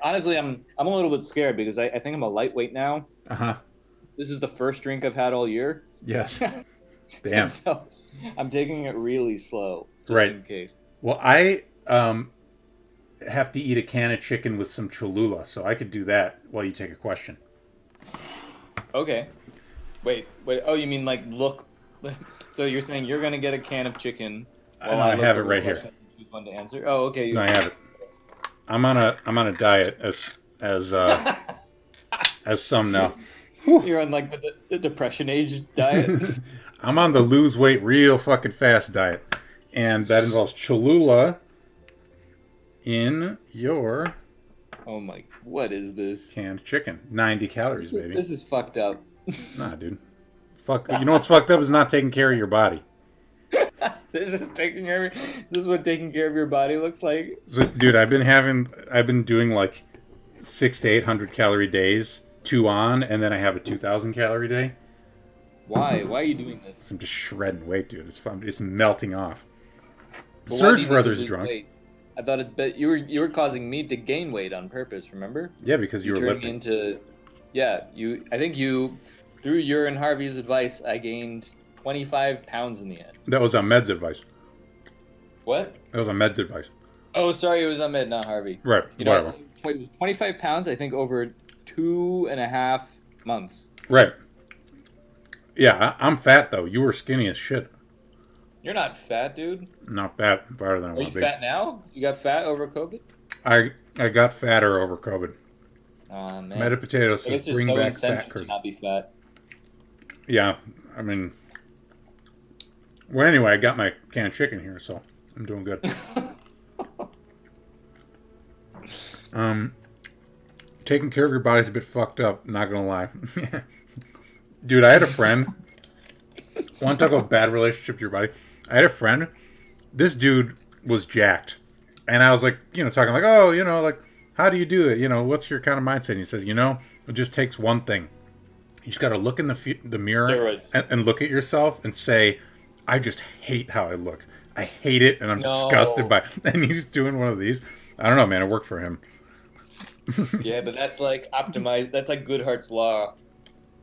Honestly, I'm a little bit scared, because I think I'm a lightweight now. This is the first drink I've had all year.
Yes. Damn.
So I'm taking it really slow, just
right.
in case.
Well, I have to eat a can of chicken with some Cholula, so I could do that while you take a question.
Okay. Wait. Oh, you mean like look? So you're saying you're gonna get a can of chicken While
No, I
look
have it
over
right here.
questions and choose one to answer. Oh, okay.
No, I have it. I'm on a diet as some know.
You're on like the depression age diet.
I'm on the lose weight real fucking fast diet, and that involves Cholula in your
Oh my, what is this?
canned chicken. 90 calories, baby.
This is fucked up.
Nah, dude. Fuck. You know what's fucked up is not taking care of your body.
This is this is what taking care of your body looks like.
So, dude, I've been doing like 600 to 800 calorie days, 2 on, and then I have a 2,000 calorie day.
Why? Why are you doing this?
I'm just shredding weight, dude. It's fun. It's melting off.
But why
Surge
do you
for
need to
others
lose
drunk.
weight? I thought it's bet you were causing me to gain weight on purpose. Remember?
Yeah, because you were
turned
lifting.
me into, yeah. I think you, through your and Harvey's advice, I gained 25 pounds in the end.
That was on Med's advice.
What?
That was on Med's advice.
Oh, sorry, it was Ahmed, not Harvey.
Right.
You know,
Whatever.
it was 25 pounds. I think over 2.5 months.
Right. Yeah, I'm fat though. You were skinny as shit.
You're not fat, dude.
Not fat, fatter than I
Are
want
you
to be.
fat now? You got fat over COVID?
I got fatter over COVID.
Oh man.
Metapotato
I guess
says
there's
bring
no
back
incentive
fat
to
curse.
not be fat.
Yeah, I mean. Well, anyway, I got my canned chicken here, so I'm doing good. Taking care of your body's a bit fucked up, not gonna lie. Dude, I had a friend. Want to talk about bad relationship to your body? I had a friend. This dude was jacked. And I was like, talking like, oh, like, how do you do it? What's your kind of mindset? And he says, it just takes one thing. You just got to look in the mirror and look at yourself and say, I just hate how I look. I hate it, and I'm disgusted by it. And he's doing one of these. I don't know, man. It worked for him.
Yeah, but that's like optimize. That's like Goodhart's law.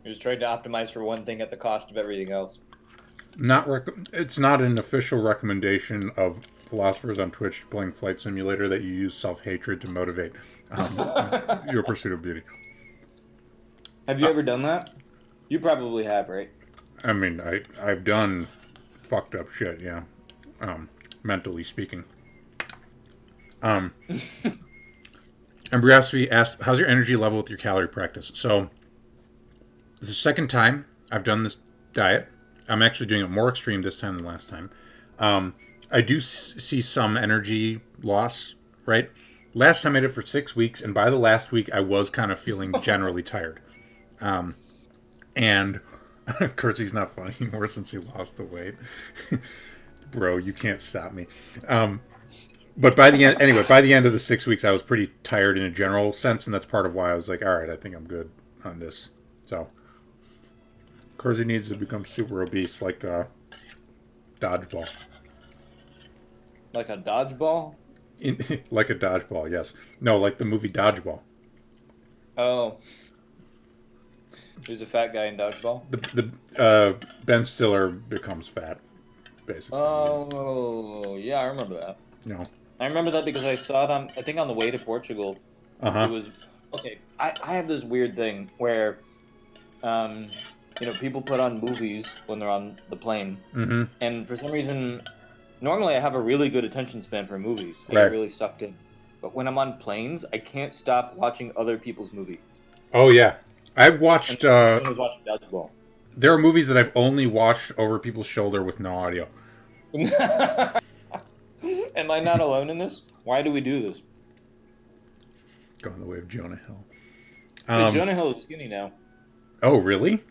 You're just trying to optimize for one thing at the cost of everything else.
It's not an official recommendation of philosophers on Twitch playing Flight Simulator that you use self-hatred to motivate your pursuit of beauty.
Have you ever done that? You probably have, right?
I mean, I've done fucked up shit, yeah. Mentally speaking. And Briosity asked, how's your energy level with your calorie practice? So, this is the second time I've done this diet. I'm actually doing it more extreme this time than last time. I do see some energy loss, right? Last time I did it for 6 weeks, and by the last week, I was kind of feeling generally tired. And Kurtzy's not funny anymore since he lost the weight. Bro, you can't stop me. But by the end of the 6 weeks, I was pretty tired in a general sense, and that's part of why I was like, all right, I think I'm good on this. So, Kurtzy needs to become super obese, like a dodgeball.
Like a dodgeball?
Like a dodgeball, yes. No, like the movie Dodgeball.
Oh. There's a fat guy in dodgeball?
The Ben Stiller becomes fat, basically.
Oh, yeah, I remember that.
No.
I remember that because I saw it on the way to Portugal.
Uh-huh.
It was, okay, I have this weird thing where, people put on movies when they're on the plane.
Mm-hmm.
And for some reason, normally I have a really good attention span for movies. I
Right.
get really sucked in. But when I'm on planes, I can't stop watching other people's movies.
Oh, yeah. I've watched...
I was watching Dodgeball.
There are movies that I've only watched over people's shoulder with no audio.
Am I not alone in this? Why do we do this?
Going the way of Jonah Hill.
But Jonah Hill is skinny now.
Oh, really?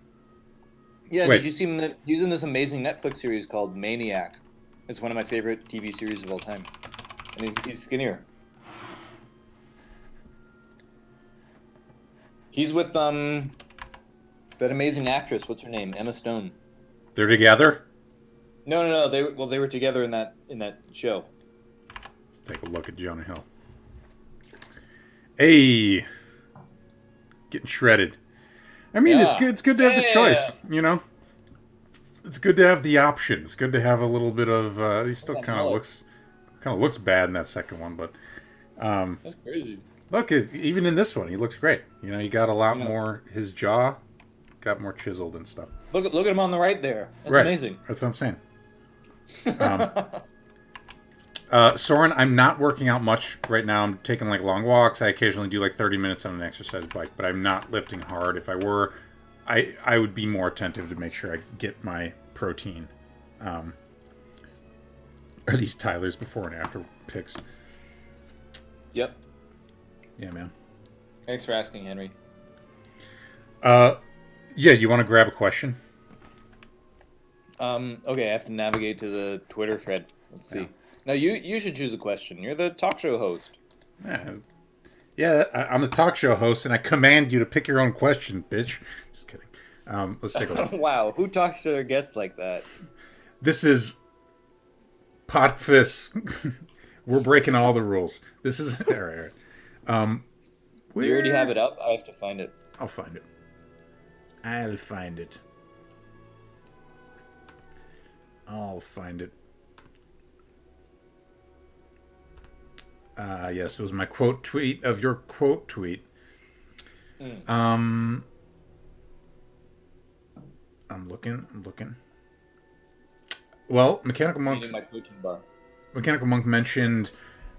Yeah,
Wait.
did you see him? He's in this amazing Netflix series called Maniac. It's one of my favorite TV series of all time. And he's skinnier. He's with that amazing actress. What's her name? Emma Stone.
They're together?
No. They were together in that show.
Let's take a look at Jonah Hill. Hey, getting shredded. I mean,
Yeah.
It's good to have the choice. It's good to have the option. It's good to have a little bit of. He still kind of looks bad in that second one, but
That's crazy.
look, even in this one, he looks great. He got a lot more. His jaw got more chiseled and stuff.
Look at him on the right there. That's
Right.
amazing.
That's what I'm saying. Soren, I'm not working out much right now. I'm taking like long walks. I occasionally do like 30 minutes on an exercise bike, but I'm not lifting hard. If I were, I would be more attentive to make sure I get my protein. Are these Tyler's before and after pics?
Yep.
Yeah, man.
Thanks for asking, Henry.
Yeah, you want to grab a question?
Okay, I have to navigate to the Twitter thread. Let's see. Now, you should choose a question. You're the talk show host.
Yeah, I'm the talk show host, and I command you to pick your own question, bitch. Just kidding. Let's take a look.
Wow, who talks to their guests like that?
This is Potfist. We're breaking all the rules. This is all right.
Do you already have it up? I have to find it.
I'll find it. I'll find it. Yes, it was my quote tweet of your quote tweet. I'm looking. Well, Mechanical Monk mentioned,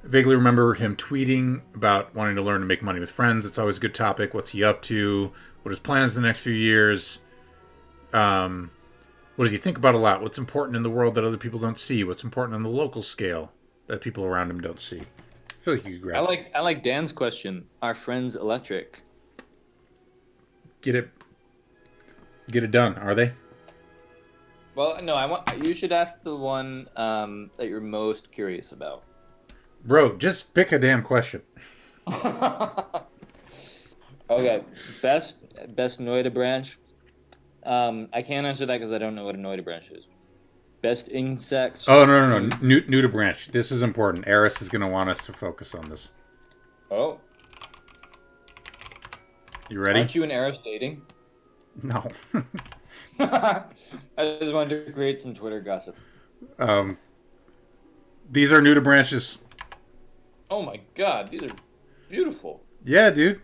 vaguely remember him tweeting about wanting to learn to make money with friends. It's always a good topic. What's he up to? What are his plans the next few years? What does he think about a lot? What's important in the world that other people don't see? What's important on the local scale that people around him don't see? I feel like you could grab it.
I like Dan's question. Are friends electric?
Get it done, are they?
Well, no, you should ask the one that you're most curious about.
Bro, just pick a damn question.
Okay, best ℙ𝕙𝕚𝕚. I can't answer that because I don't know what a ℙ𝕙𝕚 is. Best insect.
Oh, no. ℙ𝕙𝕚𝕚. This is important. Eris is going to want us to focus on this.
Oh.
You ready?
Aren't you and Eris dating?
No.
I just wanted to create some Twitter gossip.
These are ℙ𝕙𝕚𝕚s.
Oh my god, these are beautiful.
Yeah, dude.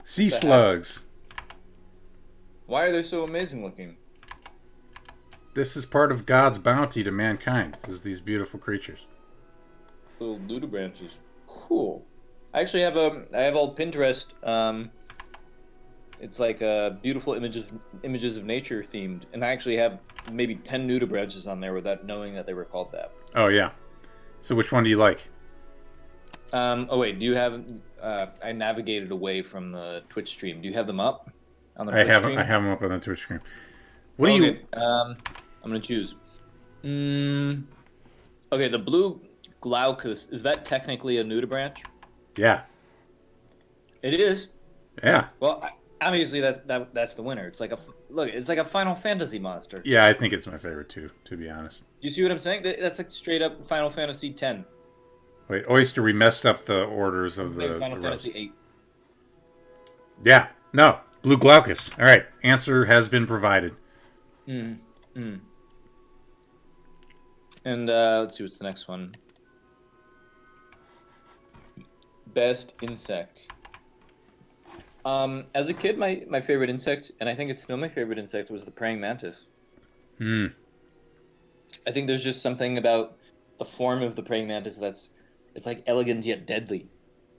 Sea slugs.
Why are they so amazing looking?
This is part of God's bounty to mankind, is these beautiful creatures.
Little ℙ𝕙𝕚𝕚s. Cool. I actually have all Pinterest. It's like beautiful images of nature themed, and I actually have maybe 10 ℙ𝕙𝕚𝕚s on there without knowing that they were called that.
Oh yeah. So which one do you like?
Oh wait, do you have? I navigated away from the Twitch stream. Do you have them up on the Twitch stream?
I have them up on the Twitch stream. What do you?
I'm gonna choose. Okay, the blue glaucus, is that technically a ℙ𝕙𝕚?
Yeah.
It is.
Yeah.
Well, obviously that's the winner. It's like it's like a Final Fantasy monster.
Yeah, I think it's my favorite too, to be honest.
You see what I'm saying? That's like straight up Final Fantasy X.
Wait, Oyster, we messed up the orders of the
Final Fantasy VIII.
Yeah. No. Blue glaucus. All right. Answer has been provided.
And let's see what's the next one. Best insect. As a kid, my favorite insect, and I think it's still my favorite insect, was the praying mantis. I think there's just something about the form of the praying mantis it's like elegant yet deadly.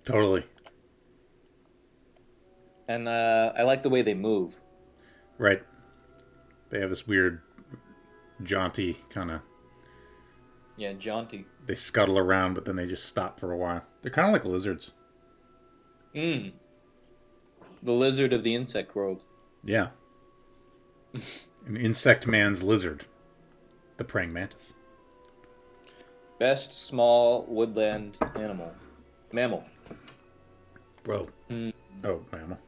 Totally.
And I like the way they move.
Right. They have this weird, jaunty kind of...
Yeah, jaunty.
They scuttle around, but then they just stop for a while. They're kind of like lizards.
The lizard of the insect world.
Yeah. An insect man's lizard. The praying mantis.
Best small woodland mammal.
Bro. Oh, mammal.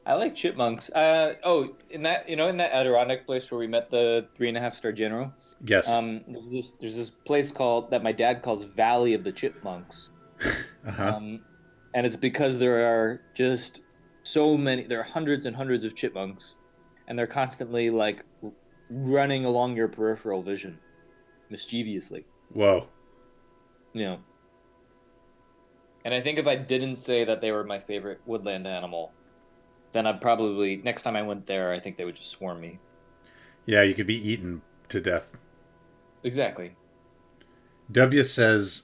I like chipmunks. In that Adirondack place where we met the 3.5-star general.
Yes.
There's this place that my dad calls Valley of the Chipmunks. And it's because there are just so many. There are hundreds and hundreds of chipmunks, and they're constantly like running along your peripheral vision, mischievously.
Whoa.
You know. And I think if I didn't say that they were my favorite woodland animal, then I'd probably, next time I went there, I think they would just swarm me.
Yeah, you could be eaten to death.
Exactly.
W says,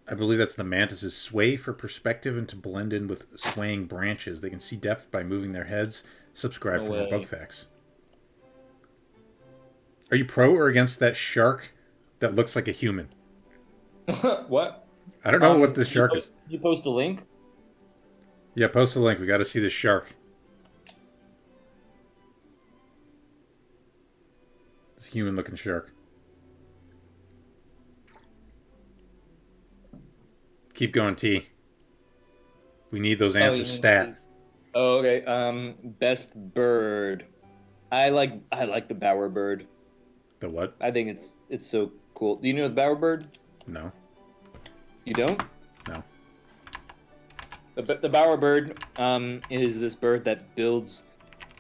I believe that's the mantises sway for perspective and to blend in with swaying branches. They can see depth by moving their heads. Subscribe
No
for more
way.
bug facts. Are you pro or against that shark that looks like a human?
What?
I don't know what this shark is.
You post a link?
Yeah, post the link. We got to see this shark. This human-looking shark. Keep going, T. We need those answers stat.
Oh, okay. Best bird. I like the bowerbird.
The what?
I think it's so cool. Do you know the bowerbird?
No.
You don't?
No.
The bowerbird is this bird that builds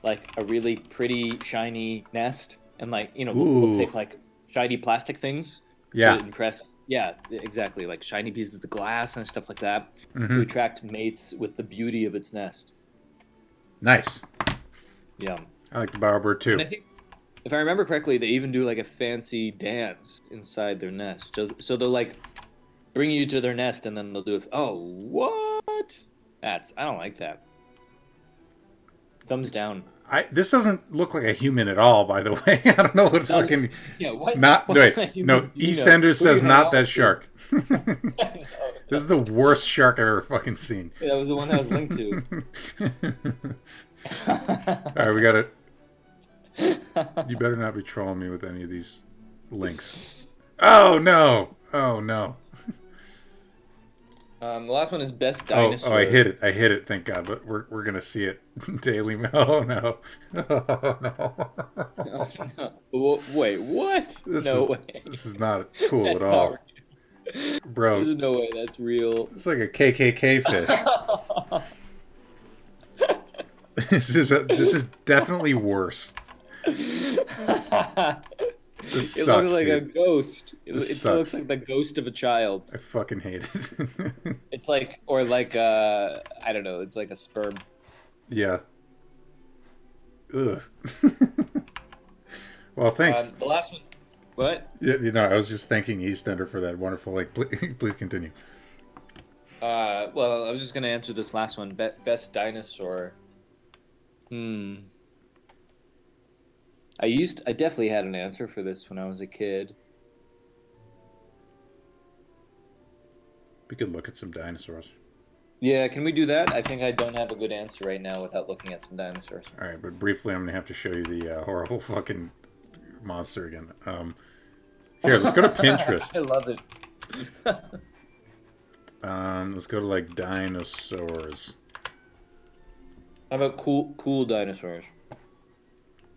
like a really pretty shiny nest, and like we'll take like shiny plastic things to impress. Yeah, exactly, like shiny pieces of glass and stuff like that to attract mates with the beauty of its nest.
Nice.
Yeah.
I like the bowerbird too.
And I think, if I remember correctly, they even do like a fancy dance inside their nest. So they'll like bring you to their nest, and then they'll do it. Oh, what? I don't like that. Thumbs down.
This doesn't look like a human at all, by the way. I don't know what fucking.
Yeah, what?
Not
what
wait. No, EastEnders says not that shark. This is the worst shark I've ever fucking seen.
Yeah, that was the one that was linked to.
All right, we got it. You better not be trolling me with any of these links. Oh no! Oh no!
The last one is best dinosaur.
Oh, I hit it. Thank God. But we're gonna see it daily. Oh no! Oh no!
Oh, no. Wait, what? No way.
This is not cool
That's
at all,
not
bro.
There's no way that's real.
It's like a KKK fish. This is definitely worse. This
It
sucks,
looks like
dude.
a ghost. It
This
looks
sucks.
like the ghost of a child.
I fucking hate it.
It's like, or like, I don't know. It's like a sperm.
Yeah. Ugh. Well, thanks.
The last one. What?
Yeah, I was just thanking EastEnder for that wonderful link. Please continue.
Well, I was just gonna answer this last one. Best dinosaur. I definitely had an answer for this when I was a kid.
We could look at some dinosaurs.
Yeah, can we do that? I think I don't have a good answer right now without looking at some dinosaurs.
All right, but briefly, I'm gonna have to show you the horrible fucking monster again. Here, let's go to Pinterest.
I love it.
Let's go to like dinosaurs.
How about cool dinosaurs?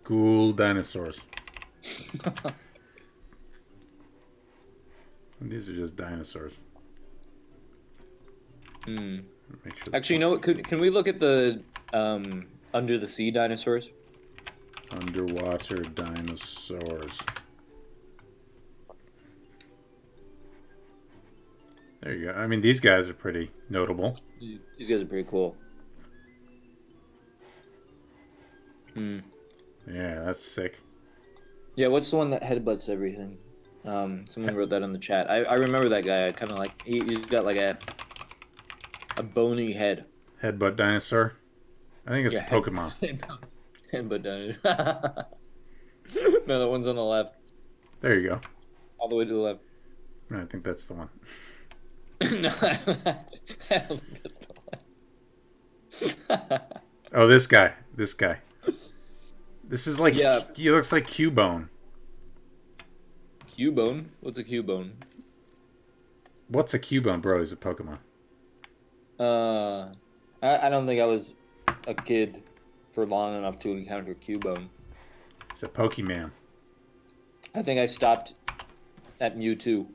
Cool dinosaurs. These are just dinosaurs. Make sure
Actually, you know what? Can we look at the under the sea dinosaurs?
underwater dinosaurs. There you go. I mean, these guys are pretty notable.
These guys are pretty cool.
Yeah, that's sick.
Yeah, what's the one that headbutts everything? Someone wrote that in the chat. I remember that guy. I kind of like he's got like a bony head.
Headbutt dinosaur. I think it's
Yeah,
Pokemon.
Headbutt dinosaur. No, that one's on the left.
There you go.
All the way to the left.
I think that's the one.
No, I don't think that's the one.
Oh, this guy. This guy. This is like,
Yeah.
he looks like Cubone.
Cubone? What's a Cubone?
What's a Cubone, bro? He's a Pokemon.
I don't think I was a kid for long enough to encounter Cubone.
He's a Pokemon.
I think I stopped at Mewtwo.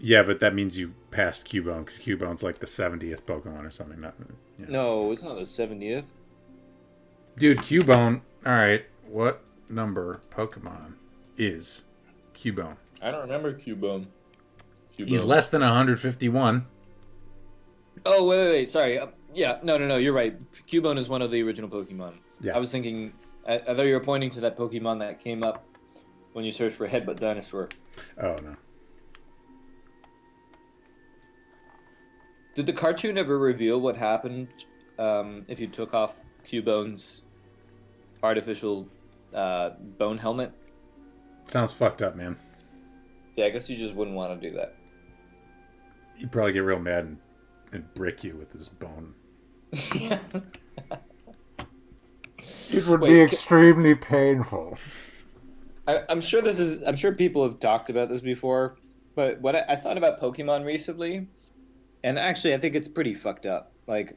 Yeah, but that means you passed Cubone, because Cubone's like the 70th Pokemon or something. Not, yeah.
No, it's not the 70th.
Dude, Cubone. Alright, what number Pokemon is Cubone?
I don't remember Cubone.
He's less than 151.
Oh, wait. Sorry. Yeah, no, you're right. Cubone is one of the original Pokemon.
Yeah.
I was thinking I thought you were pointing to that Pokemon that came up when you searched for Headbutt Dinosaur.
Oh, no.
Did the cartoon ever reveal what happened if you took off Cubone's artificial bone helmet?
Sounds fucked up, man.
Yeah, I guess you just wouldn't want to do that.
He'd probably get real mad and brick you with his bone. It would be extremely painful.
I'm sure people have talked about this before, but what I thought about Pokemon recently, and actually I think it's pretty fucked up. Like,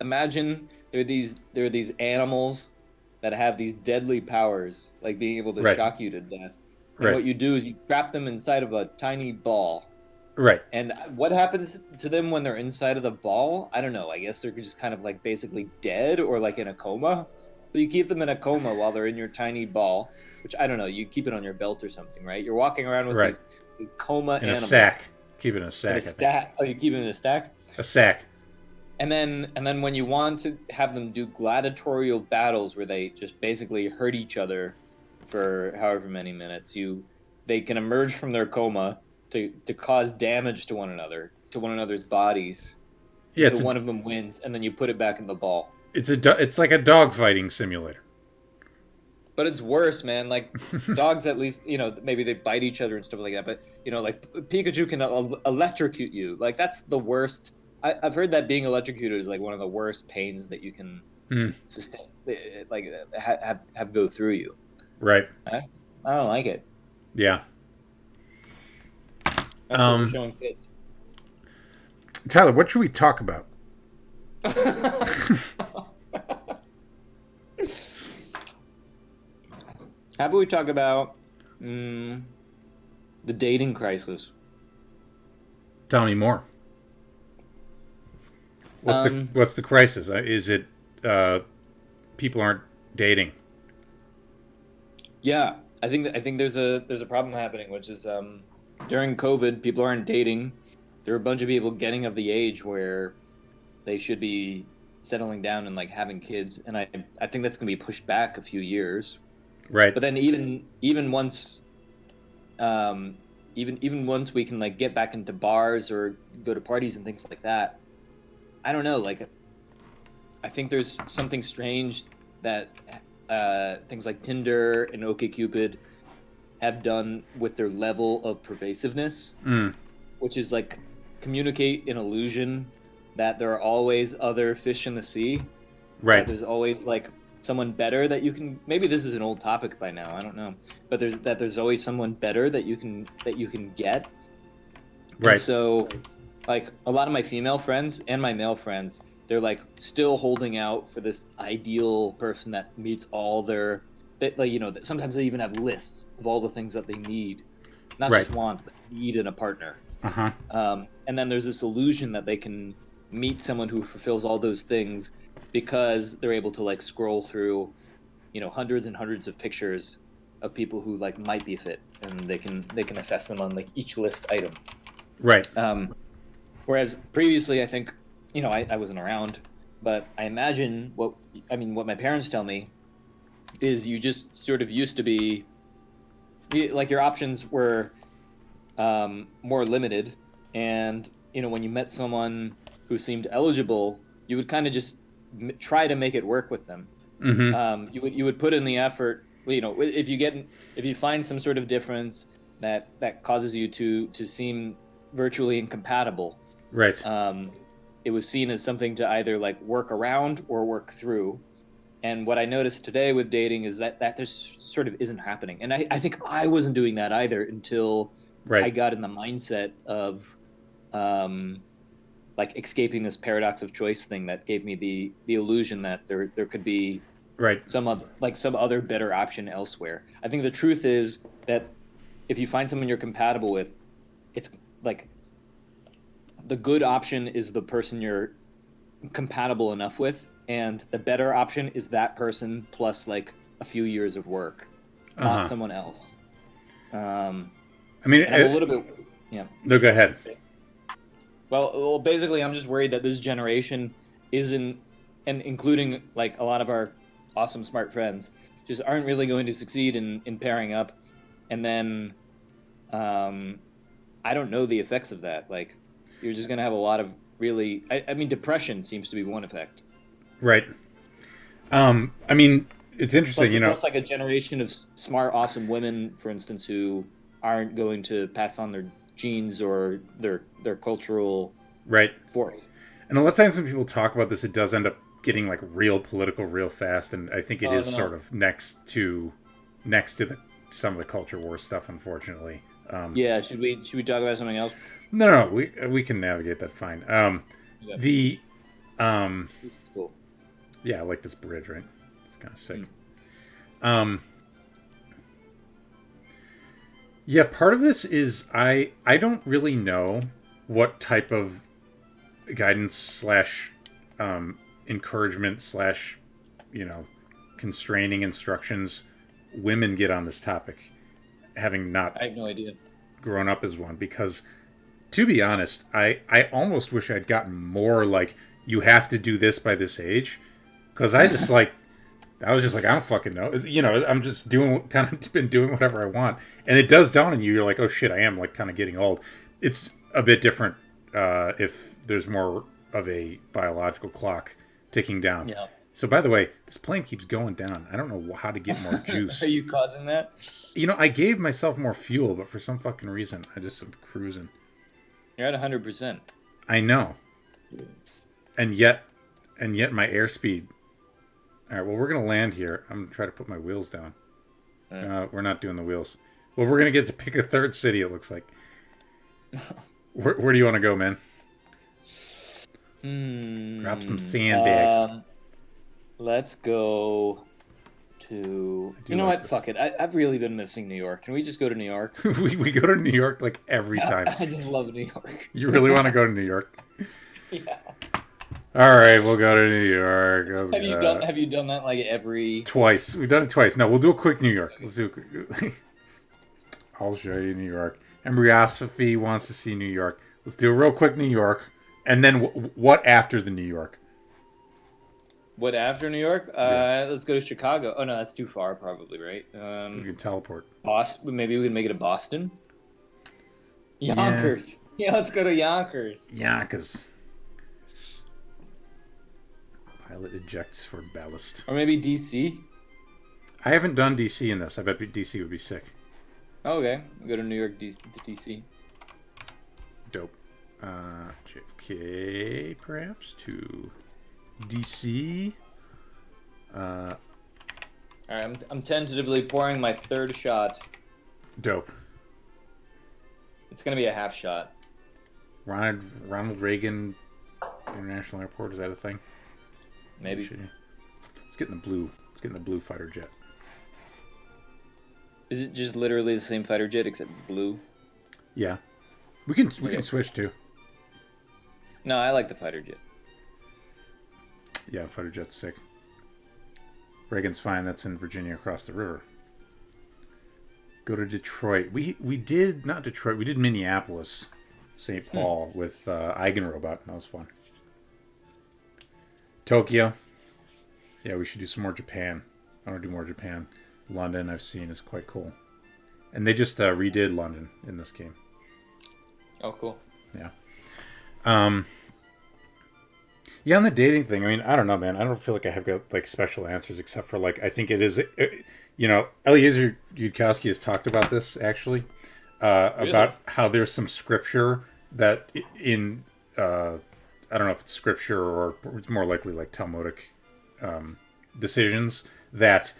imagine there are these animals that have these deadly powers, like being able to shock you to death. And what you do is you trap them inside of a tiny ball.
Right.
And what happens to them when they're inside of the ball? I don't know. I guess they're just kind of like basically dead or like in a coma. So you keep them in a coma while they're in your tiny ball, which I don't know. You keep it on your belt or something, right? You're walking around with these coma animals.
In a sack. Keep it in a sack.
In a stack. Oh, you keep it in a stack?
A sack.
And then when you want to have them do gladiatorial battles where they just basically hurt each other for however many minutes, they can emerge from their coma to cause damage to one another, to one another's bodies.
Yeah,
so one of them wins, and then you put it back in the ball.
It's like a dog fighting simulator.
But it's worse, man. Like, dogs, at least, maybe they bite each other and stuff like that. But, like, Pikachu can electrocute you. Like, that's the worst. I've heard that being electrocuted is, like, one of the worst pains that you can sustain, like, have go through you.
Right.
I don't like it.
Yeah.
That's what we're showing kids.
Tyler, what should we talk about?
How about we talk about the dating crisis?
Tell me more. What's the crisis? Is it people aren't dating?
Yeah, I think there's a problem happening, which is during COVID, people aren't dating. There are a bunch of people getting of the age where they should be settling down and like having kids, and I think that's going to be pushed back a few years.
Right.
But then even once once we can like get back into bars or go to parties and things like that, I don't know, like I think there's something strange that things like Tinder and OkCupid have done with their level of pervasiveness, which is like communicate an illusion that there are always other fish in the sea.
Right.
That there's always like someone better that you can. Maybe this is an old topic by now. I don't know, but there's always someone better that you can get.
Right.
And so, like a lot of my female friends and my male friends, they're like still holding out for this ideal person that meets all their. That sometimes they even have lists of all the things that they need, not just want, but need in a partner. And then there's this illusion that they can meet someone who fulfills all those things because they're able to like scroll through, hundreds and hundreds of pictures of people who like might be fit, and they can assess them on like each list item.
Right.
Whereas previously, I think, I wasn't around, but I imagine what my parents tell me is you just sort of used to be like your options were more limited, and when you met someone who seemed eligible, you would kind of just try to make it work with them. You would put in the effort. If you find some sort of difference that causes you to seem virtually incompatible,
right?
It was seen as something to either like work around or work through. And what I noticed today with dating is that just sort of isn't happening. And I think I wasn't doing that either until I got in the mindset of like escaping this paradox of choice thing that gave me the illusion that there could be some other better option elsewhere. I think the truth is that if you find someone you're compatible with, it's like the good option is the person you're compatible enough with, and the better option is that person plus like a few years of work, not someone else.
I mean,
a little bit. Yeah.
No, go ahead.
Well, basically, I'm just worried that this generation isn't, and including like a lot of our awesome, smart friends just aren't really going to succeed in pairing up. And then I don't know the effects of that. Like, you're just going to have a lot of really... I mean, depression seems to be one effect.
Right. I mean, it's interesting,
Plus,
you know...
plus like a generation of smart, awesome women, for instance, who aren't going to pass on their genes or their cultural
right
force.
And a lot of times when people talk about this, it does end up getting like real political real fast, and I think it is sort of next to some of the culture war stuff, unfortunately.
Yeah, should we talk about something else?
No, we can navigate that fine.
Yeah.
This
is cool.
Yeah, I like this bridge, right? It's kind of sick. Yeah, part of this is I don't really know what type of guidance slash encouragement slash, you know, constraining instructions women get on this topic, having not
I have no idea
grown up as one, because to be honest, I almost wish I'd gotten more like, you have to do this by this age, because I just like I was just like, I don't fucking know. You know, I'm just been doing whatever I want. And it does dawn on you. You're like, oh shit, I am like kind of getting old. It's a bit different if there's more of a biological clock ticking down.
Yeah.
So by the way, this plane keeps going down. I don't know how to get more juice.
Are you causing that?
You know, I gave myself more fuel, but for some fucking reason, I just am cruising.
You're at 100%.
I know. And yet my airspeed... All right, well, we're going to land here. I'm going to try to put my wheels down. We're not doing the wheels. Well, we're going to get to pick a third city, it looks like. Where do you want to go, man? Drop some sandbags.
Let's go to... You know what? Fuck it. I've really been missing New York. Can we just go to New York?
we go to New York like every time.
I just love New York.
You really want to go to New York?
Yeah.
All right, we'll go to New York.
Have you done that like every...
Twice. We've done it twice. No, we'll do a quick New York. Let's do a quick... I'll show you New York. Embryosophy wants to see New York. Let's do a real quick New York. And then what after the New York?
What after New York?
Yeah.
Let's go to Chicago. Oh, no, that's too far probably, right?
We can teleport.
Boston. Maybe we can make it to Boston? Yonkers. Yeah, let's go to Yonkers.
Yonkers. Pilot ejects for ballast.
Or maybe DC?
I haven't done DC in this. I bet DC would be sick.
Oh, okay. We'll go to New York, DC.
Dope. JFK, perhaps, to DC.
Alright, I'm tentatively pouring my third shot.
Dope.
It's gonna be a half shot.
Ronald Reagan International Airport, is that a thing?
Maybe.
Let's get in the blue. Let's get in the blue fighter jet.
Is it just literally the same fighter jet except blue?
Yeah. We can switch too.
No, I like the fighter jet.
Yeah, fighter jet's sick. Reagan's fine. That's in Virginia across the river. Go to Detroit. We did not Detroit. We did Minneapolis, St. Paul with Eigenrobot. That was fun. Tokyo. Yeah, we should do some more Japan. I want to do more Japan. London, I've seen, is quite cool. And they just redid London in this game.
Oh, cool.
Yeah. Yeah, on the dating thing, I mean, I don't know, man. I don't feel like I have got like special answers, except for like, I think it is, you know, Eliezer Yudkowsky has talked about this actually, really? About how there's some scripture that in, I don't know if it's scripture or it's more likely like Talmudic decisions, that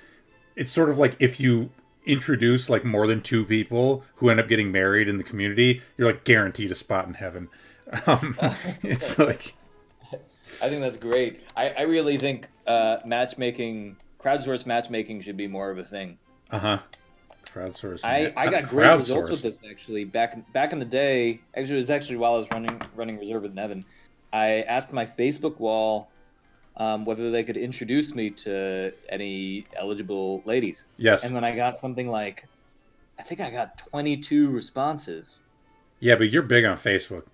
it's sort of like if you introduce like more than two people who end up getting married in the community, you're like guaranteed a spot in heaven. It's like...
I think that's great. I really think matchmaking, crowdsourced matchmaking should be more of a thing.
Crowdsourcing.
I got great results with this actually. Back in the day, actually it was actually while I was running reserve with Nevin. I asked my Facebook wall whether they could introduce me to any eligible ladies.
Yes.
And then I got something like, I think I got 22 responses.
Yeah, but you're big on Facebook.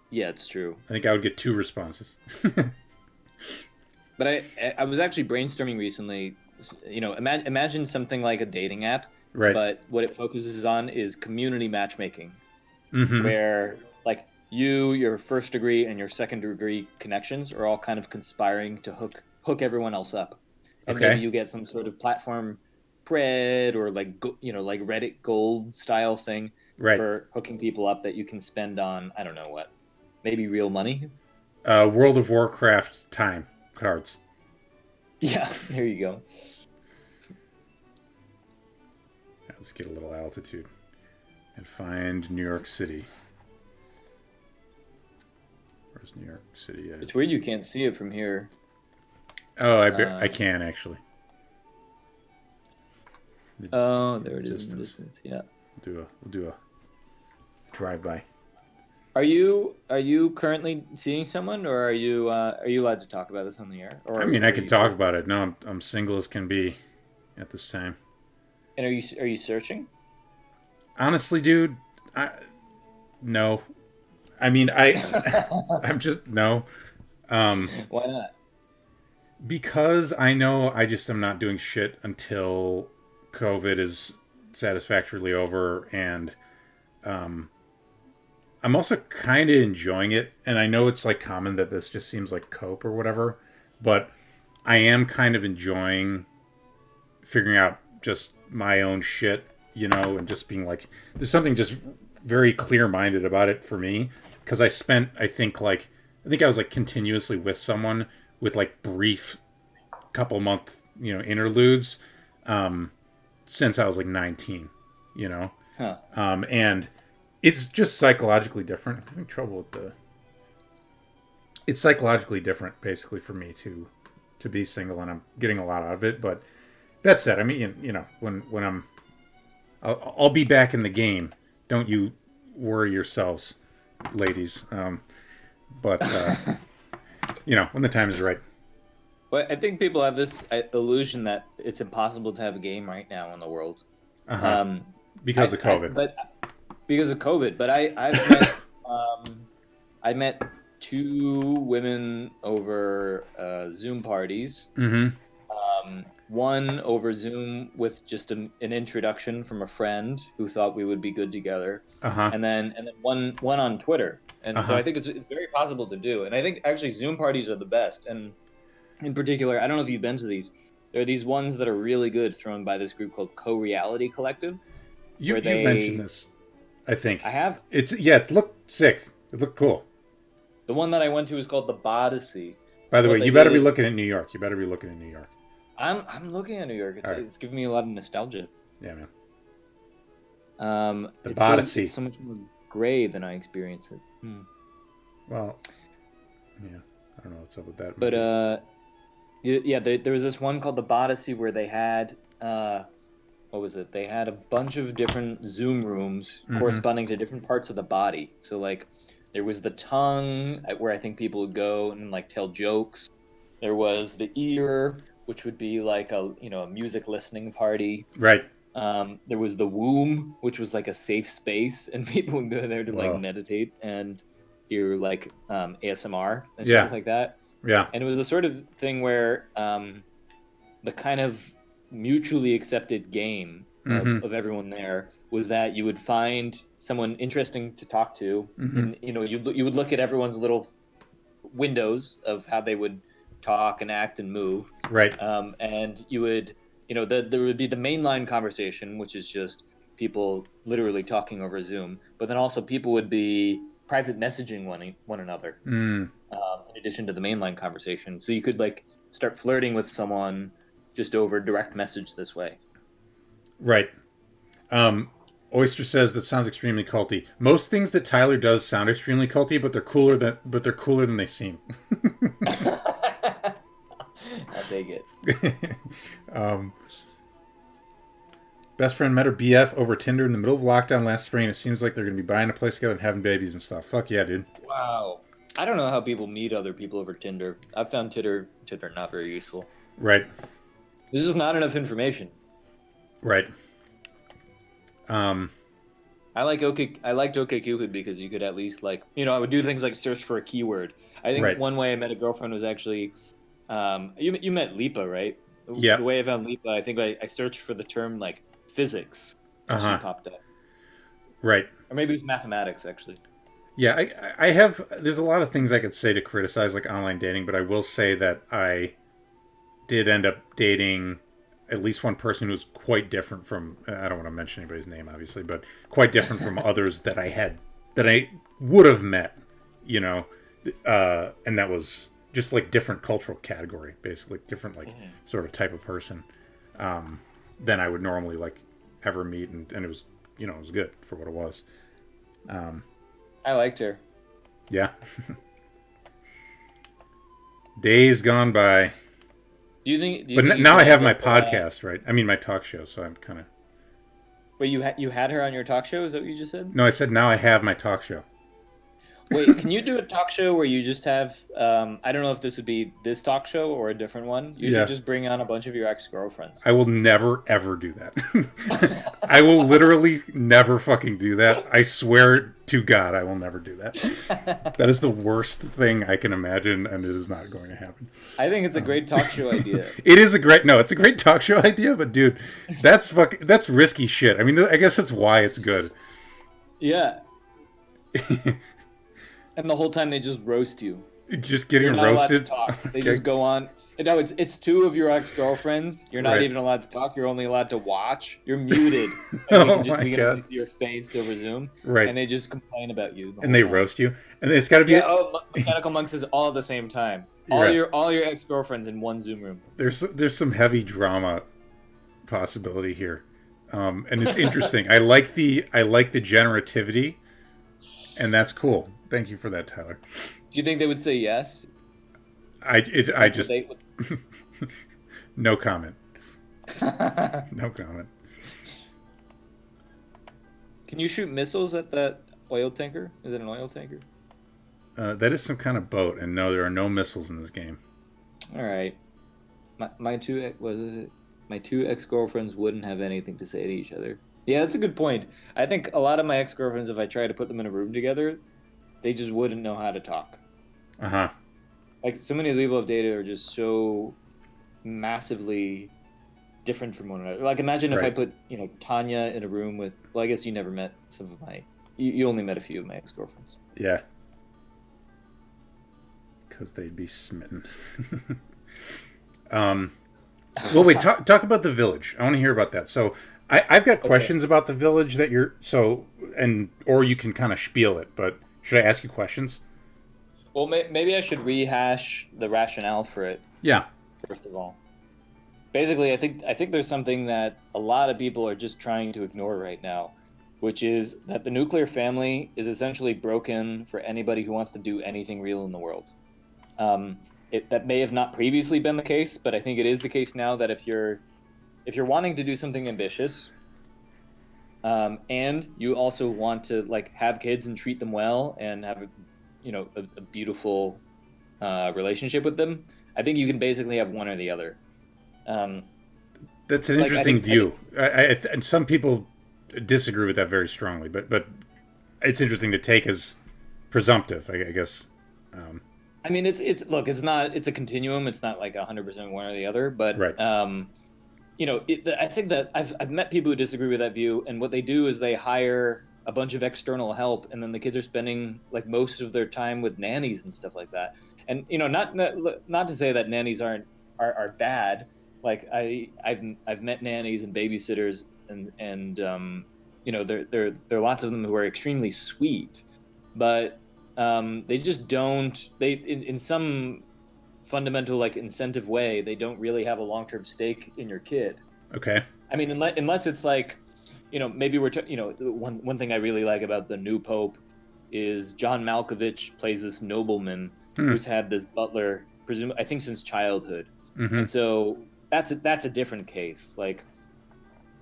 Yeah, it's true.
I think I would get 2 responses.
But But I was actually brainstorming recently. Imagine something like a dating app,
Right.
but what it focuses on is community matchmaking,
Mm-hmm.
where like your first degree and your second degree connections are all kind of conspiring to hook everyone else up, and
Okay.
maybe you get some sort of platform cred or like like Reddit gold style thing
Right.
for hooking people up that you can spend on, I don't know what, maybe real money.
World of Warcraft time cards.
Yeah, there you go.
Let's get a little altitude and find New York City. Where's New York City at?
It's weird you can't see it from here.
Oh, I can actually.
Oh, there it is in the distance. Yeah.
We'll do a drive-by.
Are you currently seeing someone, or are you allowed to talk about this on the air? Or
I mean, I can talk about it. No, I'm single as can be at this time.
And are you searching?
Honestly, dude, no. I mean, I'm just no.
Why not?
Because I know I just am not doing shit until COVID is satisfactorily over, and I'm also kind of enjoying it. And I know it's like common that this just seems like cope or whatever, but I am kind of enjoying figuring out just my own shit, and just being like, there's something just very clear-minded about it for me, because I think I was like continuously with someone with like brief couple month interludes since I was like 19,
Huh.
And it's just psychologically different. I'm having trouble with it's psychologically different basically for me to be single, and I'm getting a lot out of it. But that said, I mean, when I'll be back in the game. Don't you worry yourselves, ladies. But when the time is right.
Well, I think people have this illusion that it's impossible to have a game right now in the world.
Because of COVID.
Because of COVID. But I've met I met 2 women over Zoom parties.
Mm-hmm.
One over Zoom with just an introduction from a friend who thought we would be good together, and then one on Twitter. And so I think it's very possible to do. And I think actually Zoom parties are the best. And in particular, I don't know if you've been to these. There are these ones that are really good thrown by this group called Co-Reality Collective.
You mentioned this, I think.
I have.
It looked sick. It looked cool.
The one that I went to is called the 𝔽𝕚𝕚𝕚𝕚.
By the way, you better be looking at New York.
I'm looking at New York. It's giving me a lot of nostalgia.
Yeah, man. The
𝔽𝕚𝕚𝕚. It's so much more gray than I experience it.
Well, yeah, I don't know what's up with that.
But there was this one called the 𝔽𝕚𝕚 where they had what was it? They had a bunch of different Zoom rooms corresponding to different parts of the body. So like, there was the tongue, where I think people would go and like tell jokes. There was the ear, which would be like a music listening party.
Right.
There was the womb, which was like a safe space, and people would go there to like meditate and hear like ASMR and stuff like that.
Yeah.
And it was a sort of thing where the kind of mutually accepted game of everyone there was that you would find someone interesting to talk to, and you would look at everyone's little windows of how they would talk and act and move,
right?
And you would, there would be the mainline conversation, which is just people literally talking over Zoom, but then also people would be private messaging one another, in addition to the mainline conversation. So you could like start flirting with someone just over direct message this way.
Right. Oyster says that sounds extremely culty. Most things that Tyler does sound extremely culty, but they're cooler than they seem.
I'll take it.
Best friend met her BF over Tinder in the middle of lockdown last spring. It seems like they're going to be buying a place together and having babies and stuff. Fuck yeah, dude.
Wow. I don't know how people meet other people over Tinder. I've found Tinder not very useful.
Right.
There's just not enough information.
Right.
I liked OkCupid because you could at least I would do things like search for a keyword. I think one way I met a girlfriend was actually You met Lipa, right?
Yeah.
The way I found Lipa, I think I searched for the term like physics, and she
Uh-huh.
popped up,
Right.
or maybe it was mathematics actually.
Yeah, I have. There's a lot of things I could say to criticize like online dating, but I will say that I did end up dating at least one person who's quite different from. I don't want to mention anybody's name, obviously, but quite different from others that I would have met. You know, and that was just like different cultural category, basically different like sort of type of person than I would normally like ever meet, and it was it was good for what it was.
I liked her.
Yeah. Days gone by.
Do you
But
think you
now
can
I have
end
my
up,
podcast, right? I mean, my talk show, so I'm kind of.
Wait, you had her on your talk show? Is that what you just said?
No, I said now I have my talk show.
Wait, can you do a talk show where you just have? I don't know if this would be this talk show or a different one. You
Yeah.
should just bring on a bunch of your ex-girlfriends.
I will never, ever do that. I will literally never fucking do that. I swear to God, I will never do that. That is the worst thing I can imagine, and it is not going to happen.
I think it's a great talk show idea.
It is it's a great talk show idea, but dude, that's risky shit. I mean, I guess that's why it's good.
Yeah. And the whole time they just roast you.
Just getting
You're not
roasted.
allowed to talk. They
Okay.
just go on. No, it's two of your ex-girlfriends. You're not
Right.
even allowed to talk. You're only allowed to watch. You're muted.
Oh
we
my
can
God.
only see your face over Zoom.
Right.
And they just complain about you.
And they roast you, and it's got to be.
Yeah. Oh, Mechanical Monks is all at the same time.
Right.
All your ex-girlfriends in one Zoom room.
There's some heavy drama possibility here, and it's interesting. I like the generativity, and that's cool. Thank you for that, Tyler.
Do you think they would say yes?
I just
Would
no comment.
they-
No comment.
Can you shoot missiles at that oil tanker? Is it an oil tanker?
That is some kind of boat, and no, there are no missiles in this game.
All right. My two ex-girlfriends wouldn't have anything to say to each other. Yeah, that's a good point. I think a lot of my ex-girlfriends, if I tried to put them in a room together, they just wouldn't know how to talk.
Uh-huh.
Like, so many people I've dated are just so massively different from one another. Like, imagine if I
Right.
put, Tanya in a room with, well, I guess you never met some of you only met a few of my ex-girlfriends.
Yeah. Because they'd be smitten. Well, wait. Talk about the village. I want to hear about that. So, I've got questions about the village that or you can kind of spiel it. But should I ask you questions?
Well, maybe I should rehash the rationale for it.
Yeah.
First of all, basically, I think there's something that a lot of people are just trying to ignore right now, which is that the nuclear family is essentially broken for anybody who wants to do anything real in the world. That may have not previously been the case, but I think it is the case now that if you're wanting to do something ambitious, and you also want to like have kids and treat them well and have a beautiful relationship with them, I think you can basically have one or the other.
That's an interesting view. And some people disagree with that very strongly, but it's interesting to take as presumptive, I guess.
I mean, it's a continuum. It's not like 100% one or the other, but
Right.
I think that I've met people who disagree with that view, and what they do is they hire a bunch of external help, and then the kids are spending like most of their time with nannies and stuff like that. And not to say that nannies are bad. Like I've met nannies and babysitters, and there are lots of them who are extremely sweet, but they just don't. In some fundamental like incentive way, they don't really have a long-term stake in your kid.
Okay.
I mean, unless it's like, maybe one thing I really like about the new pope is John Malkovich plays this nobleman who's had this butler, I think since childhood.
Mm-hmm.
And so that's a different case. Like,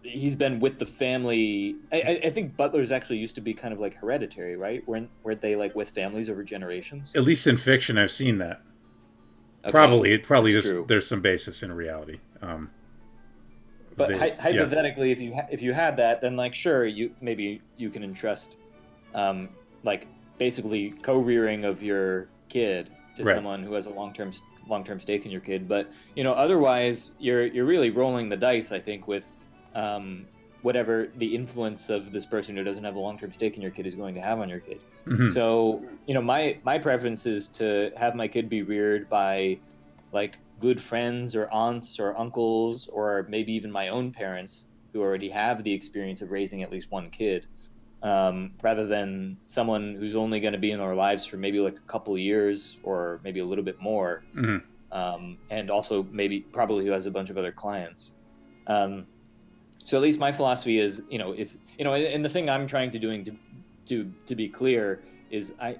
he's been with the family. I think butlers actually used to be kind of like hereditary, right? Weren't they like with families over generations?
At least in fiction, I've seen that.
Okay,
Probably
that's true.
there's some basis in reality.
But hypothetically, if you had that, then like sure, you can entrust, like basically co-rearing of your kid to
Right.
someone who has a long-term long-term stake in your kid. But otherwise, you're really rolling the dice, I think, with whatever the influence of this person who doesn't have a long-term stake in your kid is going to have on your kid.
Mm-hmm.
So my preference is to have my kid be reared by like good friends or aunts or uncles, or maybe even my own parents who already have the experience of raising at least one kid, rather than someone who's only going to be in our lives for maybe like a couple years or maybe a little bit more.
Mm-hmm.
And also probably who has a bunch of other clients. So at least my philosophy is, if and the thing I'm trying to doing to be clear is I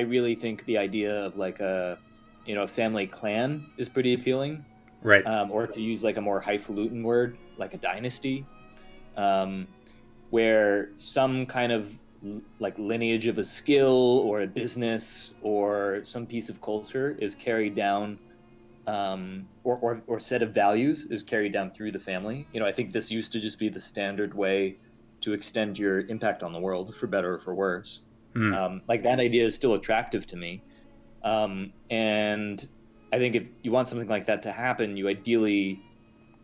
really think the idea of like a family clan is pretty appealing,
Right.
Or to use like a more highfalutin word, like a dynasty, where some kind of like lineage of a skill or a business or some piece of culture is carried down, or set of values is carried down through the family. I think this used to just be the standard way to extend your impact on the world, for better or for worse. Like that idea is still attractive to me. And I think if you want something like that to happen, you ideally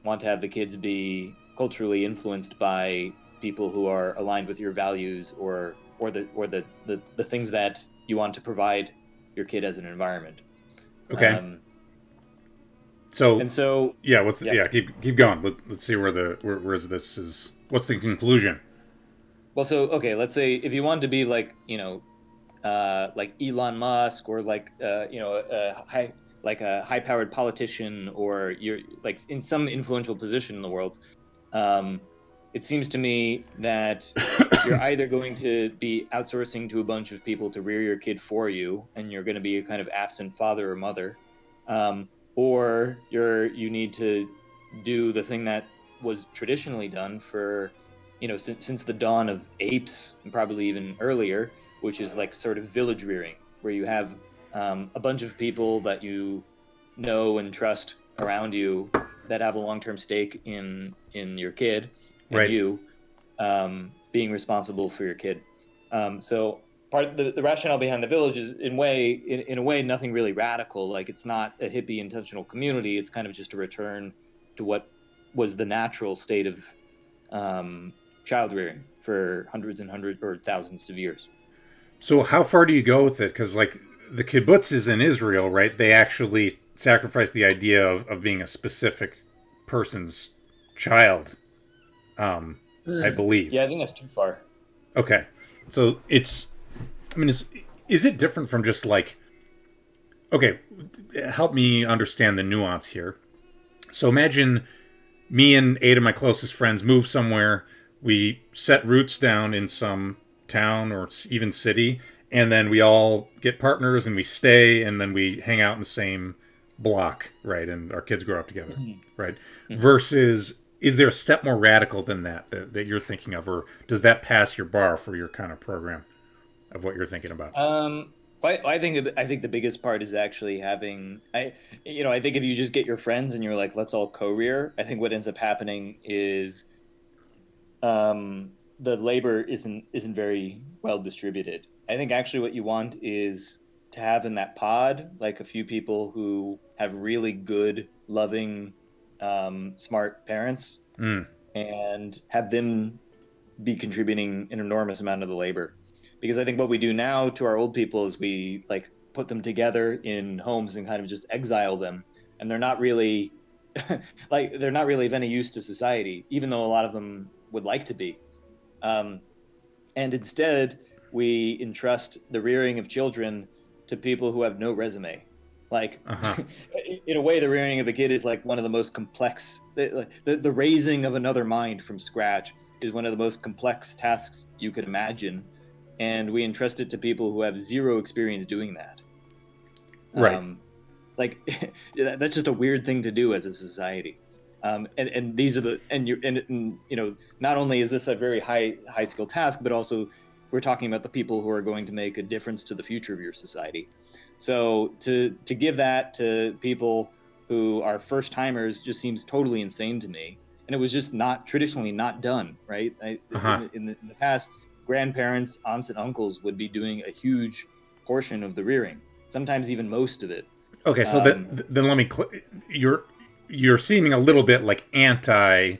want to have the kids be culturally influenced by people who are aligned with your values or the things that you want to provide your kid as an environment.
Okay. So keep going. Let's see where's this is. What's the conclusion?
Well, so okay, let's say if you want to be like like Elon Musk, or like a high-powered politician, or you're like in some influential position in the world, it seems to me that you're either going to be outsourcing to a bunch of people to rear your kid for you, and you're going to be a kind of absent father or mother, or you need to do the thing that was traditionally done for since the dawn of apes, and probably even earlier, which is like sort of village rearing, where you have a bunch of people that you know and trust around you that have a long-term stake in your kid, and
right.
you being responsible for your kid. So part of the rationale behind the village is in a way nothing really radical. Like it's not a hippie intentional community. It's kind of just a return to what was the natural state of child rearing for hundreds and hundreds or thousands of years.
So how far do you go with it? Because like the kibbutzes in Israel, right? They actually sacrifice the idea of being a specific person's child. I believe.
Yeah, I think that's too far.
Okay, so is it different from just like? Okay, help me understand the nuance here. So imagine me and 8 of my closest friends move somewhere. We set roots down in some town or even city, and then we all get partners and we stay, and then we hang out in the same block, right? And our kids grow up together, right? Mm-hmm. Versus, is there a step more radical than that you're thinking of, or does that pass your bar for your kind of program of what you're thinking about?
I think the biggest part is actually having I think if you just get your friends and you're like, let's all co-rear, I think what ends up happening is the labor isn't very well distributed. I think actually what you want is to have in that pod like a few people who have really good, loving, smart parents, and have them be contributing an enormous amount of the labor. Because I think what we do now to our old people is we like put them together in homes and kind of just exile them, and they're not really they're not really of any use to society, even though a lot of them would like to be. And instead, we entrust the rearing of children to people who have no resume. Like, in a way, the rearing of a kid is like one of the most complex. The raising of another mind from scratch is one of the most complex tasks you could imagine, and we entrust it to people who have zero experience doing that.
Right.
That's just a weird thing to do as a society. And these are not only is this a very high skill task, but also we're talking about the people who are going to make a difference to the future of your society. So to give that to people who are first timers just seems totally insane to me. And it was just traditionally not done, right? In the past, grandparents, aunts, and uncles would be doing a huge portion of the rearing, sometimes even most of it.
Okay, so then let me. You're seeming a little bit like anti,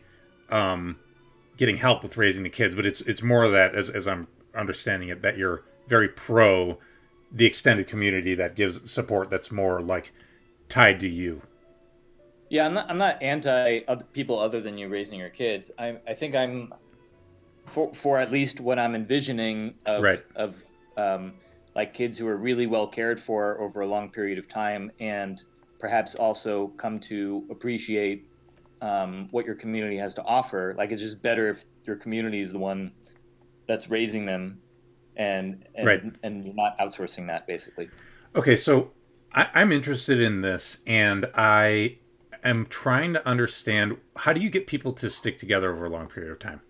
getting help with raising the kids, but it's more of that as I'm understanding it, that you're very pro the extended community that gives support that's more like tied to you.
Yeah, I'm not anti people other than you raising your kids. I think I'm for at least what I'm envisioning
Right.
of like kids who are really well cared for over a long period of time, and perhaps also come to appreciate what your community has to offer. Like, it's just better if your community is the one that's raising them,
Right.
and you're not outsourcing that, basically.
Okay, so I'm interested in this, and I am trying to understand, how do you get people to stick together over a long period of time?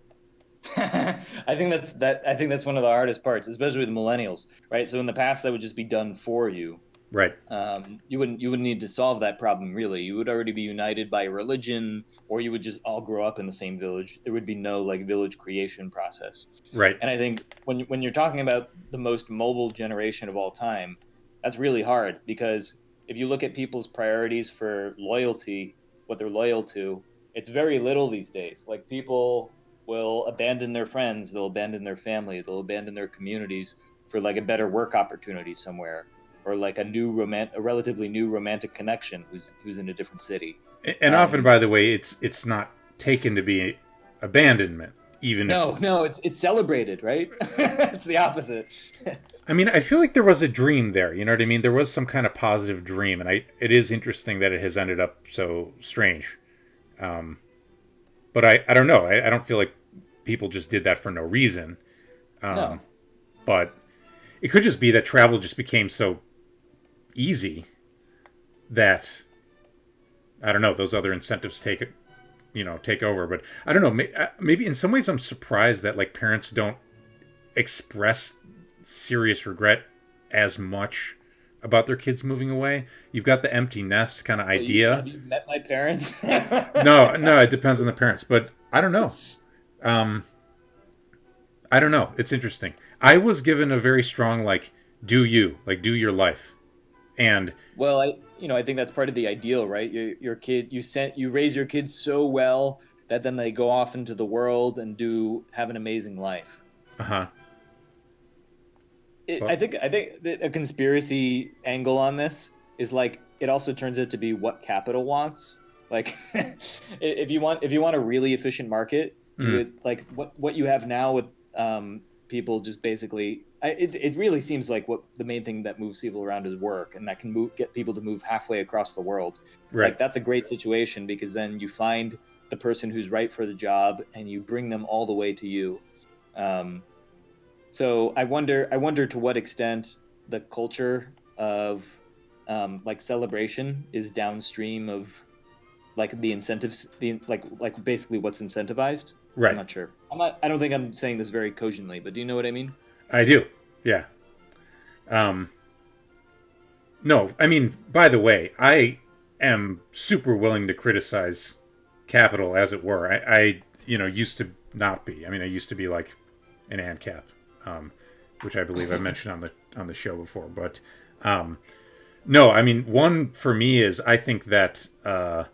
I think that's one of the hardest parts, especially with millennials, right? So in the past, that would just be done for you.
Right.
You wouldn't need to solve that problem, really. You would already be united by a religion, or you would just all grow up in the same village. There would be no like village creation process.
Right.
And I think when you're talking about the most mobile generation of all time, that's really hard, because if you look at people's priorities for loyalty, what they're loyal to, it's very little these days. Like, people will abandon their friends, they'll abandon their family, they'll abandon their communities for like a better work opportunity somewhere, or like a relatively new romantic connection who's in a different city.
And often, by the way, it's not taken to be abandonment, even if...
No, it's celebrated, right? It's the opposite.
I mean, I feel like there was a dream there. You know what I mean? There was some kind of positive dream, and it is interesting that it has ended up so strange. But I don't know. I don't feel like people just did that for no reason.
No.
But it could just be that travel just became so easy that, I don't know, those other incentives take over. But I don't know. Maybe in some ways I'm surprised that like parents don't express serious regret as much about their kids moving away. You've got the empty nest kind of idea.
Have you met my parents?
No, it depends on the parents, but I don't know. I don't know. It's interesting. I was given a very strong do your life, and
well, I think that's part of the ideal, right? Your kid, you raise your kids so well that then they go off into the world and have an amazing life.
Uh-huh.
I think that a conspiracy angle on this is like, it also turns out to be what capital wants. Like, if you want a really efficient market, you would, like what you have now with people just basically. It really seems like what the main thing that moves people around is work, and that can get people to move halfway across the world.
Right.
Like, that's a great situation, because then you find the person who's right for the job and you bring them all the way to you. So I wonder to what extent the culture of like celebration is downstream of like the incentives, like basically what's incentivized.
Right.
I'm not sure. I don't think I'm saying this very cogently, but do you know what I mean?
I do. Yeah. No, I mean, by the way, I am super willing to criticize capital, as it were. I used to not be. I mean, I used to be like an ANCAP, which I believe I mentioned on the show before. But no, I mean, one for me is, I think that to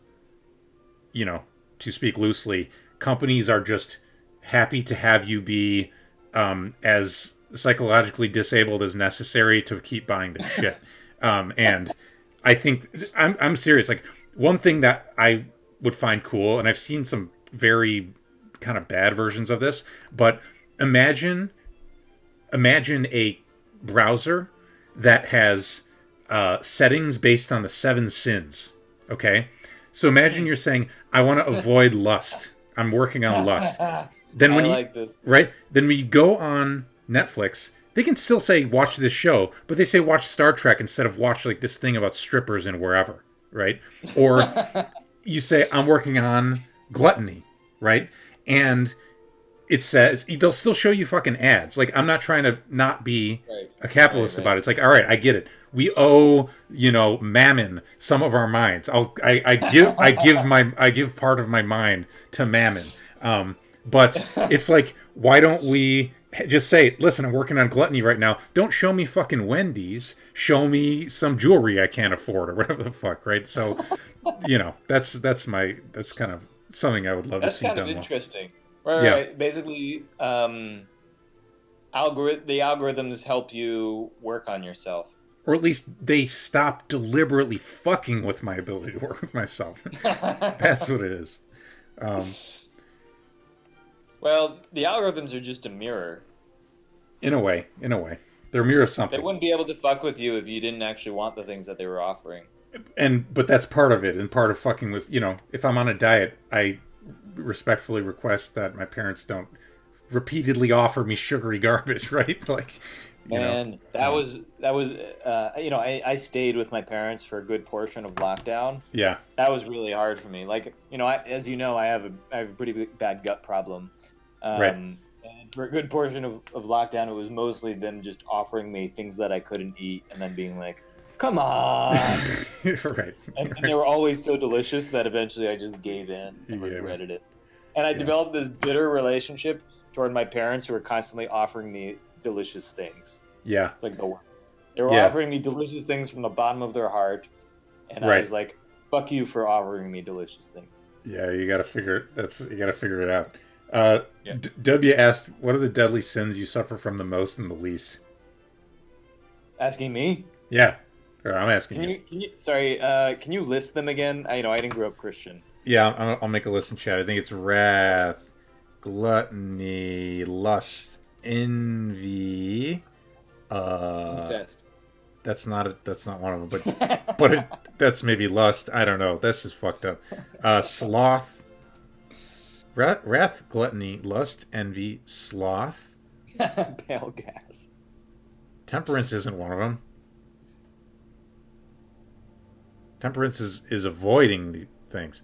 speak loosely, companies are just happy to have you be as psychologically disabled as necessary to keep buying the shit. And I think I'm serious. Like, one thing that I would find cool, and I've seen some very kind of bad versions of this, but imagine a browser that has settings based on the 7 sins. Okay, so imagine you're saying, I want to avoid lust. I'm working on lust. Then when
like this.
Right? Then when you go on Netflix, they can still say watch this show, but they say watch Star Trek instead of watch like this thing about strippers and wherever, right? Or you say I'm working on gluttony, right? And it says they'll still show you fucking ads. Like, I'm not trying to not be a capitalist about it. It's like, all right, I get it. We owe, Mammon some of our minds. I give part of my mind to Mammon. But it's like, why don't we Just say, listen, I'm working on gluttony right now. Don't show me fucking Wendy's. Show me some jewelry I can't afford or whatever the fuck, right? So, that's kind of something I would love to
That's
see
kind of
done more.
interesting. Right,
Yeah.
right. Basically, the algorithms help you work on yourself.
Or at least they stop deliberately fucking with my ability to work with myself. That's what it is. Um,
Well, the algorithms are just a mirror.
in a way. They're a mirror of
They
something.
wouldn't be able to fuck with you if you didn't actually want the things that they were offering.
But that's part of it, and part of fucking with, if I'm on a diet, I respectfully request that my parents don't repeatedly offer me sugary garbage, right? Like,
Man, that was I stayed with my parents for a good portion of lockdown.
yeah,
That was really hard for me. Like, as you know, I have a pretty bad gut problem.
Right.
And for a good portion of lockdown, it was mostly them just offering me things that I couldn't eat and then being like, come on.
right.
And they were always so delicious that eventually I just gave in and regretted it. And I developed this bitter relationship toward my parents who were constantly offering me delicious things.
Yeah.
It's like the worst. They were offering me delicious things from the bottom of their heart, and I was like, "Fuck you for offering me delicious things."
Yeah, you gotta figure it out. W asked, "What are the deadly sins you suffer from the most and the least?"
Asking me?
Yeah, or I'm asking you.
Can you? Sorry, can you list them again? I didn't grow up Christian.
Yeah, I'll make a list in chat. I think it's wrath, gluttony, lust, envy. That's not one of them, but that's maybe lust. I don't know. That's just fucked up. Sloth, wrath, gluttony, lust, envy, sloth.
Pale gas.
Temperance isn't one of them. Temperance is avoiding the things.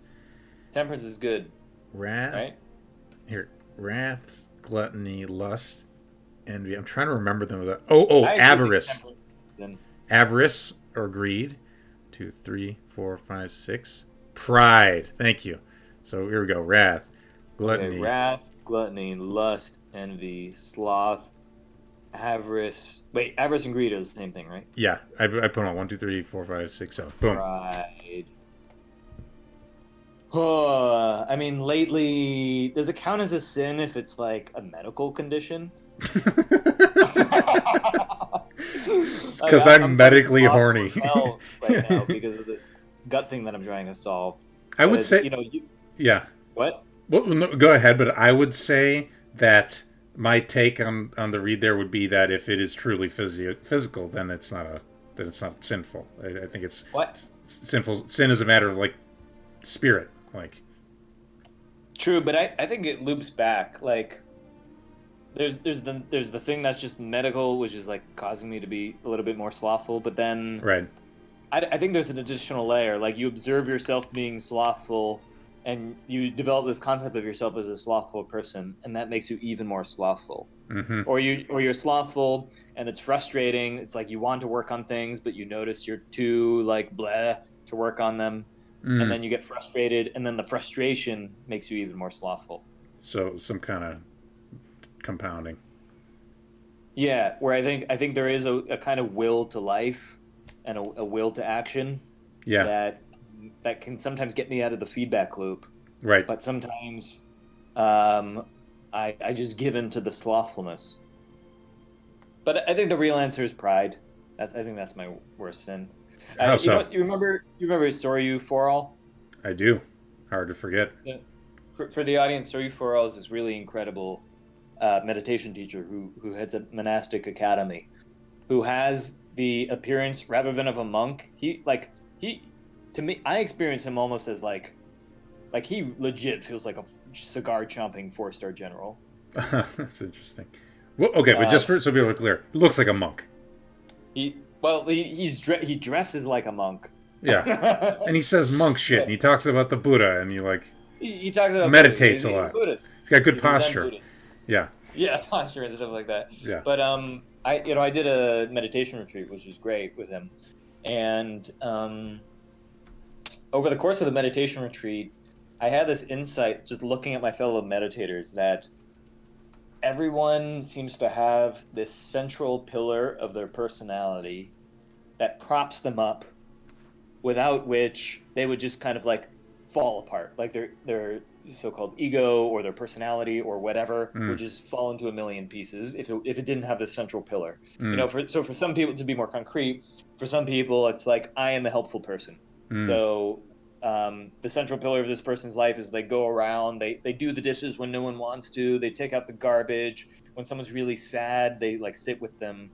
Temperance is good.
Wrath.
Right?
Here, wrath, gluttony, lust, envy. I'm trying to remember them. Avarice. Avarice or greed. 2, 3, 4, 5, 6. Pride. Thank you. So here we go. Wrath, gluttony.
Okay, wrath, gluttony, lust, envy, sloth, avarice. Wait, avarice and greed are the same thing, right?
Yeah, I put on 1, 2, 3, 4, 5, 6, 7. Boom.
Pride. I mean, lately, does it count as a sin if it's like a medical condition?
Because I'm medically horny.
Right now because of this gut thing that I'm trying to solve.
I would say, yeah.
What?
Well, no, go ahead, but I would say that my take on the read there would be that if it is truly physical, then it's not sinful. I think it's sinful. Sin is a matter of like spirit, like.
True, but I think it loops back. Like, there's the thing that's just medical, which is like causing me to be a little bit more slothful. But then,
right.
I think there's an additional layer. Like, you observe yourself being slothful, and you develop this concept of yourself as a slothful person, and that makes you even more slothful.
Mm-hmm.
Or you're slothful, and it's frustrating. It's like you want to work on things, but you notice you're too like bleh to work on them, and then you get frustrated, and then the frustration makes you even more slothful.
So some kind of compounding.
Yeah, where I think there is a kind of will to life and a will to action.
Yeah.
That can sometimes get me out of the feedback loop.
Right.
But sometimes I just give in to the slothfulness. But I think the real answer is pride. I think that's my worst sin.
How so?
You remember Soryu Foral?
I do. Hard to forget.
For the audience, Soryu Foral is this really incredible meditation teacher who heads a monastic academy, who has the appearance rather than of a monk. To me, I experience him almost as like he legit feels like a cigar chomping 4-star general.
That's interesting. Well, okay, but just so people are clear, he looks like a monk.
He dresses like a monk.
Yeah, and he says monk shit, and he talks about the Buddha, and
he talks about
meditates a lot.
Buddhist.
He's got good posture. Yeah.
Yeah, posture and stuff like that.
Yeah.
But I did a meditation retreat, which was great with him, and over the course of the meditation retreat, I had this insight just looking at my fellow meditators that everyone seems to have this central pillar of their personality that props them up, without which they would just kind of like fall apart. Like their so-called ego or their personality or whatever would
Mm,
just fall into a million pieces if it didn't have this central pillar.
mm,
For some people, to be more concrete, for some people it's like, I am a helpful person.
mm.
So the central pillar of this person's life is they go around, they do the dishes when no one wants to, they take out the garbage. When someone's really sad, they like sit with them.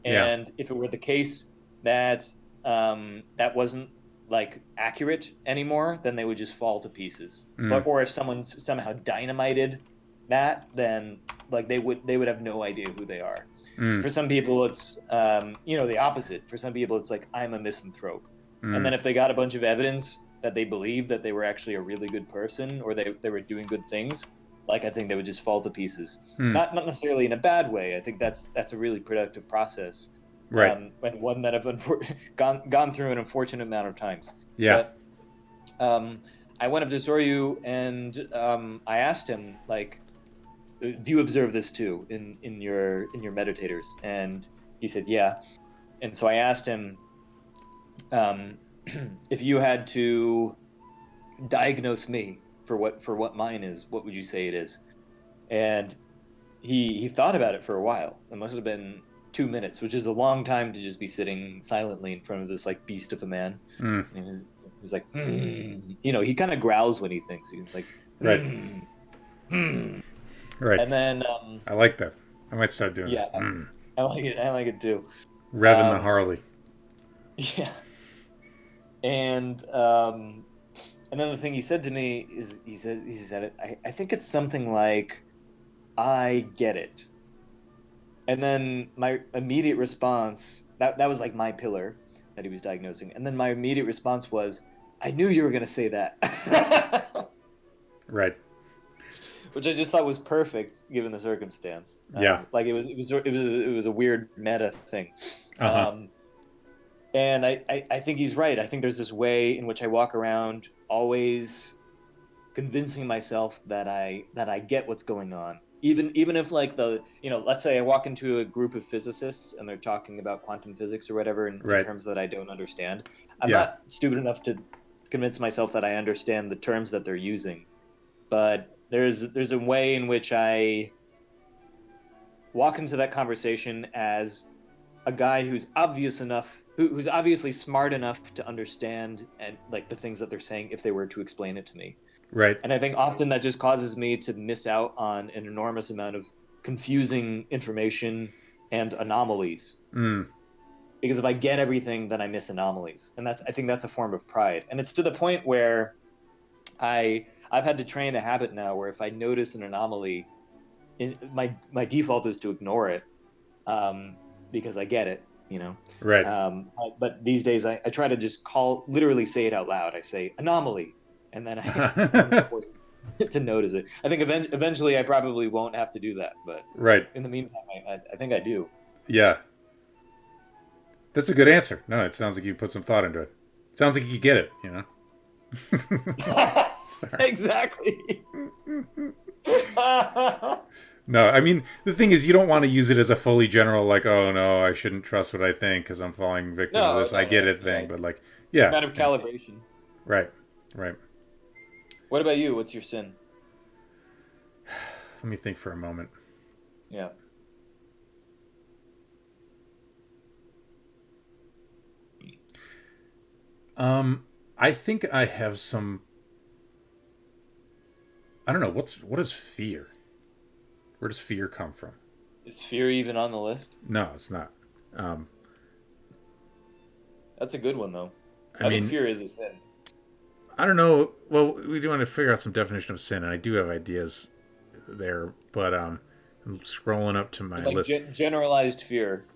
Yeah.
And if it were the case that that wasn't like accurate anymore, then they would just fall to pieces.
Mm,
Or if someone somehow dynamited that, then like they would have no idea who they are.
mm,
For some people, it's the opposite. For some people, it's like, I'm a misanthrope. And
mm.
then if they got a bunch of evidence that they believed that they were actually a really good person, or they were doing good things, like, I think they would just fall to pieces.
Mm.
Not necessarily in a bad way. I think that's a really productive process,
Right.
and one that I've gone through an unfortunate amount of times.
Yeah.
But I went up to Soryu and I asked him, like, do you observe this too in your meditators? And he said, yeah. And so I asked him, if you had to diagnose me for what mine is, what would you say it is? And he thought about it for a while. It must have been 2 minutes, which is a long time to just be sitting silently in front of this like beast of a man.
Mm.
And he was like, he kind of growls when he thinks. He was like,
Right. Right.
And then
I like that. I might start doing
yeah,
that. Mm.
I like it. I like it too.
Revving the Harley.
Yeah. And another thing he said to me is he said I think it's something like, I get it. And then my immediate response, that was like my pillar that he was diagnosing. And then my immediate response was, I knew you were going to say that.
Right.
Which I just thought was perfect given the circumstance.
Yeah.
Like it was a weird meta thing.
Uh-huh.
And I think he's right. I think there's this way in which I walk around always convincing myself that I get what's going on. Even if, like, let's say I walk into a group of physicists and they're talking about quantum physics or whatever in
Right.
terms that I don't understand. I'm
Yeah.
not stupid enough to convince myself that I understand the terms that they're using. But there's a way in which I walk into that conversation as a guy who's who's obviously smart enough to understand and like the things that they're saying if they were to explain it to me.
Right.
And I think often that just causes me to miss out on an enormous amount of confusing information and anomalies.
Mm.
Because if I get everything, then I miss anomalies. And I think that's a form of pride. And it's to the point where I've had to train a habit now where if I notice an anomaly, my default is to ignore it, because I get it,
Right.
But these days I try to just literally say it out loud. I say anomaly, and then I'm forced to notice it. I think eventually I probably won't have to do that, but
Right.
in the meantime, I think I do.
Yeah. That's a good answer. No, it sounds like you put some thought into it. Sounds like you get it,
Exactly.
No, I mean, the thing is, you don't want to use it as a fully general, like, oh, no, I shouldn't trust what I think because I'm falling victim to this I get it thing. But, like, yeah.
Matter of calibration.
Right. Right.
What about you? What's your sin?
Let me think for a moment.
Yeah.
I think I have some. I don't know. What is fear? Where does fear come from?
Is fear even on the list?
No, it's not.
That's a good one, though.
I mean,
think fear is a sin.
I don't know. Well, we do want to figure out some definition of sin, and I do have ideas there, but I'm scrolling up to my list.
Generalized fear,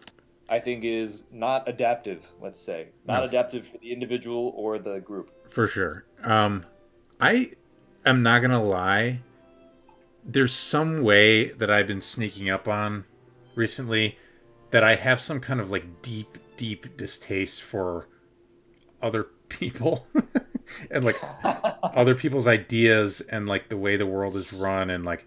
I think, is not adaptive. Let's say not adaptive for the individual or the group.
For sure. I am not gonna lie. There's some way that I've been sneaking up on recently that I have some kind of like deep distaste for other people and like other people's ideas and like the way the world is run, and like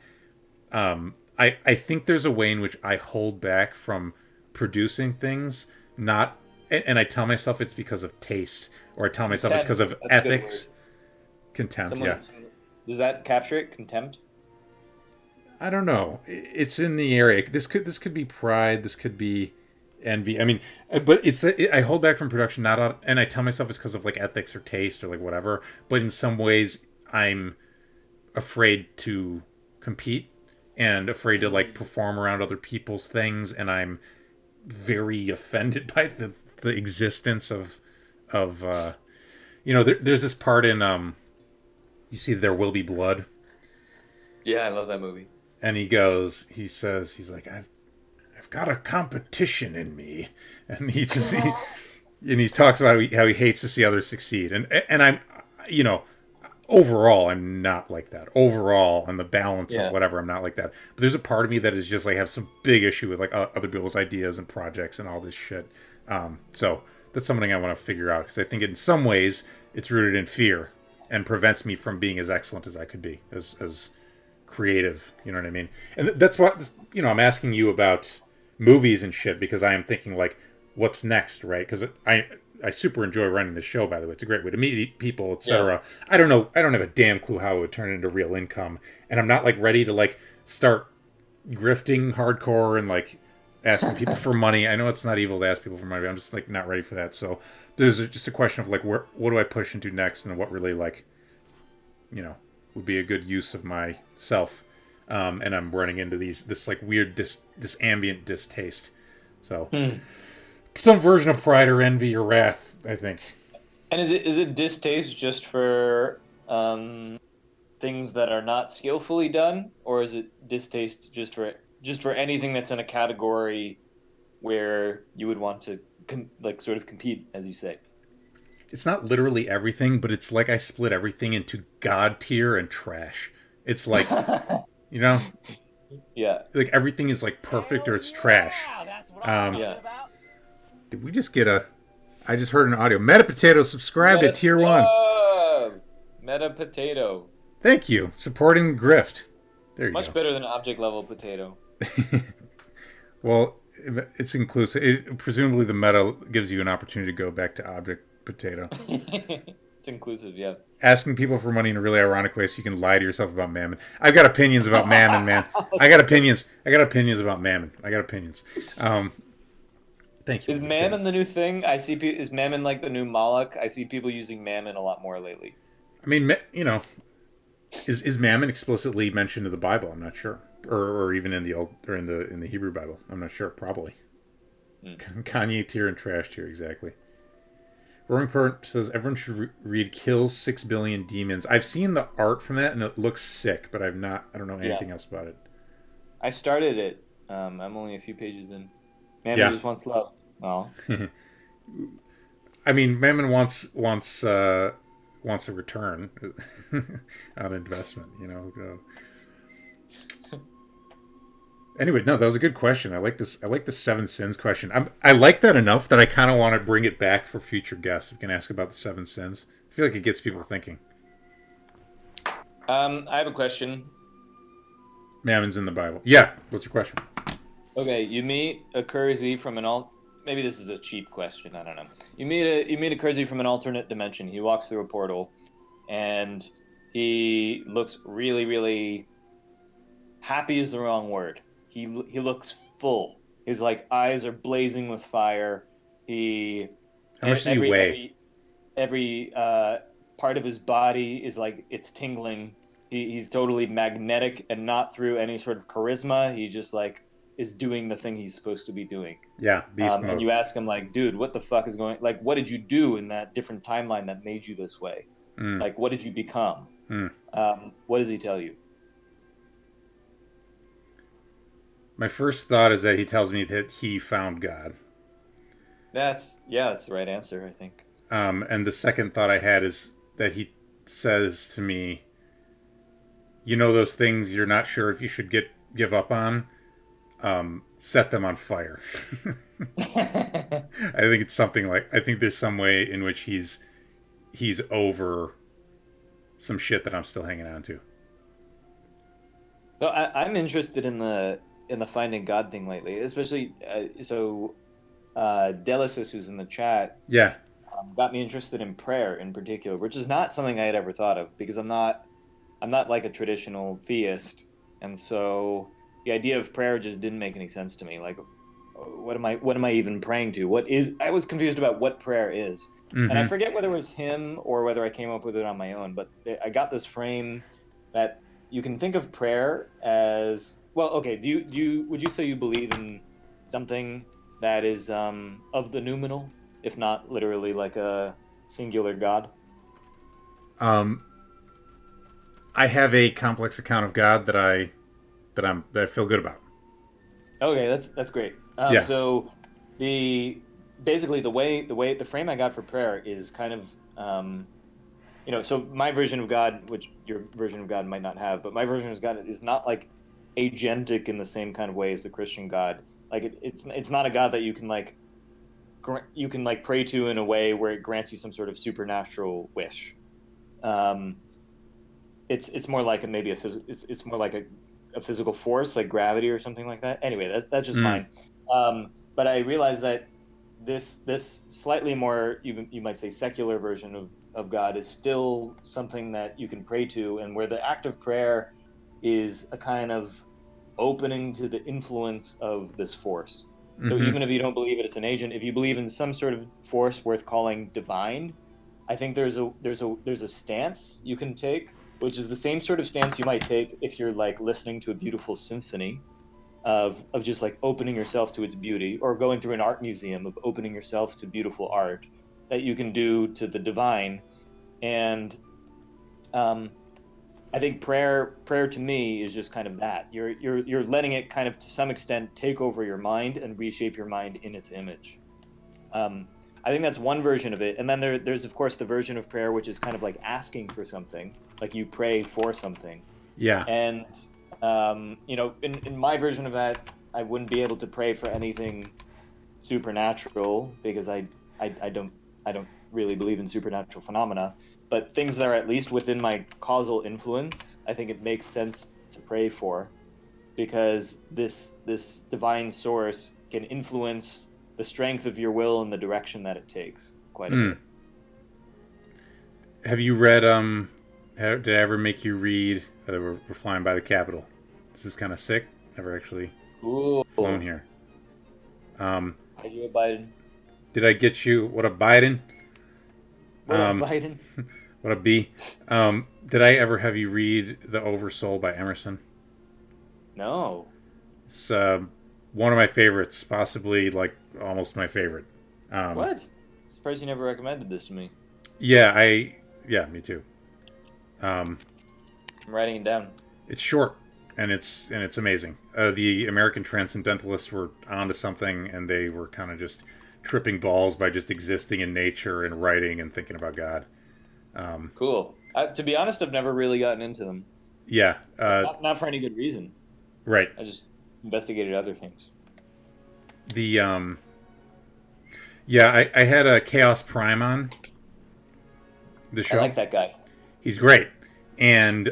I think there's a way in which I hold back from producing things, not, and I tell myself it's because of taste, or I tell myself it's because
Contempt.
of
That's a good word.
ethics, contempt. Yeah,
Someone, does that capture it? Contempt?
I don't know. It's in the area. This could be pride. This could be envy. I mean, but I hold back from production, not on, and I tell myself it's because of like ethics or taste or like whatever. But in some ways, I'm afraid to compete and afraid to like perform around other people's things, and I'm very offended by the existence of there's this part in you see There Will Be Blood,
Yeah, I love that movie.
and he's like, I've got a competition in me, and he talks about how he hates to see others succeed, and I'm, you know, overall I'm not like that. Overall, on the balance of
Yeah.
whatever, I'm not like that. But there's a part of me that is just like have some big issue with like other people's ideas and projects and all this shit. So that's something I want to figure out, because I think in some ways it's rooted in fear and prevents me from being as excellent as I could be as creative. You know what I mean? And that's what, I'm asking you about movies and shit, because I am thinking like, what's next, right? Because I super enjoy running the show. By the way, it's a great way to meet people, etc.
Yeah.
I don't know. I don't have a damn clue how it would turn into real income, and I'm not like ready to like start grifting hardcore and like asking people for money. I know it's not evil to ask people for money, but I'm just like not ready for that. So there's just a question of like, what do I push into next, and what really like, would be a good use of myself. And I'm running into this like weird this ambient distaste. So some version of pride or envy or wrath, I think.
And is it distaste just for things that are not skillfully done, or is it distaste just for anything that's in a category where you would want to like sort of compete, as you say?
It's not literally everything, but it's like I split everything into God tier and trash. It's like, you know,
Yeah.
like everything is like perfect or it's trash.
Yeah.
Did we just get a? I just heard an audio. Meta Potato subscribe to
Meta
tier 1.
sub! Meta potato.
Thank you. Supporting Grift. There you
Much
go.
better than object level potato.
Well, it's inclusive. Presumably the meta gives you an opportunity to go back to object potato.
It's inclusive, yeah.
Asking people for money in a really ironic way so you can lie to yourself about Mammon. I've got opinions about Mammon, man. I got opinions. I got opinions about Mammon. I got opinions. Thank you.
Is Mammon the new thing? Is Mammon like the new Moloch? I see people using Mammon a lot more lately.
I mean, is Mammon explicitly mentioned in the Bible? I'm not sure, or even in the old or in the Hebrew Bible. I'm not sure. Probably. Kanye tier and trash tier, exactly. Roaring Pert says everyone should read Kills 6 Billion Demons. I've seen the art from that and it looks sick, but I don't know anything else about it.
I started it. I'm only a few pages in. Mammon just wants love. Well,
I mean, Mammon wants a return on investment. Anyway, no, that was a good question. I like this. I like the 7 sins question. I like that enough that I kind of want to bring it back for future guests. We can ask about the 7 sins. I feel like it gets people thinking.
I have a question.
Mammon's in the Bible. Yeah. What's your question?
Okay, you meet a Kurzi from maybe this is a cheap question. I don't know. You meet a Kurzi from an alternate dimension. He walks through a portal, and he looks really, really happy. Is the wrong word. He looks full. His like eyes are blazing with fire.
How much does he weigh?
Every part of his body is like it's tingling. He's totally magnetic and not through any sort of charisma. He just like is doing the thing he's supposed to be doing.
Yeah, beast mode.
And you ask him like, dude, what the fuck is going? Like, what did you do in that different timeline that made you this way? Like, what did you become? What does he tell you?
My first thought is that he tells me that he found God.
That's the right answer, I think.
And the second thought I had is that he says to me, those things you're not sure if you should give up on, set them on fire. I think it's something like, I think there's some way in which he's over some shit that I'm still hanging on to.
So I'm interested in the finding God thing lately, especially Delicis, who's in the chat,
Yeah.
got me interested in prayer in particular, which is not something I had ever thought of because I'm not like a traditional theist, and so the idea of prayer just didn't make any sense to me. Like, what am I even praying to? What is I was confused about what prayer is, and I
Mm-hmm.
forget whether it was him or whether I came up with it on my own. But I got this frame that you can think of prayer as well. Okay, would you say you believe in something that is of the noumenal, if not literally like a singular God?
Um, I have a complex account of God that I feel good about.
Okay, that's great.
Yeah.
So the basically the frame I got for prayer is kind of so my version of God, which your version of God might not have, but my version of God is not like agentic in the same kind of way as the Christian God. Like it's not a God that you can like pray to in a way where it grants you some sort of supernatural wish. Um, it's more like it's more like a physical force like gravity or something like that. Anyway, that's just
Mm.
mine. But I realized that this slightly more you might say secular version of God is still something that you can pray to, and where the act of prayer is a kind of opening to the influence of this force. So
Mm-hmm.
even if you don't believe it, it's an agent. If you believe in some sort of force worth calling divine, I think there's a stance you can take, which is the same sort of stance you might take if you're like listening to a beautiful symphony of just like opening yourself to its beauty, or going through an art museum of opening yourself to beautiful art that you can do to the divine. And um, I think prayer to me is just kind of that. You're letting it kind of to some extent take over your mind and reshape your mind in its image. Um, I think that's one version of it, and then there's of course the version of prayer which is kind of like asking for something, like you pray for something.
Yeah.
And in my version of that, I wouldn't be able to pray for anything supernatural because I don't really believe in supernatural phenomena. But things that are at least within my causal influence, I think it makes sense to pray for, because this divine source can influence the strength of your will and the direction that it takes quite a
Mm.
bit.
Have you read did I ever make you read we're flying by the Capitol? This is kind of sick. Never actually flown
Cool.
here. Um,
Hi, Joe Biden.
did I get you what a Biden?
What up,
Um,
Biden?
what a B? Did I ever have you read The Oversoul by Emerson?
No.
It's one of my favorites, possibly like almost my favorite. Um,
What? Surprised you never recommended this to me.
yeah, yeah, me too. Um,
I'm writing it down.
it's short and it's amazing. The American transcendentalists were onto something, and they were kind of just tripping balls by just existing in nature and writing and thinking about God. Um,
Cool. To be honest, I've never really gotten into them.
yeah,
Not for any good reason.
right.
I just investigated other things.
The yeah, I had a Chaos Prime on the
I
show.
like that guy.
He's great, and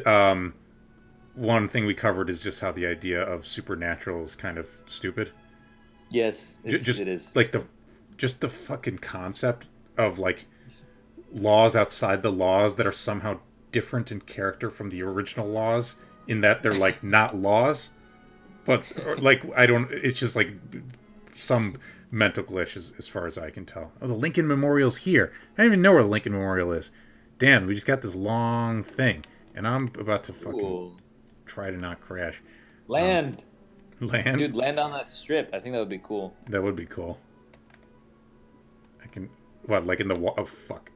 one thing we covered is just how the idea of supernatural is kind of stupid.
Yes,
Just
it is.
like the fucking concept of like laws outside the laws that are somehow different in character from the original laws, in that they're like not laws, but like I don't. It's just like some mental glitch as far as I can tell. Oh, the Lincoln Memorial's here. I don't even know where the Lincoln Memorial is. Damn, we just got this long thing, and I'm about to fucking
Cool.
try to not crash.
Land.
Land?
Dude, land on that strip. I think that would be cool.
That would be cool. I can... What, like in the... Oh, fuck.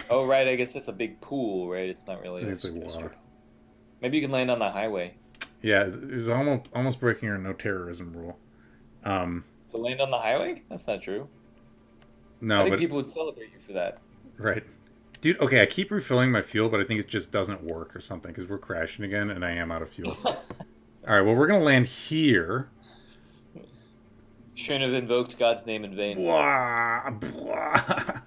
Oh, right. I guess that's a big pool, right? It's not really
It's
a
like water.
strip. Maybe you can land on the highway.
Yeah, it's almost breaking our no terrorism rule.
To land on the highway? That's not true.
No,
I think
but...
people would celebrate you for that.
Right. Dude, okay, I keep refilling my fuel, but I think it just doesn't work or something, because we're crashing again, and I am out of fuel. Alright, well, we're going to land here.
Shouldn't have invoked God's name in vain.
Blah, blah.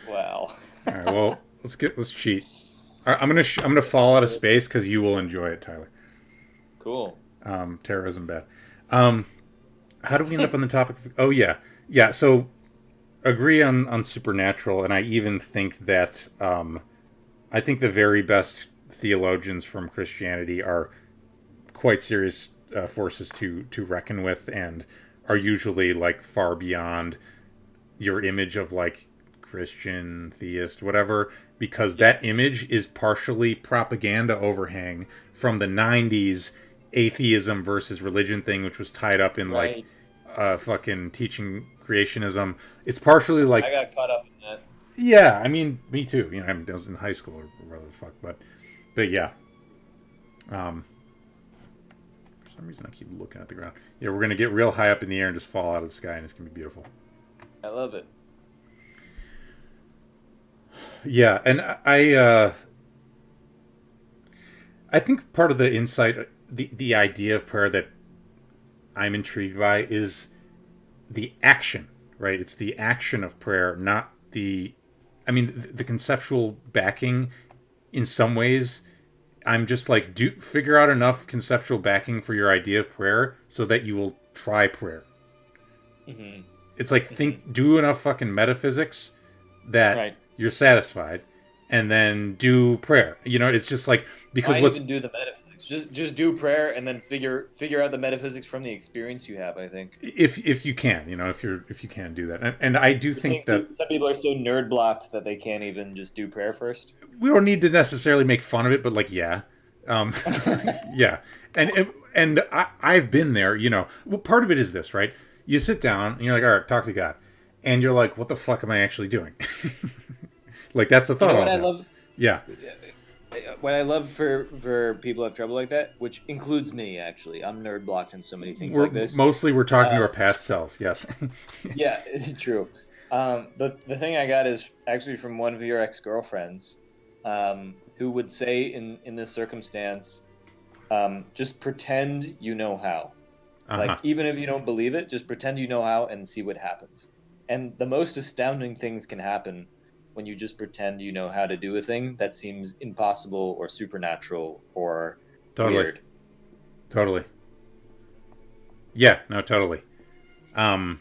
Wow.
Alright, well, let's cheat. I'm gonna fall out of space because you will enjoy it, Tyler.
Cool.
Terrorism bad. Um, how do we end up on the topic? Oh yeah, yeah. So agree on supernatural, and I even think that I think the very best theologians from Christianity are quite serious forces to reckon with, and are usually like far beyond your image of like Christian, theist, whatever, because that image is partially propaganda overhang from the 90s atheism versus religion thing, which was tied up in like
Right.
fucking teaching creationism. It's partially
I
like,
got caught up in that.
yeah, I mean, me too. You know, I was in high school or whatever the fuck, but yeah. Um, for some reason, I keep looking at the ground. Yeah, we're gonna get real high up in the air and just fall out of the sky, and it's gonna be beautiful.
I love it.
Yeah, and I think part of the insight, the idea of prayer that I'm intrigued by is the action, right? It's the action of prayer, not the. I mean, the conceptual backing. In some ways, I'm just like, do figure out enough conceptual backing for your idea of prayer so that you will try prayer.
Hmm.
It's like
Hmm.
do enough fucking metaphysics that
Right.
you're satisfied, and then do prayer. You know, it's just like because
Why
what's
even do the metaphysics? Just do prayer and then figure out the metaphysics from the experience you have. I think.
if you can, you know, if you can do that, and I do
You
think
think
that
some people are so nerd blocked that they can't even just do prayer first?
we don't need to necessarily make fun of it, but like, yeah, um, yeah, I've been there. You know, well, part of it is this, right? You sit down and you're like, all right, talk to God, and you're like, what the fuck am I actually doing? Like that's a
You
thought
know
I'll
what I
have.
love?
Yeah.
What I love for people who have trouble like that, which includes me actually. I'm nerd blocked in so many things like this.
We're talking to our
Uh,
past selves. Yes.
yeah, it's true. The thing I got is actually from one of your ex girlfriends, who would say in this circumstance, just pretend you know how.
Uh
Like
huh.
even if you don't believe it, just pretend you know how and see what happens. And the most astounding things can happen when you just pretend you know how to do a thing that seems impossible or supernatural or
Totally.
weird.
Totally. Yeah. No. Totally. Um.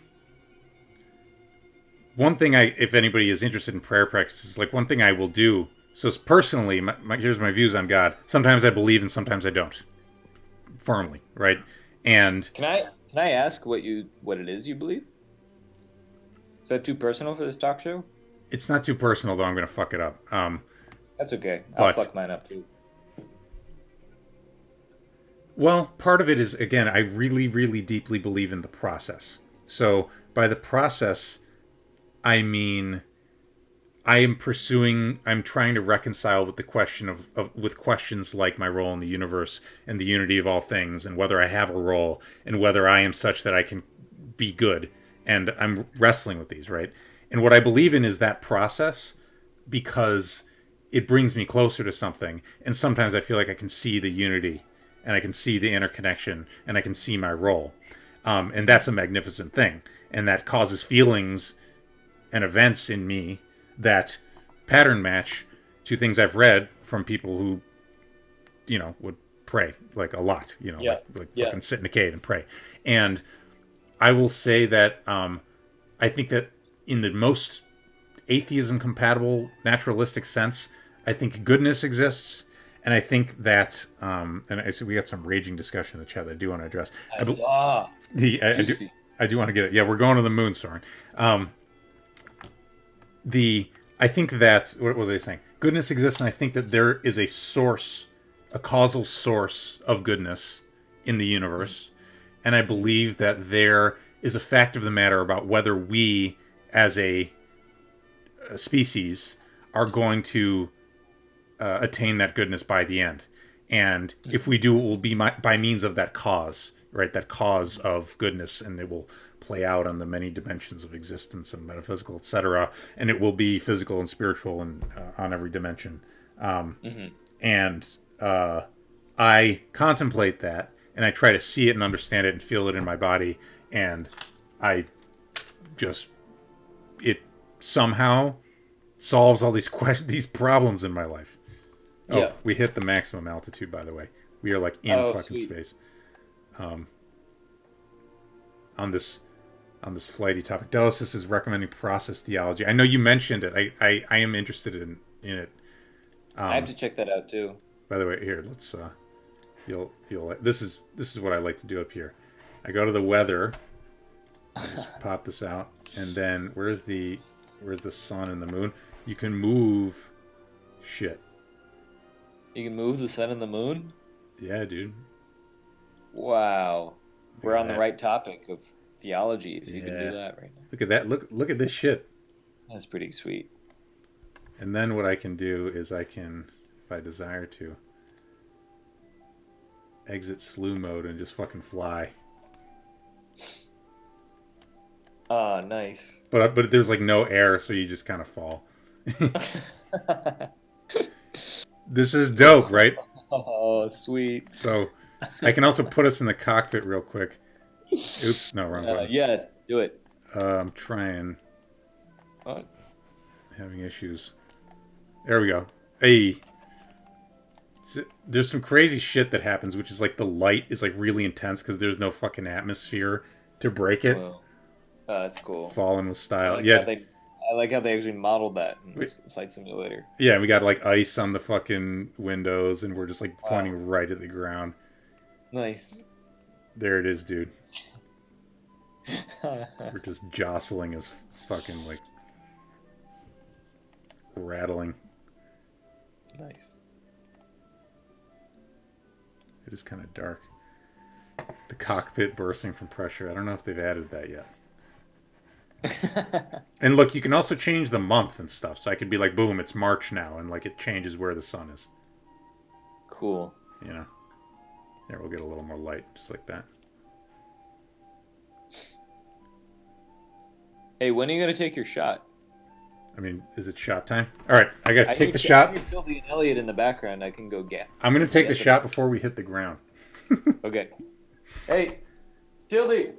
One thing if anybody is interested in prayer practices, like one thing I will do. So personally, here's my views on God. Sometimes I believe and sometimes I don't firmly, right? And
Can I ask what it is you believe? Is that too personal for this talk show?
it's not too personal, though. I'm going to fuck it up.
That's okay. I'll
But
fuck mine up too.
well, part of it is again, I really, really deeply believe in the process. So by the process, I mean I'm trying to reconcile with the question with questions like my role in the universe and the unity of all things and whether I have a role and whether I am such that I can be good. And I'm wrestling with these, right? And what I believe in is that process because it brings me closer to something. And sometimes I feel like I can see the unity and I can see the interconnection and I can see my role. And that's a magnificent thing. And that causes feelings and events in me that pattern match to things I've read from people who, you know, would pray like a lot, you know,
Yeah.
like
Yeah.
fucking sit in a cave and pray. And I will say that I think that in the most atheism compatible naturalistic sense, I think goodness exists. And I think that, and I see we got some raging discussion in the chat that I do want to address.
I saw.
I do,
Juicy.
I do want to get it. Yeah, we're going to the moon, Soren. Um, the I think that what was I saying? Goodness exists, and I think that there is a source, a causal source of goodness in the universe, and I believe that there is a fact of the matter about whether we, as a species, are going to attain that goodness by the end. And if we do, it will be by means of that cause, right? That cause of goodness, and it will play out on the many dimensions of existence and metaphysical, etc. And it will be physical and spiritual and on every dimension.
Hmm.
And I contemplate that, and I try to see it and understand it and feel it in my body, and I just it somehow solves all these these problems in my life. Oh,
Yeah.
we hit the maximum altitude, by the way. We are like in fucking
sweet.
space. On this flighty topic, Delicis is recommending process theology. I know you mentioned it. I am interested in it.
I have to check that out too.
By the way, here, let's you'll this is what I like to do up here. I go to the weather, just pop this out, and then where's the sun and the moon? You can move shit.
You can move the sun and the moon?
Yeah, dude.
Wow. We're
Look at
on the
that.
right topic of theology if you can
Yeah.
do that right now.
Look at that. Look at this shit.
That's pretty sweet.
And then what I can do is I can, if I desire to, exit slew mode and just fucking fly.
Ah, nice.
But there's like no air, so you just kind of fall. This is dope, right?
Oh, sweet.
So I can also put us in the cockpit real quick. Oops, no, wrong button.
Yeah, do it.
I'm trying.
What?
Having issues. There we go. Hey. So, there's some crazy shit that happens, which is like the light is like really intense because there's no fucking atmosphere to break it.
Whoa. Oh, that's cool.
Falling with style.
I like how they actually modeled that in this flight simulator.
Yeah, we got like ice on the fucking windows, and we're just like pointing right at the ground.
Nice.
There it is, dude. We're just jostling as fucking like rattling.
Nice.
It is kind of dark. The cockpit bursting from pressure. I don't know if they've added that yet. And look, you can also change the month and stuff. So I could be like, boom, it's March now, and like it changes where the sun is.
Cool.
You know. There, we'll get a little more light, just like that.
Hey, when are you gonna take your shot?
I mean, is it shot time? All right, I gotta take the shot.
I hear Tildy and Elliot in the background. I can go get.
I'm gonna take the shot before we hit the ground.
Okay. Hey, Tildy.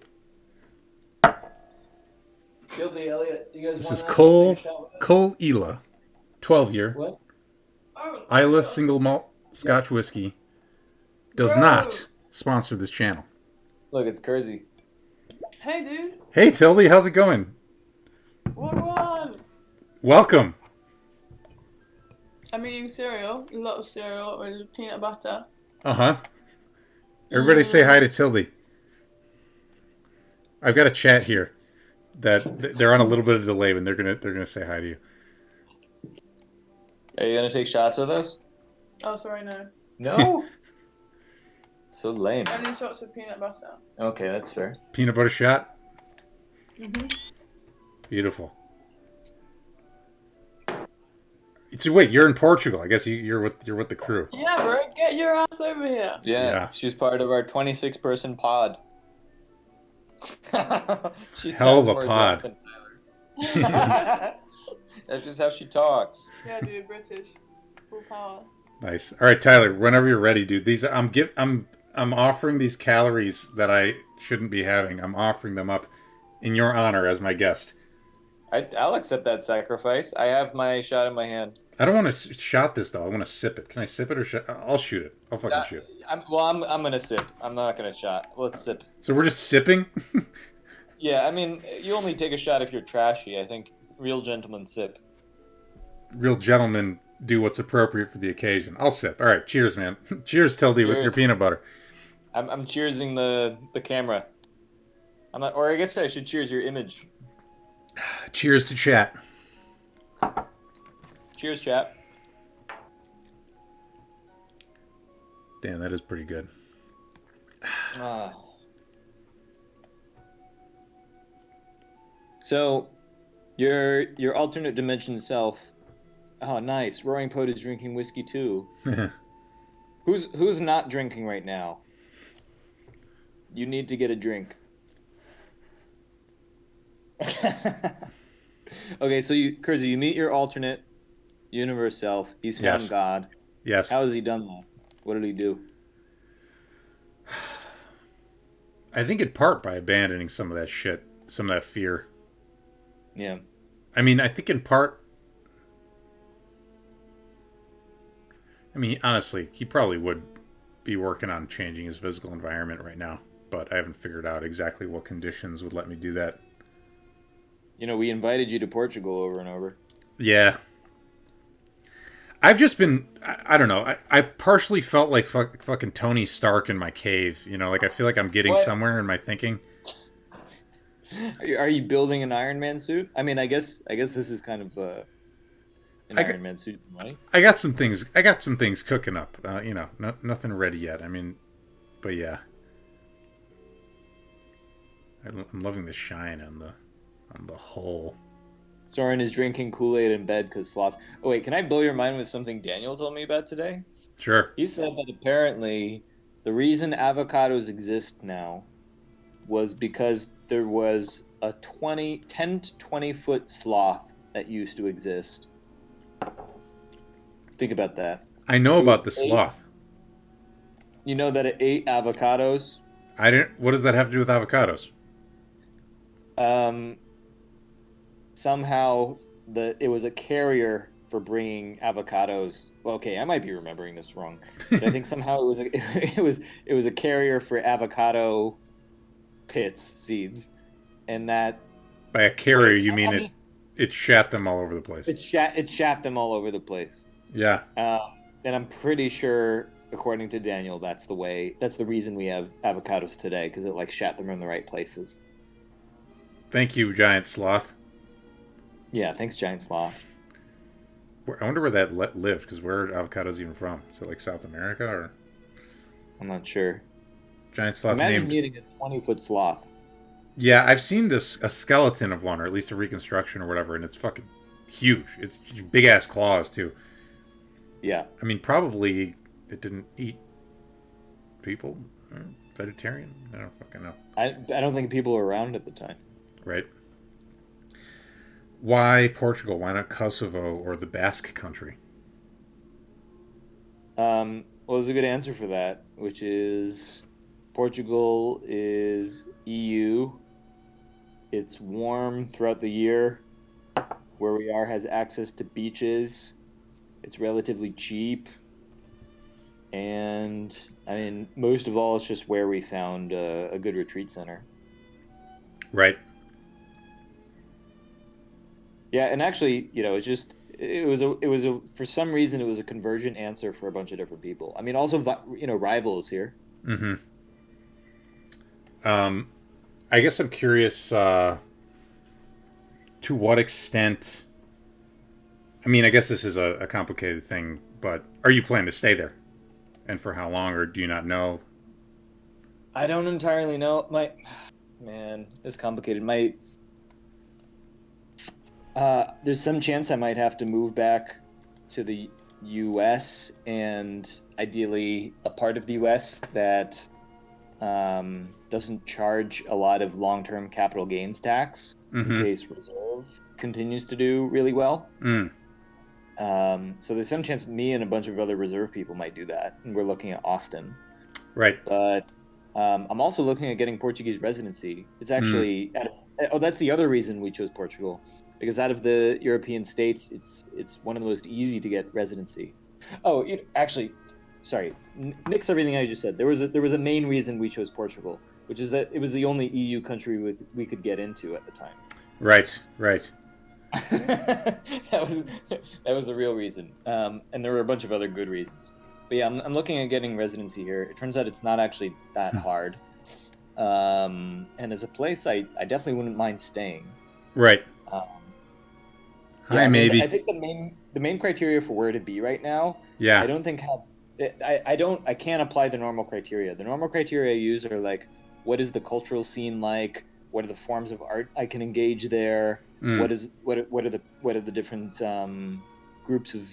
Tildy, Elliot, you guys
This
want
is
to
Cole
take a shot with us?
Ela, 12-year.
What?
Isla single malt Scotch whiskey does not sponsor this channel.
Look, it's Kersey.
Hey, dude.
Hey Tildy, how's it going?
What one?
Welcome.
I'm eating cereal. A lot of cereal with peanut butter.
Uh-huh. Everybody say hi to Tildy. I've got a chat here that they're on a little bit of delay, and they're gonna say hi to you.
Are you gonna take shots with us?
Oh, sorry, no.
No. So lame.
Only shots of peanut butter.
Okay, that's fair.
Peanut butter shot.
Mhm.
Beautiful. So wait, you're in Portugal. I guess you're with the crew.
Yeah, bro. Get your ass over here.
Yeah, she's part of our 26-person pod. She
Hell of
sounds
a
more
pod.
drunk than Tyler. That's just how she talks.
Yeah, dude. British. Full power.
Nice. All right, Tyler. Whenever you're ready, dude. These I'm offering these calories that I shouldn't be having. I'm offering them up in your honor as my guest.
I'll accept that sacrifice. I have my shot in my hand.
I don't want to shot this though. I want to sip it. Can I sip it or I'll shoot it. I'll fucking shoot.
I'm gonna sip. I'm not gonna shot. Let's sip.
So we're just sipping.
Yeah, I mean, you only take a shot if you're trashy. I think real gentlemen sip.
Real gentlemen do what's appropriate for the occasion. I'll sip. All right. Cheers, man. Cheers, Tildy, with your
Cheers.
peanut butter.
I'm cheersing the camera. I'm not, or I guess I should cheers your image.
Cheers to chat.
Cheers, chat.
Damn, that is pretty good.
Ah. So, your alternate dimension self. Oh, nice. Roaring Poet is drinking whiskey too. Who's not drinking right now? You need to get a drink. Okay, so Kersey, you meet your alternate universe self. He's found
Yes.
God.
Yes.
How has he done that? What did he do?
I think in part by abandoning some of that shit, some of that fear.
Yeah.
I mean, I think in part I mean, honestly, he probably would be working on changing his physical environment right now, but I haven't figured out exactly what conditions would let me do that.
You know, we invited you to Portugal over and over.
Yeah. I've just been, I don't know, I partially felt like fucking Tony Stark in my cave, you know, like I feel like I'm getting
What?
somewhere in my thinking.
Are you building an Iron Man suit? I mean, I guess this is kind of an
I got,
Iron Man suit, right?
I got some things cooking up, you know, nothing ready yet. I mean, but yeah. I'm loving the shine on the hull.
Soren is drinking Kool-Aid in bed because sloth. Oh wait, can I blow your mind with something Daniel told me about today?
Sure.
He said that apparently the reason avocados exist now was because there was a 10 to 20 foot sloth that used to exist. Think about that.
I know about the sloth.
You know that it ate avocados?
I didn't. What does that have to do with avocados?
Somehow it was a carrier for bringing avocados. Well, okay, I might be remembering this wrong, but I think somehow it was a carrier for avocado pits, seeds, and that
By a carrier, you mean it shat them all over the place.
it shat them all over the place.
Yeah.
And I'm pretty sure, according to Daniel, that's the reason we have avocados today, because it like shat them in the right places.
Thank you, giant sloth.
Yeah, thanks, giant sloth.
I wonder where that lived, because where are avocados even from? Is it like South America or?
I'm not sure.
Giant sloth
Imagine
named.
eating a 20-foot sloth.
Yeah, I've seen a skeleton of one, or at least a reconstruction or whatever, and it's fucking huge. It's big ass claws too.
Yeah.
I mean, probably it didn't eat people. Vegetarian? I don't fucking know.
I don't think people were around at the time.
Right. Why Portugal? Why not Kosovo or the Basque country?
Well, there's a good answer for that, which is Portugal is EU. It's warm throughout the year. Where we are has access to beaches. It's relatively cheap. And, I mean, most of all, it's just where we found a good retreat center.
Right.
Yeah, and actually, you know, it was a for some reason it was a convergent answer for a bunch of different people. I mean, also, you know, Rival is here.
Mm-hmm. I guess I'm curious to what extent. I mean, I guess this is a complicated thing, but are you planning to stay there, and for how long, or do you not know?
I don't entirely know. Man, it's complicated. There's some chance I might have to move back to the U.S. and ideally a part of the U.S. that doesn't charge a lot of long-term capital gains tax in case Reserve continues to do really well. So there's some chance me and a bunch of other Reserve people might do that, and we're looking at Austin.
Right.
But I'm also looking at getting Portuguese residency. It's actually that's the other reason we chose Portugal. Because out of the European states, it's one of the most easy to get residency. Oh, actually, sorry, nix everything I just said. There was a main reason we chose Portugal, which is that it was the only EU country we could get into at the time.
Right. Right.
that was the real reason, and there were a bunch of other good reasons. But yeah, I'm looking at getting residency here. It turns out it's not actually that hard, and as a place, I definitely wouldn't mind staying.
Right.
Yeah,
maybe.
I think the main criteria for where to be right now.
Yeah.
I don't think I can't apply the normal criteria. The normal criteria I use are like, what is the cultural scene like? What are the forms of art I can engage there? What are the different groups of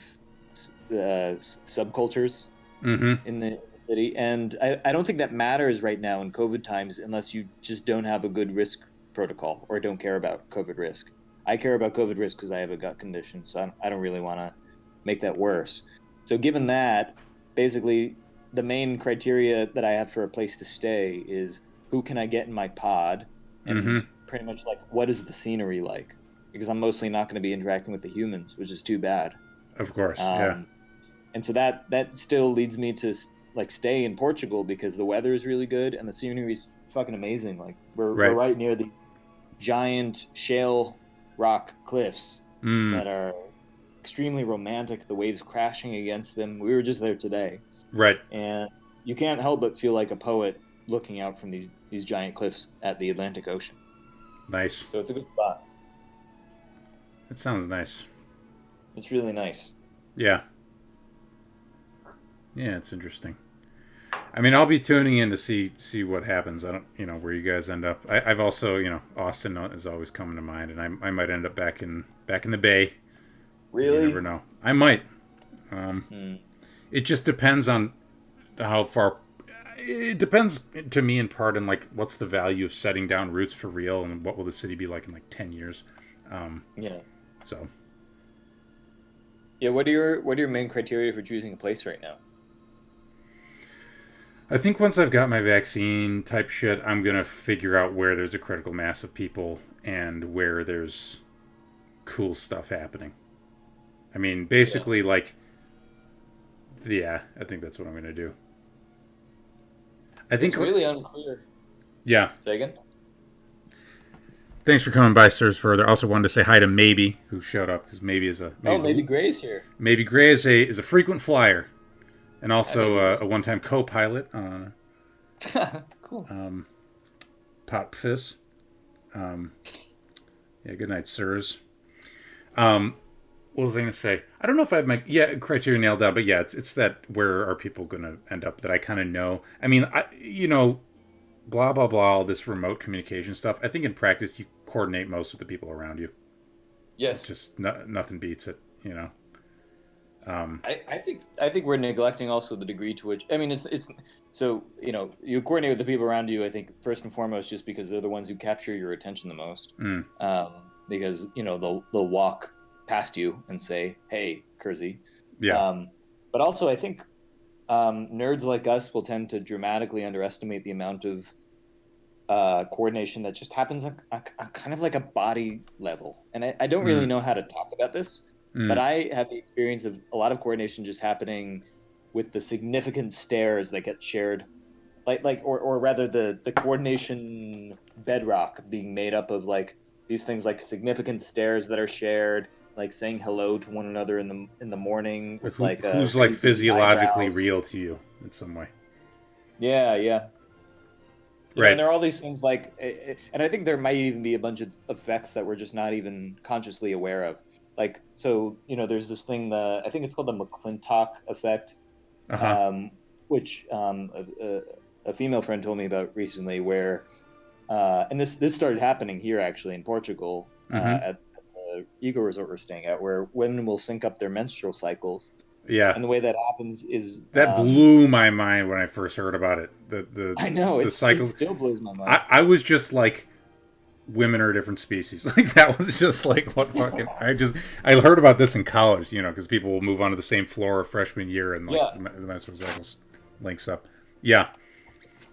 subcultures in the city? And I don't think that matters right now in COVID times unless you just don't have a good risk protocol or don't care about COVID risk. I care about COVID risk because I have a gut condition, so I don't really want to make that worse. So given that, basically, the main criteria that I have for a place to stay is who can I get in my pod, and pretty much like what is the scenery like? Because I'm mostly not going to be interacting with the humans, which is too bad.
Of course, yeah.
And so that still leads me to like stay in Portugal because the weather is really good and the scenery is fucking amazing. Like we're right near the giant shale rock cliffs that are extremely romantic. The waves crashing against them. We were just there today.
Right.
And you can't help but feel like a poet looking out from these giant cliffs at the Atlantic Ocean.
Nice.
So it's a good spot.
It sounds nice.
It's really nice.
Yeah. Yeah, it's interesting. I mean, I'll be tuning in to see what happens. I don't, where you guys end up. I've also, Austin is always coming to mind, and I might end up back in the Bay.
Really?
You never know. I might. It just depends on how far. It depends to me in part on like what's the value of setting down roots for real, and what will the city be like in like 10 years.
Yeah.
So.
Yeah. What are your main criteria for choosing a place right now?
I think once I've got my vaccine type shit, I'm going to figure out where there's a critical mass of people and where there's cool stuff happening. I mean, basically, I think that's what I'm going to do. I think
it's really unclear.
Yeah.
Say again?
Thanks for coming by, Sirs Further. Also wanted to say hi to Maybe, who showed up, because Maybe is
Maybe Gray's here.
Maybe Gray is a frequent flyer. And also a one-time co-pilot on
cool.
Pot Fizz. Good night, sirs. What was I going to say? I don't know if I have my criteria nailed down, but it's that where are people going to end up that I kind of know. I mean, blah, blah, blah, all this remote communication stuff. I think in practice you coordinate most with the people around you.
Yes.
It's just nothing beats it,
I think we're neglecting also the degree to which it's so you coordinate with the people around you. I think first and foremost just because they're the ones who capture your attention the most. Because they'll walk past you and say, "Hey, Kersey."
Yeah.
But also I think nerds like us will tend to dramatically underestimate the amount of coordination that just happens on kind of like a body level. And I don't really know how to talk about this. But I had the experience of a lot of coordination just happening with the significant stairs that get shared, or rather the coordination bedrock being made up of like these things like significant stairs that are shared, like saying hello to one another in the morning with
who's like physiologically real to you in some way.
Yeah, yeah.
Right.
And there are all these things like, and I think there might even be a bunch of effects that we're just not even consciously aware of. Like, so, there's this thing, I think it's called the McClintock effect, which a female friend told me about recently where, and this started happening here actually in Portugal at the eco resort we're staying at, where women will sync up their menstrual cycles.
Yeah.
And the way that happens is...
That blew my mind when I first heard about it.
I know,
it
still blows my mind.
I was just like... Women are a different species. Like that was just like what fucking. I heard about this in college, because people will move on to the same floor freshman year and the menstrual cycles links up. Yeah.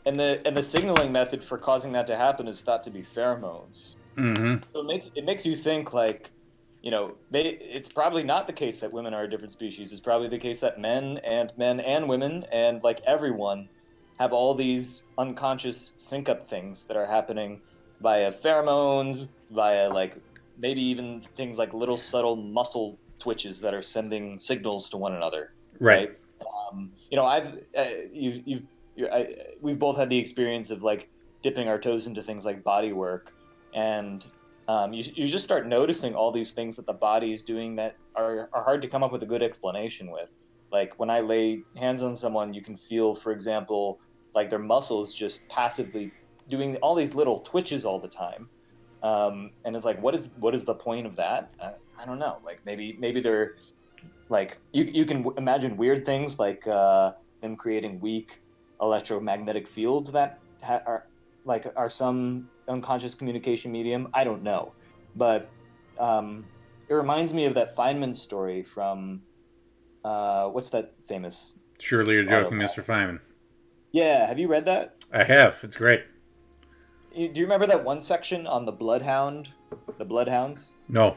And the signaling method for causing that to happen is thought to be pheromones.
Mm-hmm.
So it makes you think like, it's probably not the case that women are a different species. It's probably the case that men and women and like everyone have all these unconscious sync up things that are happening via pheromones, via like maybe even things like little subtle muscle twitches that are sending signals to one another.
Right.
We've both had the experience of like dipping our toes into things like body work, and you just start noticing all these things that the body is doing that are hard to come up with a good explanation with. Like when I lay hands on someone, you can feel, for example, like their muscles just passively doing all these little twitches all the time, and it's like, what is the point of that? I don't know. Like maybe they're like you can imagine weird things like them creating weak electromagnetic fields that are some unconscious communication medium. I don't know, but it reminds me of that Feynman story from what's that famous?
Surely You're Joking, Mr. Feynman.
Yeah, have you read that?
I have. It's great.
Do you remember that one section on the bloodhounds?
No.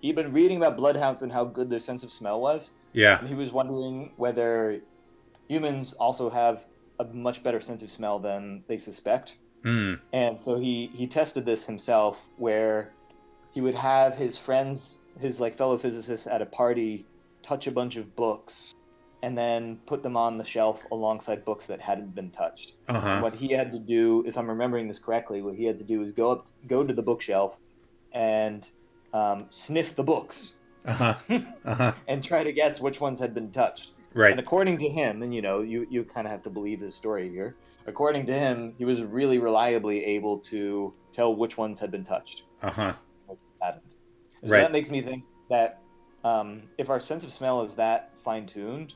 He'd been reading about bloodhounds and how good their sense of smell was,
Yeah.
and he was wondering whether humans also have a much better sense of smell than they suspect.
Mm.
And so he tested this himself, where he would have his friends, his like fellow physicists at a party, touch a bunch of books, and then put them on the shelf alongside books that hadn't been touched.
Uh-huh.
And what he had to do, if I'm remembering this correctly, what he had to do was go to the bookshelf and sniff the books
Uh-huh. Uh-huh.
and try to guess which ones had been touched.
Right.
And according to him, and you kind of have to believe his story here, according to him, he was really reliably able to tell which ones had been touched.
Uh-huh.
Hadn't. So
Right.
that makes me think that if our sense of smell is that fine-tuned,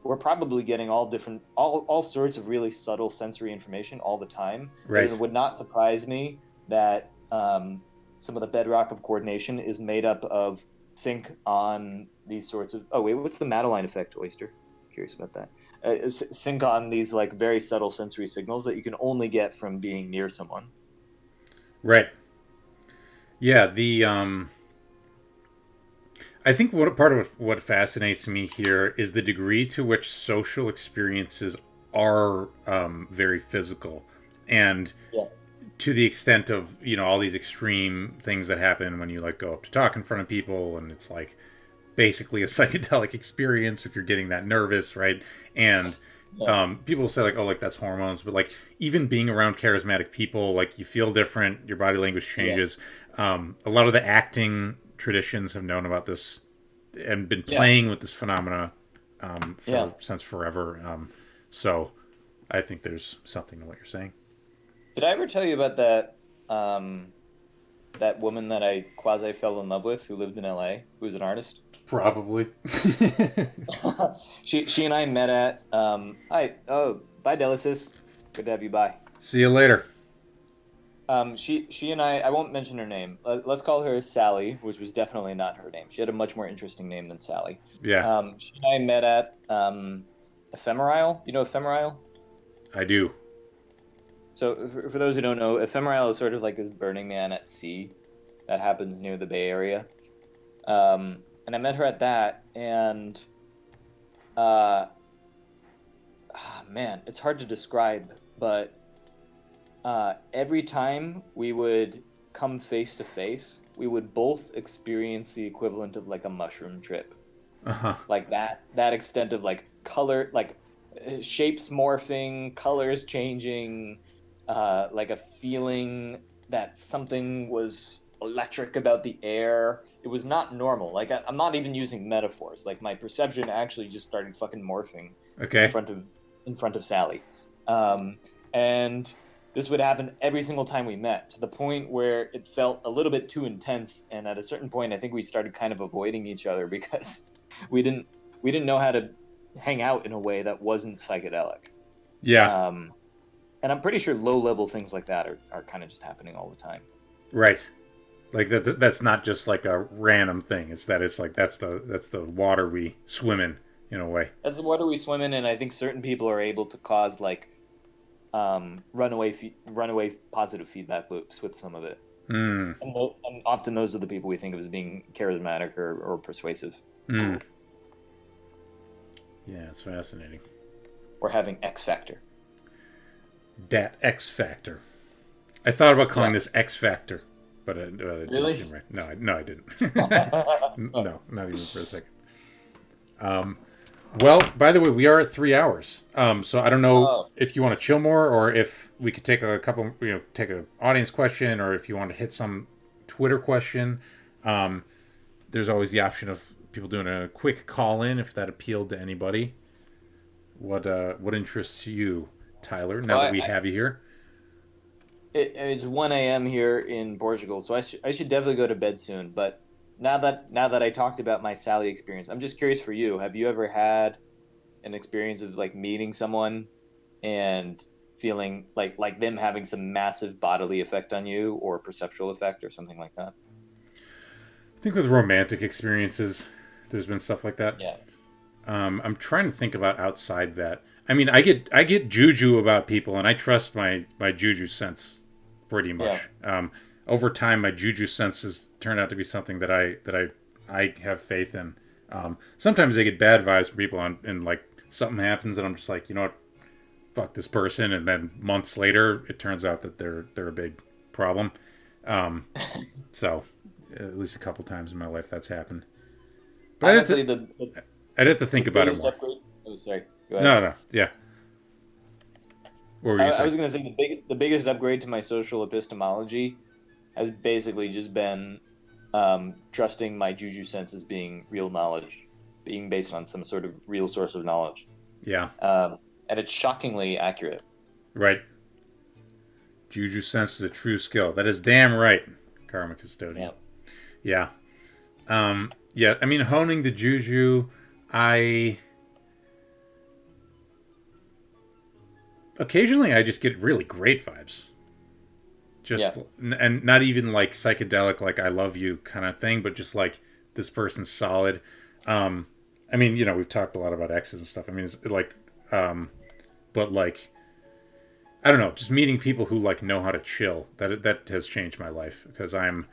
we're probably getting all sorts of really subtle sensory information all the time.
Right.
It would not surprise me that some of the bedrock of coordination is made up of sync on these sorts of... Oh, wait, what's the Madeline effect, Oyster? Curious about that. Sync on these like very subtle sensory signals that you can only get from being near someone.
Right. Yeah, I think part of what fascinates me here is the degree to which social experiences are very physical, and to the extent of all these extreme things that happen when you like go up to talk in front of people, and it's like basically a psychedelic experience if you're getting that nervous, right? And people will say like, oh, like that's hormones, but like even being around charismatic people, like you feel different, your body language changes. A lot of the acting traditions have known about this and been playing with this phenomena since forever. So I think there's something to what you're saying.
Did I ever tell you about that that woman that I quasi fell in love with who lived in LA, who was an artist?
Probably.
She and I met at bye Delicis. Good to have you. Bye.
See you later.
She and I won't mention her name. Let's call her Sally, which was definitely not her name. She had a much more interesting name than Sally.
Yeah.
She and I met at Ephemerisle. You know Ephemerisle?
I do.
So for those who don't know, Ephemerisle is sort of like this Burning Man at sea that happens near the Bay Area. And I met her at that, and man, it's hard to describe, but every time we would come face to face, we would both experience the equivalent of like a mushroom trip.
Uh-huh.
Like that extent of like color, like shapes morphing, colors changing, like a feeling that something was electric about the air. It was not normal. Like I'm not even using metaphors. Like my perception actually just started fucking morphing in front of Sally. And this would happen every single time we met, to the point where it felt a little bit too intense. And at a certain point, I think we started kind of avoiding each other because we didn't know how to hang out in a way that wasn't psychedelic.
Yeah.
And I'm pretty sure low-level things like that are kind of just happening all the time.
Right. Like that's not just like a random thing. It's like that's the water we swim in a way.
That's the water we swim in, and I think certain people are able to cause like runaway positive feedback loops with some of it.
Mm.
And often those are the people we think of as being charismatic or persuasive.
Mm. Yeah, it's fascinating.
Or having X factor.
Dat X factor. I thought about calling this X factor, but it
Really?
didn't seem right. No, I didn't. No, not even for a second. Well, by the way, we are at 3 hours. So I don't know if you want to chill more, or if we could take a couple, take an audience question, or if you want to hit some Twitter question. There's always the option of people doing a quick call in if that appealed to anybody. What interests you, Tyler? Now that we have you here.
It's 1 a.m. here in Portugal, so I should definitely go to bed soon. But now that I talked about my Sally experience, I'm just curious for you. Have you ever had an experience of like meeting someone and feeling like them having some massive bodily effect on you, or perceptual effect, or something like that?
I think with romantic experiences, there's been stuff like that.
Yeah.
I'm trying to think about outside that. I mean, I get juju about people, and I trust my juju sense pretty much.
Yeah.
over time, my juju senses turned out to be something that I have faith in. Sometimes I get bad vibes from people, and like something happens, and I'm just like, you know what, fuck this person, and then months later, it turns out that they're a big problem. So at least a couple times in my life that's happened. But
Honestly,
I'd have to think about it more.
Upgrade. Oh, sorry. Go ahead.
No, yeah. What were you
I
saying?
was going to say the biggest upgrade to my social epistemology has basically just been trusting my juju senses being real knowledge, being based on some sort of real source of knowledge.
Yeah.
And it's shockingly accurate.
Right. Juju sense is a true skill. That is damn right, Karma Custodian. Yeah. Yeah, I mean, honing the juju, occasionally I just get really great vibes. And not even like psychedelic, like I love you kind of thing, but just like this person's solid. I mean, you know, we've talked a lot about exes and stuff. I mean, it's like, but like, I don't know, just meeting people who like know how to chill. That has changed my life because I'm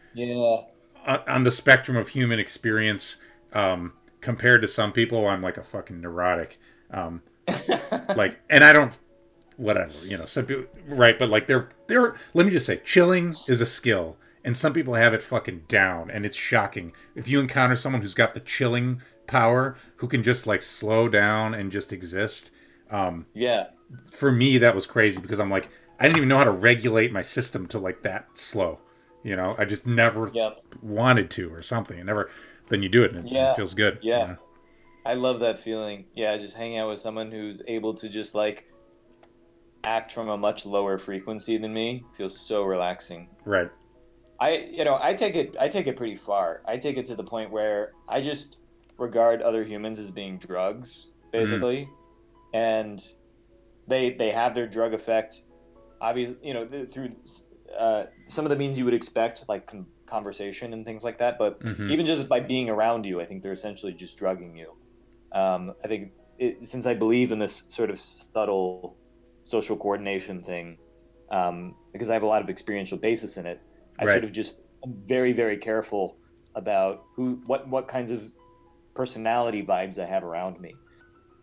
on the spectrum of human experience. Compared to some people, I'm like a fucking neurotic. Like, and I don't, whatever, you know, some people, right? But like, they're. Let me just say, chilling is a skill, and some people have it fucking down, and it's shocking if you encounter someone who's got the chilling power, who can just like slow down and just exist. For me, that was crazy because I'm like, I didn't even know how to regulate my system to like that slow. You know, I just never wanted to or something. I never. Then you do it and it feels good.
Yeah.
You know?
I love that feeling. Yeah, just hanging out with someone who's able to just like act from a much lower frequency than me feels so relaxing.
Right.
I take it pretty far. I take it to the point where I just regard other humans as being drugs, basically. Mm-hmm. And they have their drug effect, obviously, you know, through some of the means you would expect, like conversation and things like that. But even just by being around you, I think they're essentially just drugging you. I think since I believe in this sort of subtle social coordination thing, because I have a lot of experiential basis in it, I sort of just am very, very careful about what kinds of personality vibes I have around me.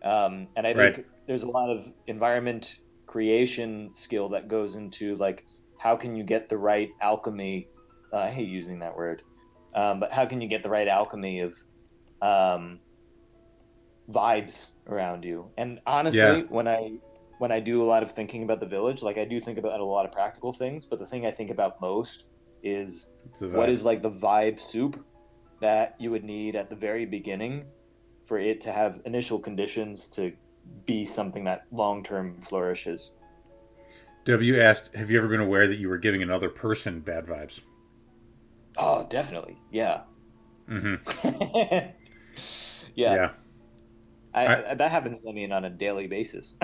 And I think there's a lot of environment creation skill that goes into like, how can you get the right alchemy? I hate using that word, but how can you get the right alchemy of vibes around you? And honestly, when I do a lot of thinking about the village, like I do think about a lot of practical things, but the thing I think about most is what is like the vibe soup that you would need at the very beginning for it to have initial conditions to be something that long-term flourishes.
W asked, have you ever been aware that you were giving another person bad vibes?
Oh, definitely. Yeah.
Mm-hmm.
Yeah. That happens, I mean, on a daily basis.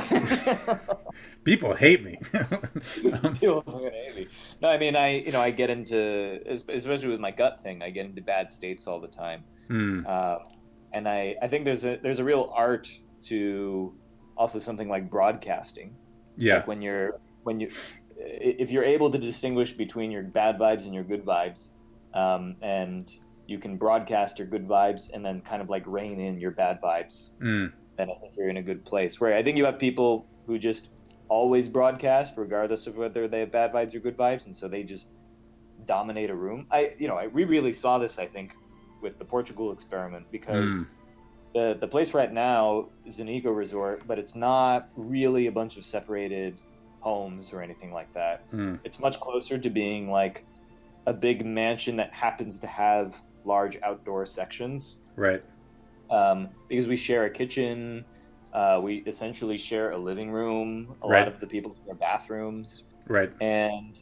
People hate me.
People fucking hate me. No, I mean, I get into, especially with my gut thing, I get into bad states all the time. And I think there's a real art to also something like broadcasting. Yeah. Like if you're able to distinguish between your bad vibes and your good vibes, and you can broadcast your good vibes and then kind of like rein in your bad vibes, then I think you're in a good place. Where I think you have people who just always broadcast regardless of whether they have bad vibes or good vibes, and so they just dominate a room. We really saw this, I think, with the Portugal experiment, because the place we're at now is an eco resort, but it's not really a bunch of separated homes or anything like that. It's much closer to being like a big mansion that happens to have large outdoor sections.
Right.
Because we share a kitchen, we essentially share a living room. A lot of the people share bathrooms. Right. And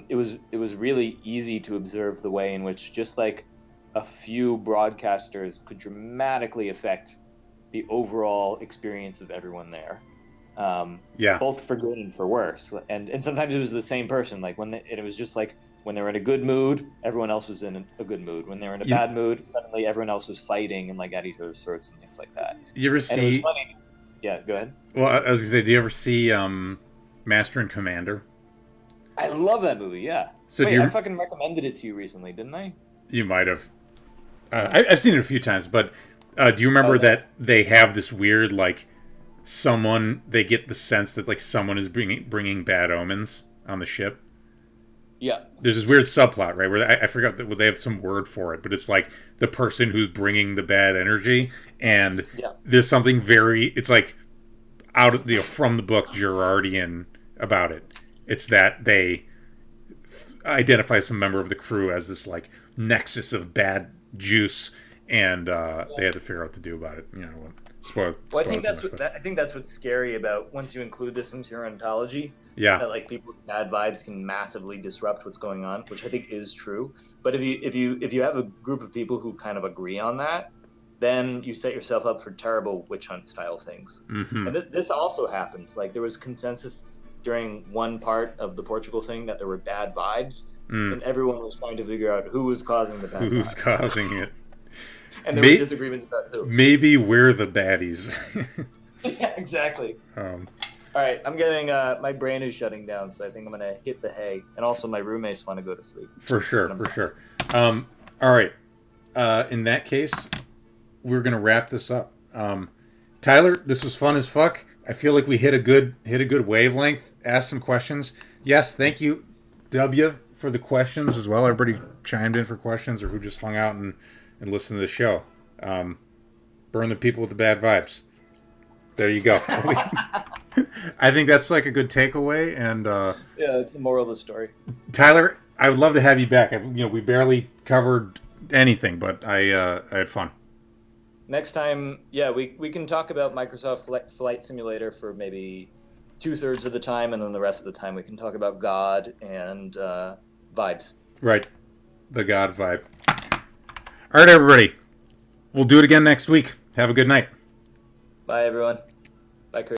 it was really easy to observe the way in which just like a few broadcasters could dramatically affect the overall experience of everyone there. Both for good and for worse. And sometimes it was the same person. Like it was just like when they were in a good mood, everyone else was in a good mood. When they were in a bad mood, suddenly everyone else was fighting and like at each other's throats and things like that.
You ever see?
And it was funny. Yeah, go ahead.
Well, I was gonna say, do you ever see Master and Commander?
I love that movie. Yeah.
So
Wait, I fucking recommended it to you recently, didn't I?
you might have. I've seen it a few times, but do you remember that they have this weird like they get the sense that like someone is bringing bad omens on the ship?
Yeah.
There's this weird subplot, right, where I forgot that they have some word for it, but it's like the person who's bringing the bad energy, and there's something it's like out of from the book Gerardian about it. It's that they identify some member of the crew as this like nexus of bad juice, and they had to figure out what to do about it. You know, spoil.
Well, I think that's what's scary about once you include this into your ontology.
Yeah.
That like people with bad vibes can massively disrupt what's going on, which I think is true. But if you have a group of people who kind of agree on that, then you set yourself up for terrible witch hunt style things.
Mm-hmm.
And this also happened. Like there was consensus during one part of the Portugal thing that there were bad vibes, and everyone was trying to figure out who was causing the bad vibes.
Who's causing it?
And there were disagreements about who.
Maybe we're the baddies.
Yeah, exactly. All right, I'm getting my brain is shutting down, so I think I'm gonna hit the hay. And also, my roommates want to go to sleep.
For sure. All right. In that case, we're gonna wrap this up. Tyler, this was fun as fuck. I feel like we hit a good wavelength. Asked some questions. Yes, thank you, W, for the questions as well. Everybody chimed in for questions, or who just hung out and listened to the show. Burn the people with the bad vibes. There you go. I think that's like a good takeaway, and
yeah, it's the moral of the story.
Tyler, I would love to have you back. We barely covered anything, but I had fun.
Next time, yeah, we can talk about Microsoft Flight Simulator for maybe 2/3 of the time, and then the rest of the time we can talk about God and vibes.
Right, the God vibe. All right, everybody. We'll do it again next week. Have a good night.
Bye, everyone. Bye, Chris.